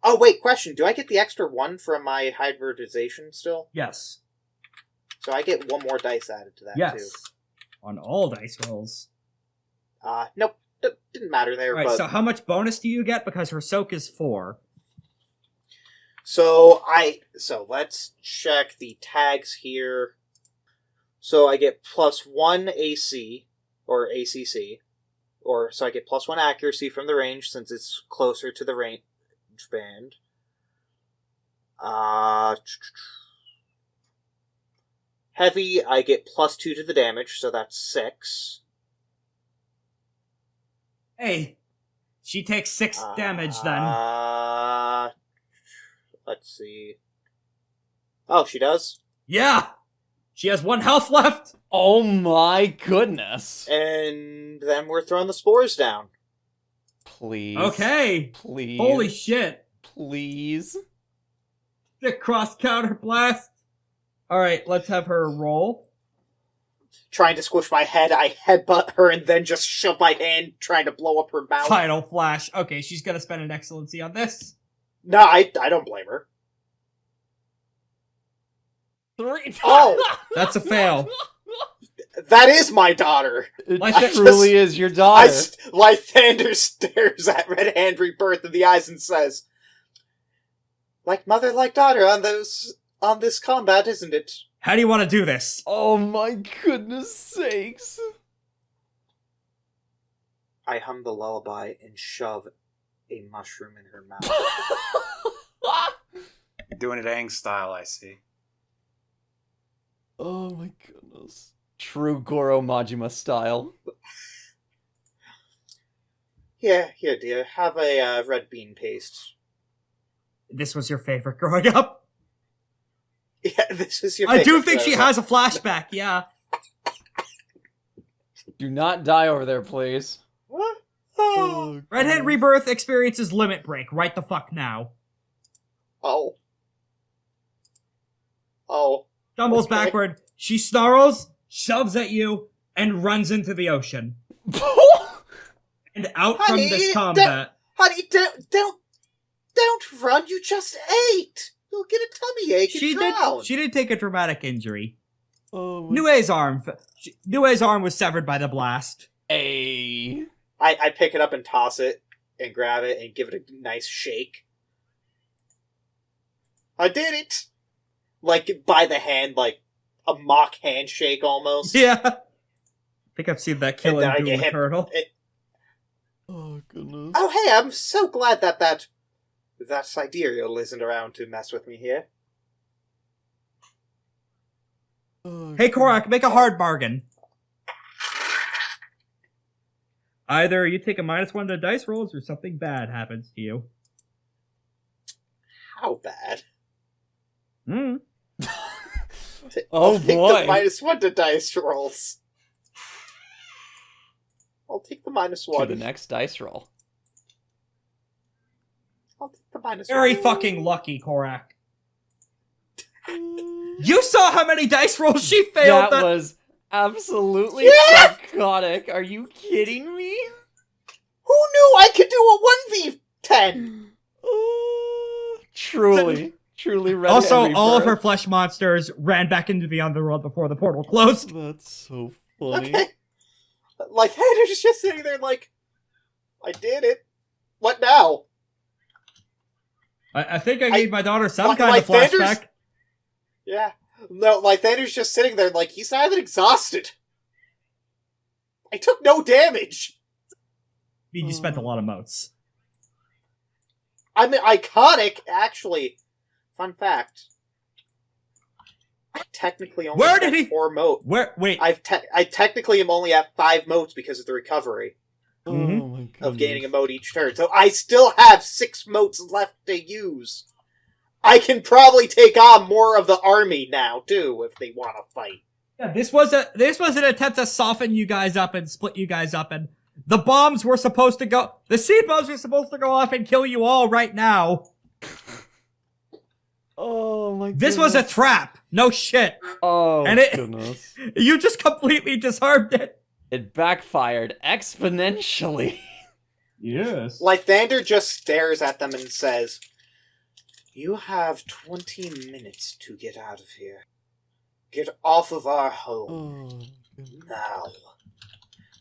Oh, wait, question. Do I get the extra 1 from my hybridization still? Yes. So I get 1 more dice added to that, Yes. too. On all dice rolls. Nope. Didn't matter there, Alright, but... so how much bonus do you get? Because her soak is 4. So let's check the tags here. So I get +1 AC, or ACC. So I get +1 accuracy from the range, since it's closer to the range band. Heavy, I get +2 to the damage, so that's 6. Hey, she takes 6 damage then. Let's see. Oh, she does? Yeah! She has 1 health left! Oh my goodness. And then we're throwing the spores down. Please. Okay! Please. Holy shit! Please. The cross counter blast! Alright, let's have her roll. Trying to squish my head, I headbutt her and then just shove my hand trying to blow up her mouth. Final flash. Okay, she's gonna spend an excellency on this. No, I don't blame her. 3. Oh! That's a fail. That is my daughter! It Lythander- truly is your daughter. Lythander stares at Red Hand Rebirth in the eyes and says, "Like mother, like daughter on this combat, isn't it?" How do you want to do this? Oh my goodness sakes. I hum the lullaby and shove a mushroom in her mouth. Doing it Aang style, I see. Oh my goodness. True Goro Majima style. Here, dear, have a red bean paste. This was your favorite growing up? Yeah, this is your I do favorite think she present. has a flashback, yeah. Do not die over there, please. What? Oh, Red Hand Rebirth experiences limit break right the fuck now. Oh. Stumbles Okay. backward, she snarls, shoves at you, and runs into the ocean. And out from Honey, this combat. Honey, don't run, you just ate! You'll get a tummy ache and drown. She did take a dramatic injury. Oh my Nue's arm was severed by the blast. Ay. I pick it up and toss it, and grab it, and give it a nice shake. I did it! Like, by the hand, like, a mock handshake almost. Yeah. I think I've seen that kill And then I in get Duel hit. Turtle. Oh goodness. Oh, hey, I'm so glad that sidereal isn't around to mess with me here. Oh, Hey Korak, make a hard bargain. Either you take a -1 to dice rolls or something bad happens to you. How bad? Hmm. Oh, I'll take boy. the -1 to dice rolls. I'll take the -1. To the next dice roll. I'll take the -1. Very fucking lucky, Korak. You saw how many dice rolls she failed. That was absolutely Yeah! psychotic. Are you kidding me? Who knew I could do a 1v10? Truly Red Also, Hand all of her Rebirth. flesh monsters ran back into the underworld before the portal closed. That's so funny. Okay. Like, Heather's just sitting there like, I did it. What now? I think I gave my daughter some like- kind like of flashback. Vander's- Yeah. No, like, Thunder's just sitting there like, he's not even exhausted. I took no damage. I mean, you spent a lot of motes. I'm iconic, actually. Fun fact. I technically only Where have did he- 4 motes. Wait. I technically am only at 5 motes because of the recovery Oh Mhm. my goodness. of gaining a mote each turn. So I still have 6 motes left to use. I can probably take on more of the army now too if they want to fight. Yeah, this was an attempt to soften you guys up and split you guys up, and the bombs were supposed to go. The seed bombs were supposed to go off and kill you all right now. Oh my goodness. This was a trap! No shit! Oh And it- goodness. You just completely disarmed it! It backfired exponentially. Yes. Lythander just stares at them and says, "You have 20 minutes to get out of here. Get off of our home. Oh, Now.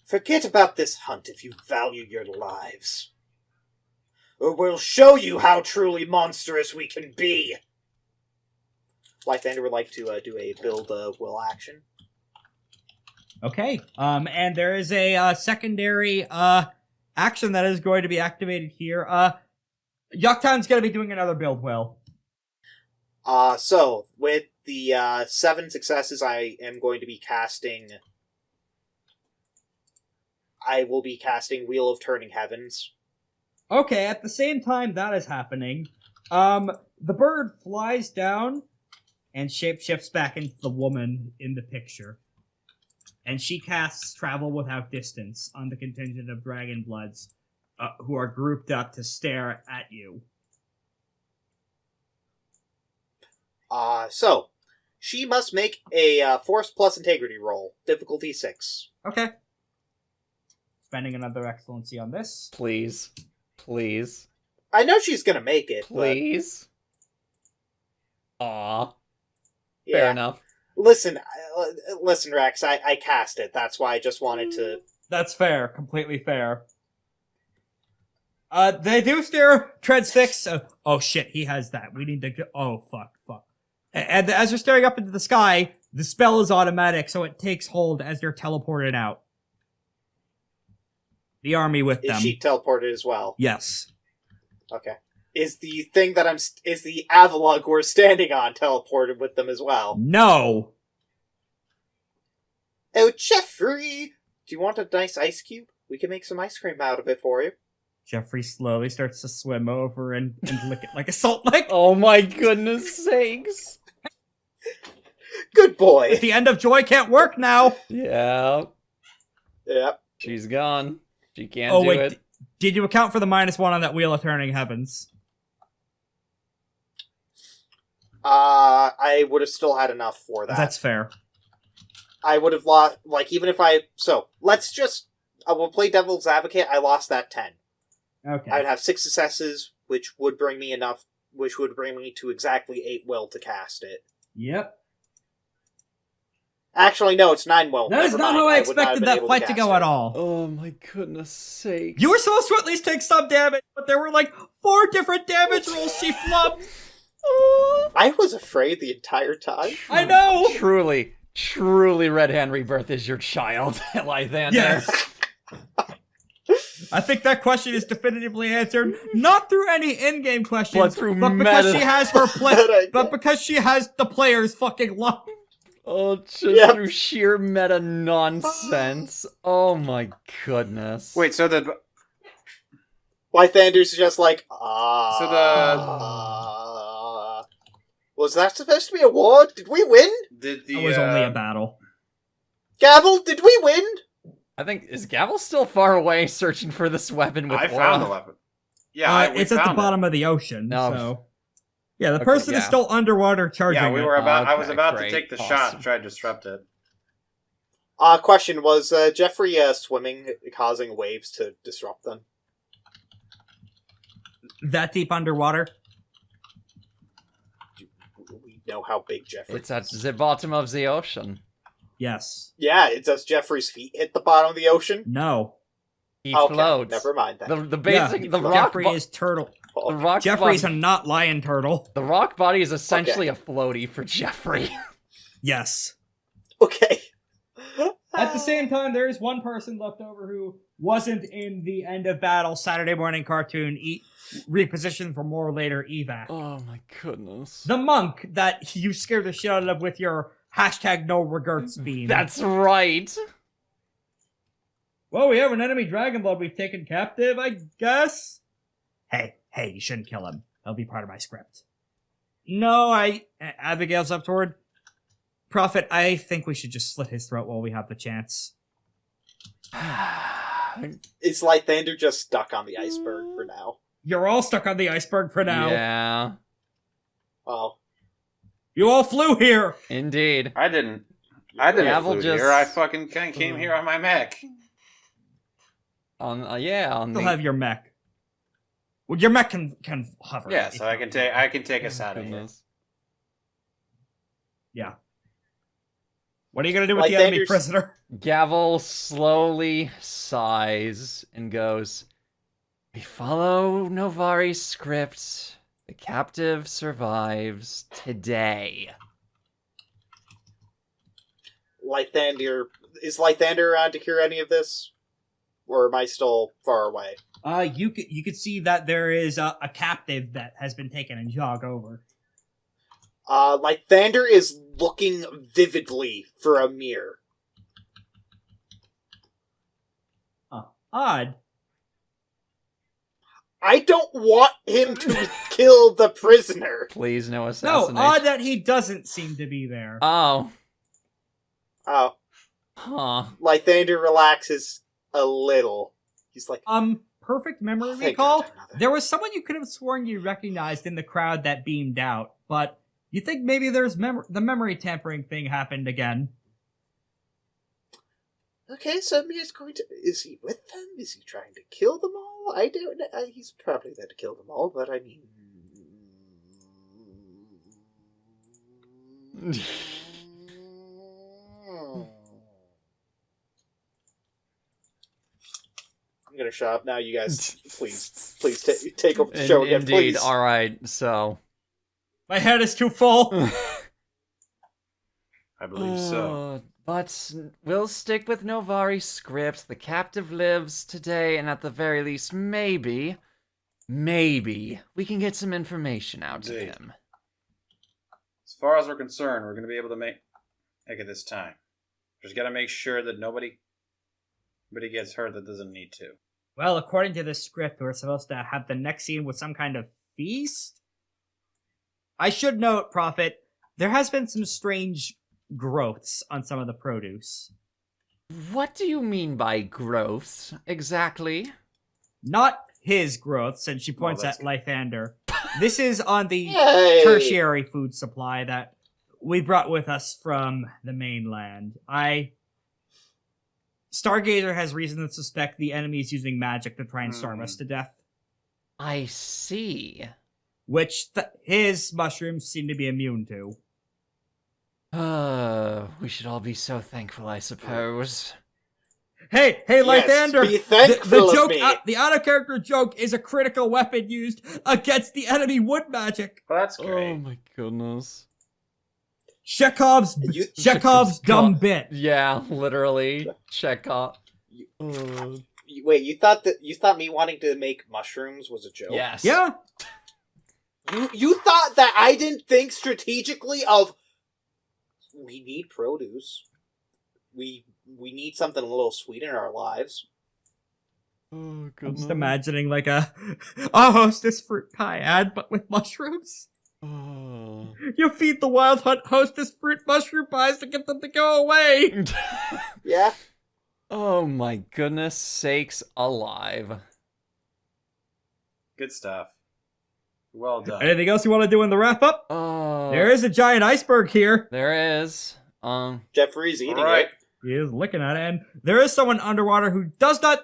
Forget about this hunt if you value your lives. Or we'll show you how truly monstrous we can be." Lythander would like to do a build will action. Okay. And there is a secondary action that is going to be activated here. Joktan's going to be doing another build will. So, with the 7 successes, I will be casting Wheel of Turning Heavens. Okay, at the same time that is happening, the bird flies down and shapeshifts back into the woman in the picture. And she casts Travel Without Distance on the contingent of Dragonbloods who are grouped up to stare at you. So, she must make a Force plus Integrity roll, difficulty 6. Okay. Spending another excellency on this. please. Please. I know she's gonna make it, Please. Aw. but... Fair Yeah. enough. Listen, Rex, I cast it. That's why I just wanted to... That's fair. Completely fair. They do stare transfix. Oh shit, he has that. We need to go. Oh, fuck. And as you're staring up into the sky, the spell is automatic, so it takes hold as you're teleported out. The army with Is them. she teleported as well? Yes. Okay. Is the thing that is the Avalug we're standing on teleported with them as well? No. Oh, Jeffrey! Do you want a nice ice cube? We can make some ice cream out of it for you. Jeffrey slowly starts to swim over and lick it like a salt lick. Oh my goodness sakes. Good boy! The end of joy can't work now. Yeah. Yep. She's gone. She can't Oh do wait, it. did you account for the -1 on that Wheel of Turning Heavens? I would have still had enough for that. That's fair. I would have lost, even if I... So, let's just... I will play Devil's Advocate. I lost that 10. Okay. I'd have 6 successes, which would bring me to exactly 8 will to cast it. Yep. Actually, no, it's 9 will. That is Never not mind. how I would not have expected been that able fight to cast go it. at all. Oh my goodness sakes. You were supposed to at least take some damage, but there were like 4 different damage rolls she flubbed. I was afraid the entire time. I know. Truly, Red Hand Rebirth is your child, Lythander. Yes. I think that question is definitively answered, not through any in-game questions, But through because meta. she has her Meta, but because she has the player's fucking luck. Oh, just Yep. through sheer meta nonsense. Oh my goodness. Wait, so the Lythander's just like, was that supposed to be a war? Did we win? did the It was only a battle. Gavel, did we win? I think, is Gavel still far away searching for this weapon with I aura? found the weapon. Yeah, we It's at the found it. bottom of the ocean, No. so... Yeah, the Okay, person is yeah. still underwater charging Yeah, we it. were about. I was Okay, about great, to take the awesome. shot and try to disrupt it. Question, was Jeffrey swimming, causing waves to disrupt them? That deep underwater? We know how big Jeffrey It's at is. the bottom of the ocean. Yes. Yeah, does Jeffrey's feet hit the bottom of the ocean? No. He Okay, floats. never mind then. The basic Yeah, the rock Jeffrey bo- is turtle. the rock Jeffrey's body, a not lion turtle. the rock body is essentially a floaty for Jeffrey. Yes. Okay. At the same time, there is one person left over who wasn't in the end of battle Saturday morning cartoon repositioned for more later evac. Oh my goodness. The monk that you scared the shit out of with your hashtag no regrets beam. That's right. Well, we have an enemy Dragonblood we've taken captive, I guess? Hey, you shouldn't kill him. He'll be part of my script. No, Abigail's up toward... Prophet, I think we should just slit his throat while we have the chance. Is Lythander just stuck on the iceberg for now? You're all stuck on the iceberg for now. Yeah. Oh. You all flew here! Indeed. I didn't Gavel flew just- here. I fucking came here on my mech. On Still the... have your mech. Well, your mech can hover. Yeah, so I can take us out of here. Goodness. Yeah. What are you gonna do with the enemy Lythander's- prisoner? Gavel slowly sighs and goes, "We follow Novari's script. The captive survives today." Lythander, is Lythander around to hear any of this? Or am I still far away? You could see that there is a captive that has been taken and jogged over. Lythander is looking vividly for a mirror. Odd. I don't want him to kill the prisoner. Please, no No, assassination. odd that he doesn't seem to be there. Oh. Oh, Huh. Lythander relaxes a little. He's like, Perfect memory Oh, thank recall. God, another. There was someone you could have sworn you recognized in the crowd that beamed out, but you think maybe there's the memory tampering thing happened again. okay, so Mir's going to... Is he with them? Is he trying to kill them all? I don't know. He's probably there to kill them all, but I mean... I'm gonna shut up now. You guys, please take over the show again, Indeed. please. All right. So. My head is too full. I believe so. But we'll stick with Novari's script. The captive lives today, and at the very least, maybe we can get some information out of Indeed. him. As far as we're concerned, we're going to be able to make it this time. Just got to make sure that nobody gets hurt that doesn't need to. Well, according to this script, we're supposed to have the next scene with some kind of feast? I should note, Prophet, there has been some strange growths on some of the produce. What do you mean by growth, exactly? Not his growths, and she points that's at Lythander. This is on the Yay! tertiary food supply that we brought with us from the mainland. Stargazer has reason to suspect the enemy is using magic to try and starve us to death, I see. which his mushrooms seem to be immune to. We should all be so thankful, I suppose. Hey, Yes, Lythander! be thankful the joke, of me. the out-of-character joke is a critical weapon used against the enemy wood magic. Well, that's great. Oh my goodness. Chekhov's dumb bit. Yeah, literally. Chekhov. Wait, you thought me wanting to make mushrooms was a joke? Yes. Yeah. You thought that I didn't think strategically of we need produce. We need something a little sweet in our lives. Oh, I'm goodness. just imagining like a hostess fruit pie ad, but with mushrooms. Oh. You feed the Wyld Hunt hostess fruit mushroom pies to get them to go away. Yeah. Oh my goodness sakes alive. Good stuff. Well done. Anything else you want to do in the wrap up? Oh. There is a giant iceberg here. There is. Jeffrey's eating All right. it. He is looking at it, and there is someone underwater who does not.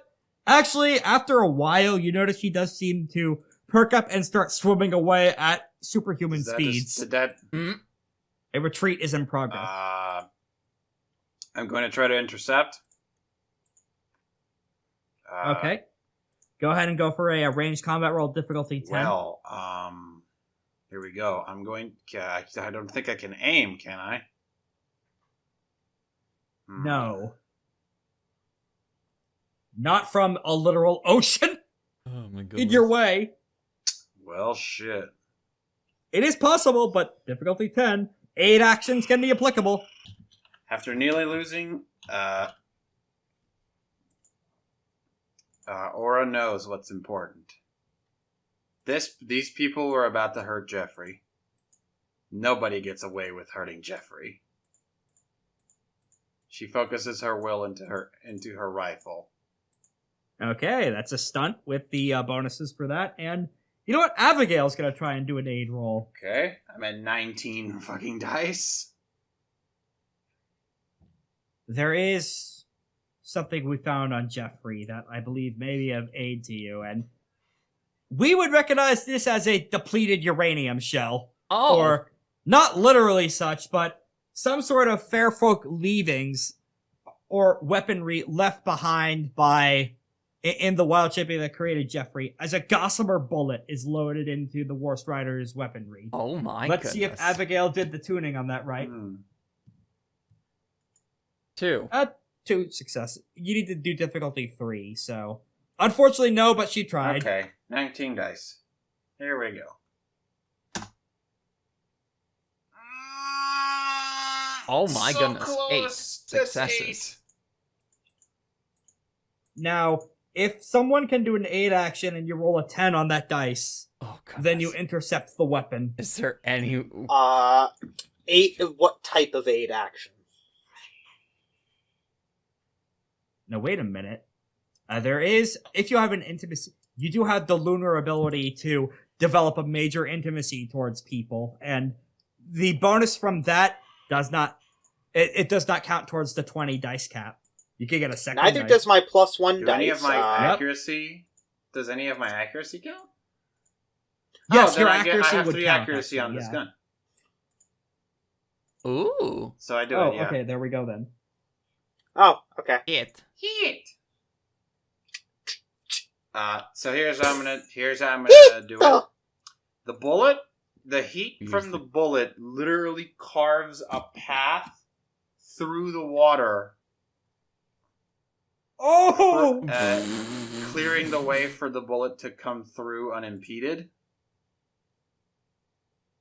Actually, after a while, you notice he does seem to perk up and start swimming away at superhuman Is that speeds. just- did that A retreat is in progress. I'm going to try to intercept. Okay. Go ahead and go for a ranged combat roll, difficulty 10. Well, here we go. I'm going. I don't think I can aim, can I? No. Not from a literal ocean Oh my goodness. in your way. Well, shit. It is possible, but difficulty 10. 8 actions can be applicable. After nearly losing, Aura knows what's important. These people were about to hurt Jeffrey. Nobody gets away with hurting Jeffrey. She focuses her will into her rifle. Okay, that's a stunt with the bonuses for that. And You know what? Abigail's gonna try and do an aid roll. Okay, I'm at 19 fucking dice. There is something we found on Jeffrey that I believe may be of aid to you, and we would recognize this as a depleted uranium shell. Oh. Or, not literally such, but some sort of fairfolk leavings or weaponry left behind by in the wild champion that created Jeffrey, as a gossamer bullet is loaded into the War Strider's weaponry. Oh my Let's goodness. see if Abigail did the tuning on that right. 2. 2 successes. You need to do difficulty 3, so... Unfortunately, no, but she tried. Okay, 19 dice. Here we go. Oh my So goodness. close. 8 Just successes. 8. Now, if someone can do an 8 action and you roll a 10 on that dice, Oh god. then you intercept the weapon. Is there any 8. What type of aid action? Now, wait a minute. There is, if you have an intimacy, you do have the lunar ability to develop a major intimacy towards people, and the bonus from that does not, it does not count towards the 20 dice cap. You can get a second Neither dice. does my +1 Do dice. any of my Yep. accuracy? Does any of my accuracy count? Yes, then your I accuracy have would 3 count, accuracy on actually, this yeah. gun. Ooh. So I do Oh, it, yeah. okay, there we go then. Oh, okay. It. Hit. So here's how I'm gonna do it. The bullet, the heat from the bullet literally carves a path through the water, Oh! clearing the way for the bullet to come through unimpeded.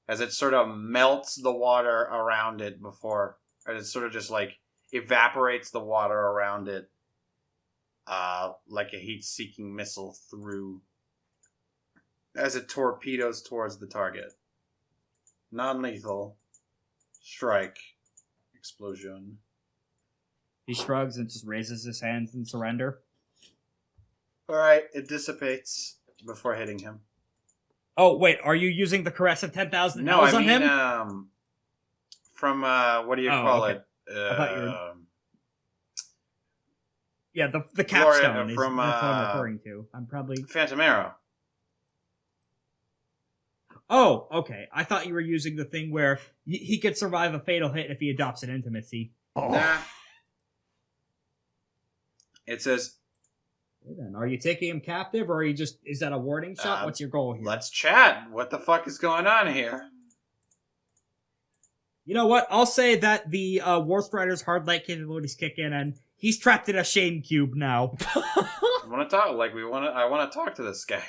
As it sort of melts the water around it before, and it sort of just like evaporates the water around it, like a heat-seeking missile through, as it torpedoes towards the target. Non-lethal. Strike. Explosion. He shrugs and just raises his hands in surrender. Alright, it dissipates before hitting him. Oh, wait, are you using the caress of 10,000 No, hells I on mean, him? from, what do you Oh, call okay. it? I thought you were- Yeah, the Gloria, capstone is from, that's what I'm referring to. I'm probably... Phantom Arrow. Oh, okay. I thought you were using the thing where he could survive a fatal hit if he adopts an intimacy. Oh. Nah. It says, Okay, then, are you taking him captive, or are you just... Is that a warning shot? What's your goal here? let's chat. What the fuck is going on here? You know what? I'll say that the War Strider's hard light capabilities kick in, and he's trapped in a Shane cube now. I want to talk, I want to talk to this guy.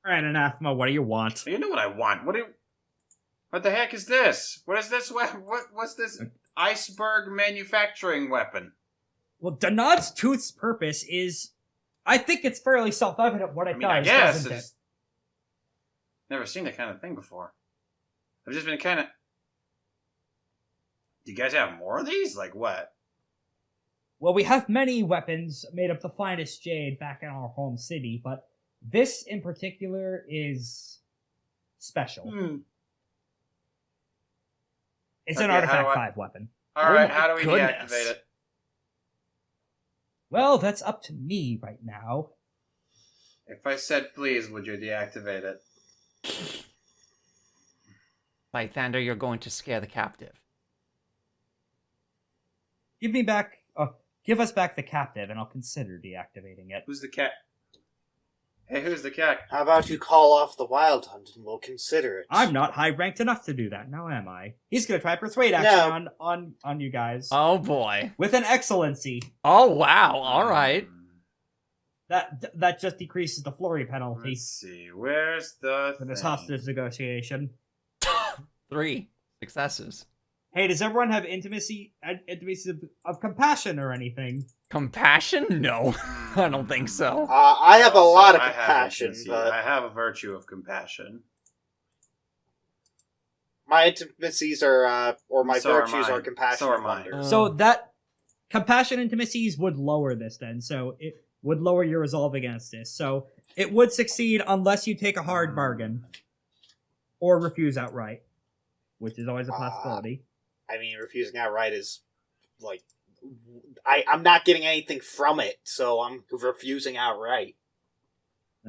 Alright, Anathema, what do you want? You know what I want. What the heck is this? What is this what's this iceberg manufacturing weapon? Well, Danad's tooth's purpose is... I think it's fairly self-evident what it I does, guess. doesn't it? It's never seen that kind of thing before. I've just been kind of... Do you guys have more of these? Like what? Well, we have many weapons made of the finest jade back in our home city, but this in particular is special. It's an Okay, how Artifact do 5 weapon. Alright, my how do we goodness. deactivate it? Well, that's up to me right now. If I said please, would you deactivate it? Lythander, you're going to scare the captive. Give us back the captive, and I'll consider deactivating it. Who's the cat? Hey, who's the cat? How about you call off the Wyld Hunt and we'll consider it? I'm not high ranked enough to do that, now am I? He's gonna try persuade action on you guys. Oh boy. With an excellency. Oh wow. All right. That just decreases the flurry penalty Let's see. Where's the for this thing? hostage negotiation. 3 successes. Hey, does everyone have intimacy of compassion or anything? Compassion? No, I don't think so. I have a Also, lot of I have compassion, intimacy. but I have a virtue of compassion. my intimacies are, or my So are virtues mine. are compassion So are and mine. wonder. So that compassion intimacies would lower this then, so it would lower your resolve against this. So it would succeed unless you take a hard bargain or refuse outright, which is always a possibility. I mean, refusing outright is like I'm not getting anything from it, so I'm refusing outright.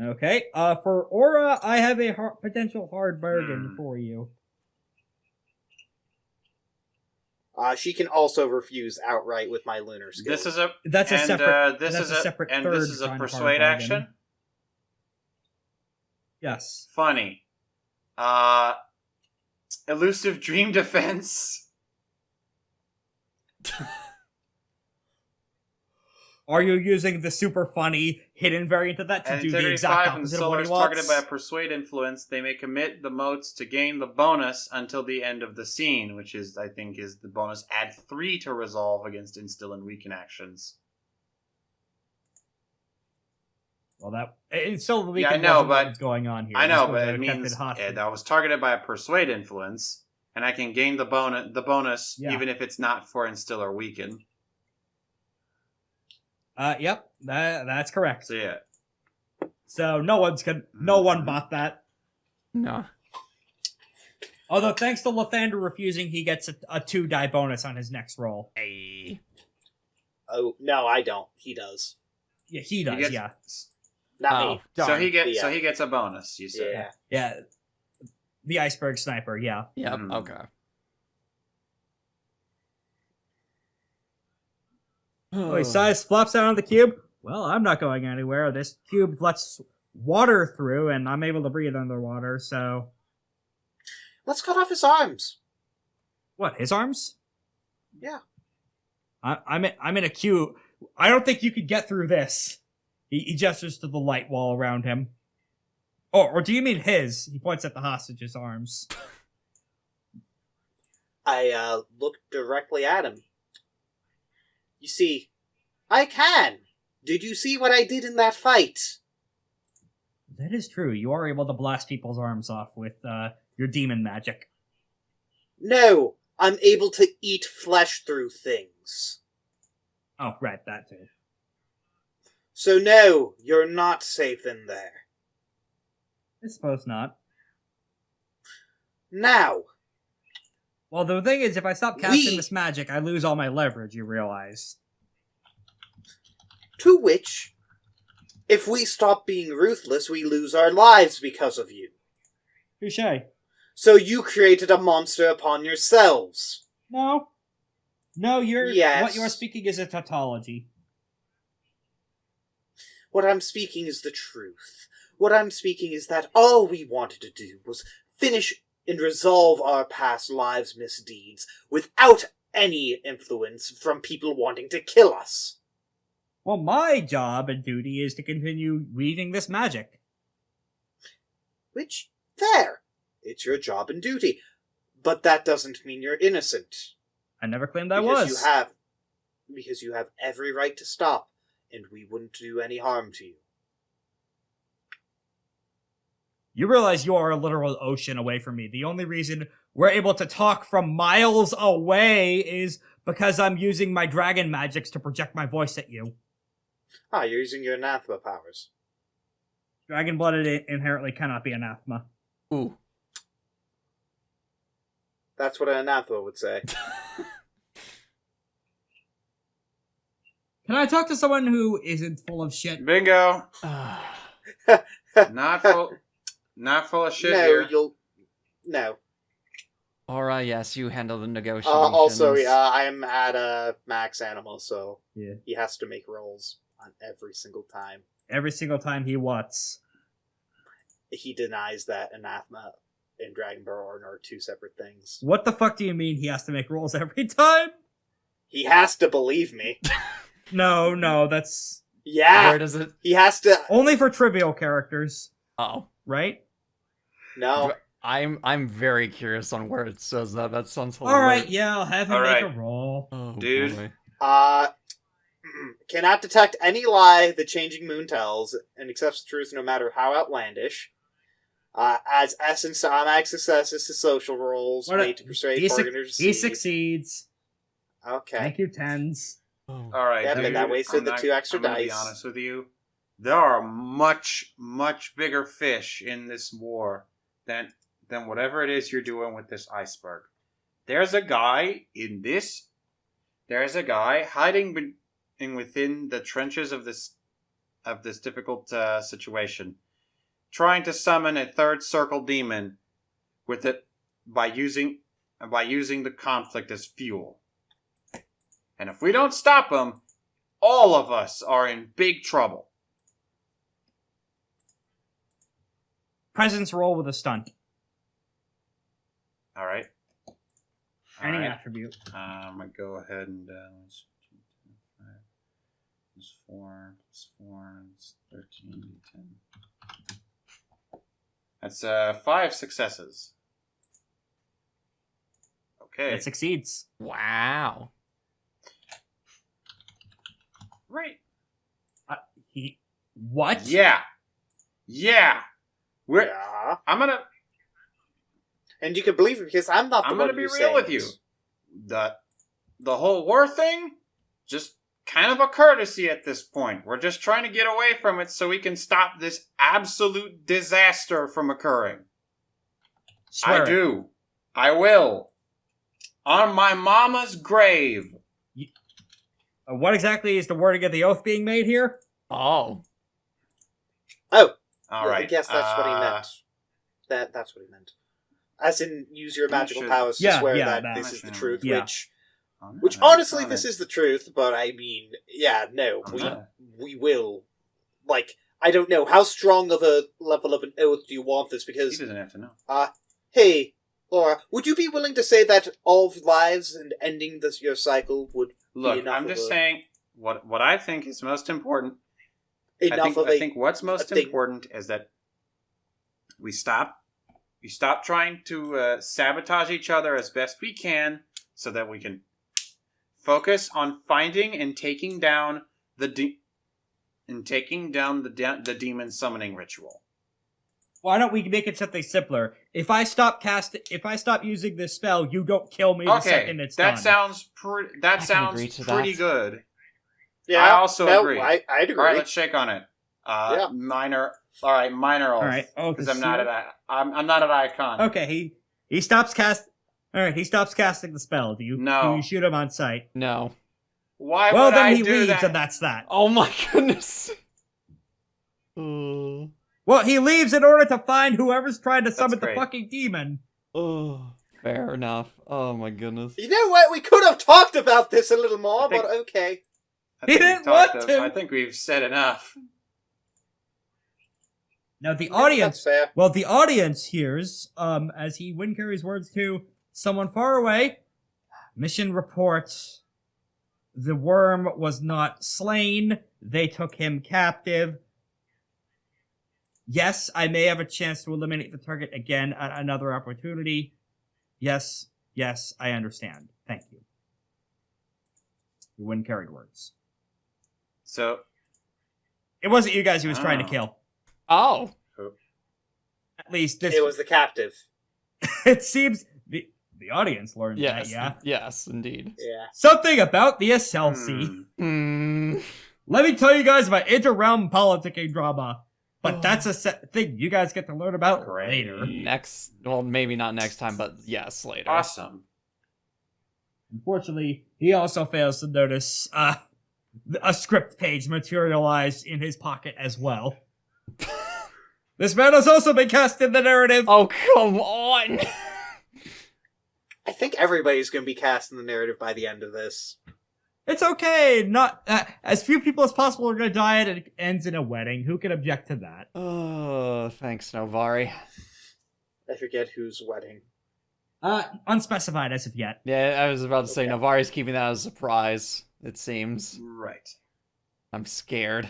Okay, for Aura, I have a potential hard bargain for you. She can also refuse outright with my lunar skills. This is a That's a separate. This that's is a separate. and third this is a kind of hard persuade bargain. action. Yes. Funny. Elusive dream defense. Are you using the super funny hidden variant of that to And do the integrity exact 5 and opposite of solar what is he wants? targeted by a persuade influence. They may commit the motes to gain the bonus until the end of the scene, which is, I think, is the bonus. Add 3 to resolve against instill and weaken actions. Well, that it's still the Yeah, I weekend know, wasn't but what's going on here. I know, This was but an it attempted means hostage. that was targeted by a persuade influence, and I can gain the bonus Yeah. even if it's not for instill or weaken. Yep, that's correct. So yeah. So no one bought that. No. Although thanks to Lythander refusing, he gets a 2 die bonus on his next roll. Hey. Oh no, I don't. He does. Yeah, he does. He gets- yeah, Not me. So darn. he gets Yeah. so he gets a bonus. You said. Yeah. yeah. The iceberg sniper. Yeah. Yep. Mhm. Okay. Oh, he sighs, flops down on the cube. Well, I'm not going anywhere. This cube lets water through, and I'm able to breathe underwater. So Let's cut off his arms. what? His arms? Yeah. I'm in a cube. I don't think you could get through this. He gestures to the light wall around him. Oh, or do you mean his? He points at the hostage's arms. I looked directly at him. You see, I can. Did you see what I did in that fight? That is true. You are able to blast people's arms off with your demon magic. No, I'm able to eat flesh through things. Oh, right, that too. So no, you're not safe in there. I suppose not. Now, Well, the thing is, if I stop casting We- this magic, I lose all my leverage, you realize. to which, if we stop being ruthless, we lose our lives because of you. Touche. So you created a monster upon yourselves. No. No, Yes. what you're speaking is a tautology. What I'm speaking is the truth. What I'm speaking is that all we wanted to do was finish and resolve our past lives' misdeeds without any influence from people wanting to kill us. Well, my job and duty is to continue weaving this magic. Which, fair. It's your job and duty. But that doesn't mean you're innocent. I never claimed I Because was. because you have every right to stop, and we wouldn't do any harm to you. You realize you are a literal ocean away from me. The only reason we're able to talk from miles away is because I'm using my dragon magics to project my voice at you. Ah, you're using your anathema powers. Dragon-blooded inherently cannot be anathema. Ooh. That's what an anathema would say. Can I talk to someone who isn't full of shit? Bingo. Ah. Not full of shit No, here. No. Aura, yes, you handle the negotiations. Also, I'm at max animal, so Yeah. he has to make rolls on every single time. Every single time he what's. He denies that anathema and Dragonborn are two separate things. What the fuck do you mean he has to make rolls every time? He has to believe me. No, that's Yeah, Where does it? he has to. only for trivial characters, Oh, right? No, I'm very curious on where it says that. That sounds hilarious. Alright, yeah, I'll have him All make right. a roll. Oh, Dude. boy. cannot detect any lie the changing moon tells, and accepts the truth no matter how outlandish. Adds essence to automatic successes to social rolls What made to persuade He bargainers. succeeds. Okay. Thank you, tens. All right, Yep, dude, and that wasted the 2 extra I'm gonna be dice. honest with you. There are much, much bigger fish in this war than whatever it is you're doing with this iceberg. There's a guy hiding within the trenches of this difficult situation, trying to summon a third circle demon with it by using the conflict as fuel. And if we don't stop him, all of us are in big trouble. Presence roll with a stunt. All right. Any All right. attribute. I'm gonna go ahead and plus 4 plus 4 is 13 d10. That's 5 successes. Okay. It succeeds. Wow. Right. What? Yeah. Yeah. I'm gonna And you can believe it because I'm not the I'm one gonna be who's real saying with you. this. The whole war thing, just kind of a courtesy at this point. We're just trying to get away from it so we can stop this absolute disaster from occurring. Swear I it. do. I will. On my mama's grave. What exactly is the wording of the oath being made here? Oh. Oh, All right. I guess that's what he meant. That's what he meant. As in, use your magical should- powers to Yeah, swear yeah, that that. this is the truth, Yeah. which honestly, this is the truth, but I mean, yeah, no, we will. Like, I don't know, how strong of a level of an oath do you want this? He Because, doesn't have to know. hey, Laura, would you be willing to say that all lives and ending your cycle would Look, be enough I'm of just a- saying what I think is most important. enough of I a... think what's most thing. important is that we stop trying to sabotage each other as best we can, so that we can focus on finding and taking down the demon summoning ritual. Why don't we make it something simpler? If I stop using this spell, you don't kill me the Okay, second it's that done. sounds pretty. That can sounds agree to pretty that. good. Yeah, I also no, agree. I'd agree. All right, let's shake on it. Yeah. Minor. All right, minor oath. All right. Oh, because I'm not an icon. Okay, he stops cast. All right, he stops casting the spell. Do you shoot him on sight? No. Why Well, would then I he do leaves, that? and that's that. Oh my goodness. Oh. Well, he leaves in order to find whoever's trying to summon the great. fucking demon. Oh. Fair enough. Oh my goodness. You know what? We could have talked about this a little more, I think- but okay. I He think we've didn't want talked to. I think we've said enough. Now the That's audience. fair. Well, the audience hears, as he wind carries words to someone far away. Mission reports: the worm was not slain. They took him captive. Yes, I may have a chance to eliminate the target again at another opportunity. Yes, I understand. Thank you. The wind carried words. So It wasn't you guys he was trying to Oh. kill. Oh. At least this. It was the captive. It seems the audience learned Yes. that. Yeah. Yes, indeed. Yeah. Something about the SLC. hmm. Let me tell you guys about inter-realm politicking drama. But that's a thing you guys get to learn about Great. later. Next, well, maybe not next time, but yes, later. Awesome. Unfortunately, he also fails to notice a script page materialized in his pocket as well. This man has also been cast in the narrative. Oh, come on! I think everybody's going to be cast in the narrative by the end of this. It's okay. Not as few people as possible are going to die, and it ends in a wedding. Who can object to that? Oh, thanks, Novari. I forget whose wedding. Unspecified as of yet. Yeah, I was about to say, Okay. Novari's keeping that as a surprise, it seems. Right. I'm scared.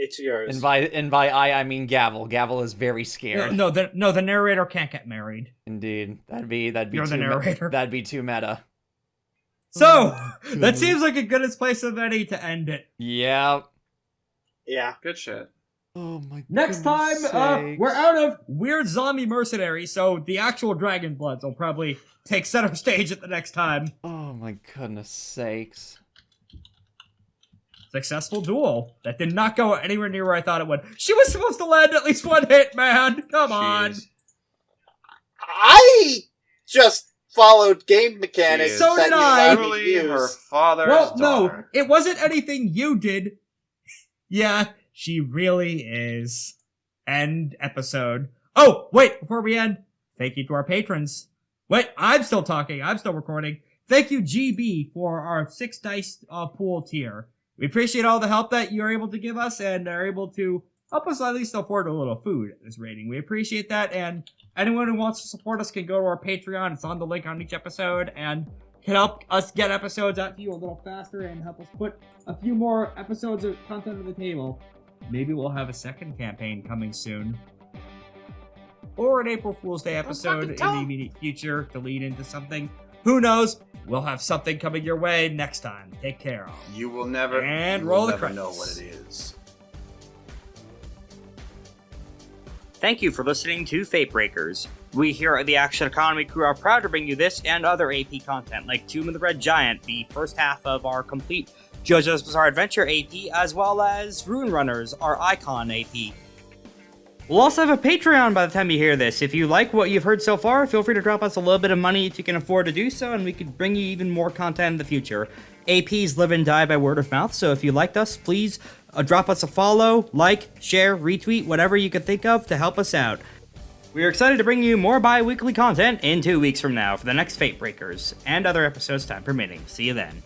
It's yours. And by I mean Gavel. Gavel is very scared. No, the narrator can't get married. Indeed. That'd be You're the too narrator. that'd be too meta. So, that seems like a good place of any to end it. Yeah. Yeah. Good shit. Oh my Next time, goodness we're sakes. out of weird zombie mercenaries, so the actual Dragon Bloods will probably take center stage at the next time. Oh my goodness sakes. Successful duel. That did not go anywhere near where I thought it would. She was supposed to land at least one hit, man. Come on. Jeez. I just followed game mechanics. So that did you I. let me Literally use. her father's Well, no, daughter. it wasn't anything you did. Yeah, she really is. End episode. Oh, wait, before we end, thank you to our patrons. Wait, I'm still talking. I'm still recording. Thank you, GB, for our 6 dice pool tier. We appreciate all the help that you're able to give us and are able to help us at least afford a little food at this rating. We appreciate that, and anyone who wants to support us can go to our Patreon. It's on the link on each episode, and can help us get episodes out to you a little faster and help us put a few more episodes of content on the table. Maybe we'll have a second campaign coming soon. Or an April Fool's Day episode in the immediate future to lead into something. Who knows? We'll have something coming your way next time. Take care, all. You will never, And you roll will the never credits. know what it is. Thank you for listening to FateBreakers. We here at the Action Economy crew are proud to bring you this and other AP content, like Tomb of the Red Giant, the first half of our complete JoJo's Bizarre Adventure AP, as well as Rune Runners, our Icon AP. We'll also have a Patreon by the time you hear this. If you like what you've heard so far, feel free to drop us a little bit of money if you can afford to do so, and we could bring you even more content in the future. APs live and die by word of mouth, so if you liked us, please drop us a follow, like, share, retweet, whatever you could think of to help us out. We are excited to bring you more bi-weekly content in 2 weeks from now for the next FateBreakers, and other episodes time permitting. See you then.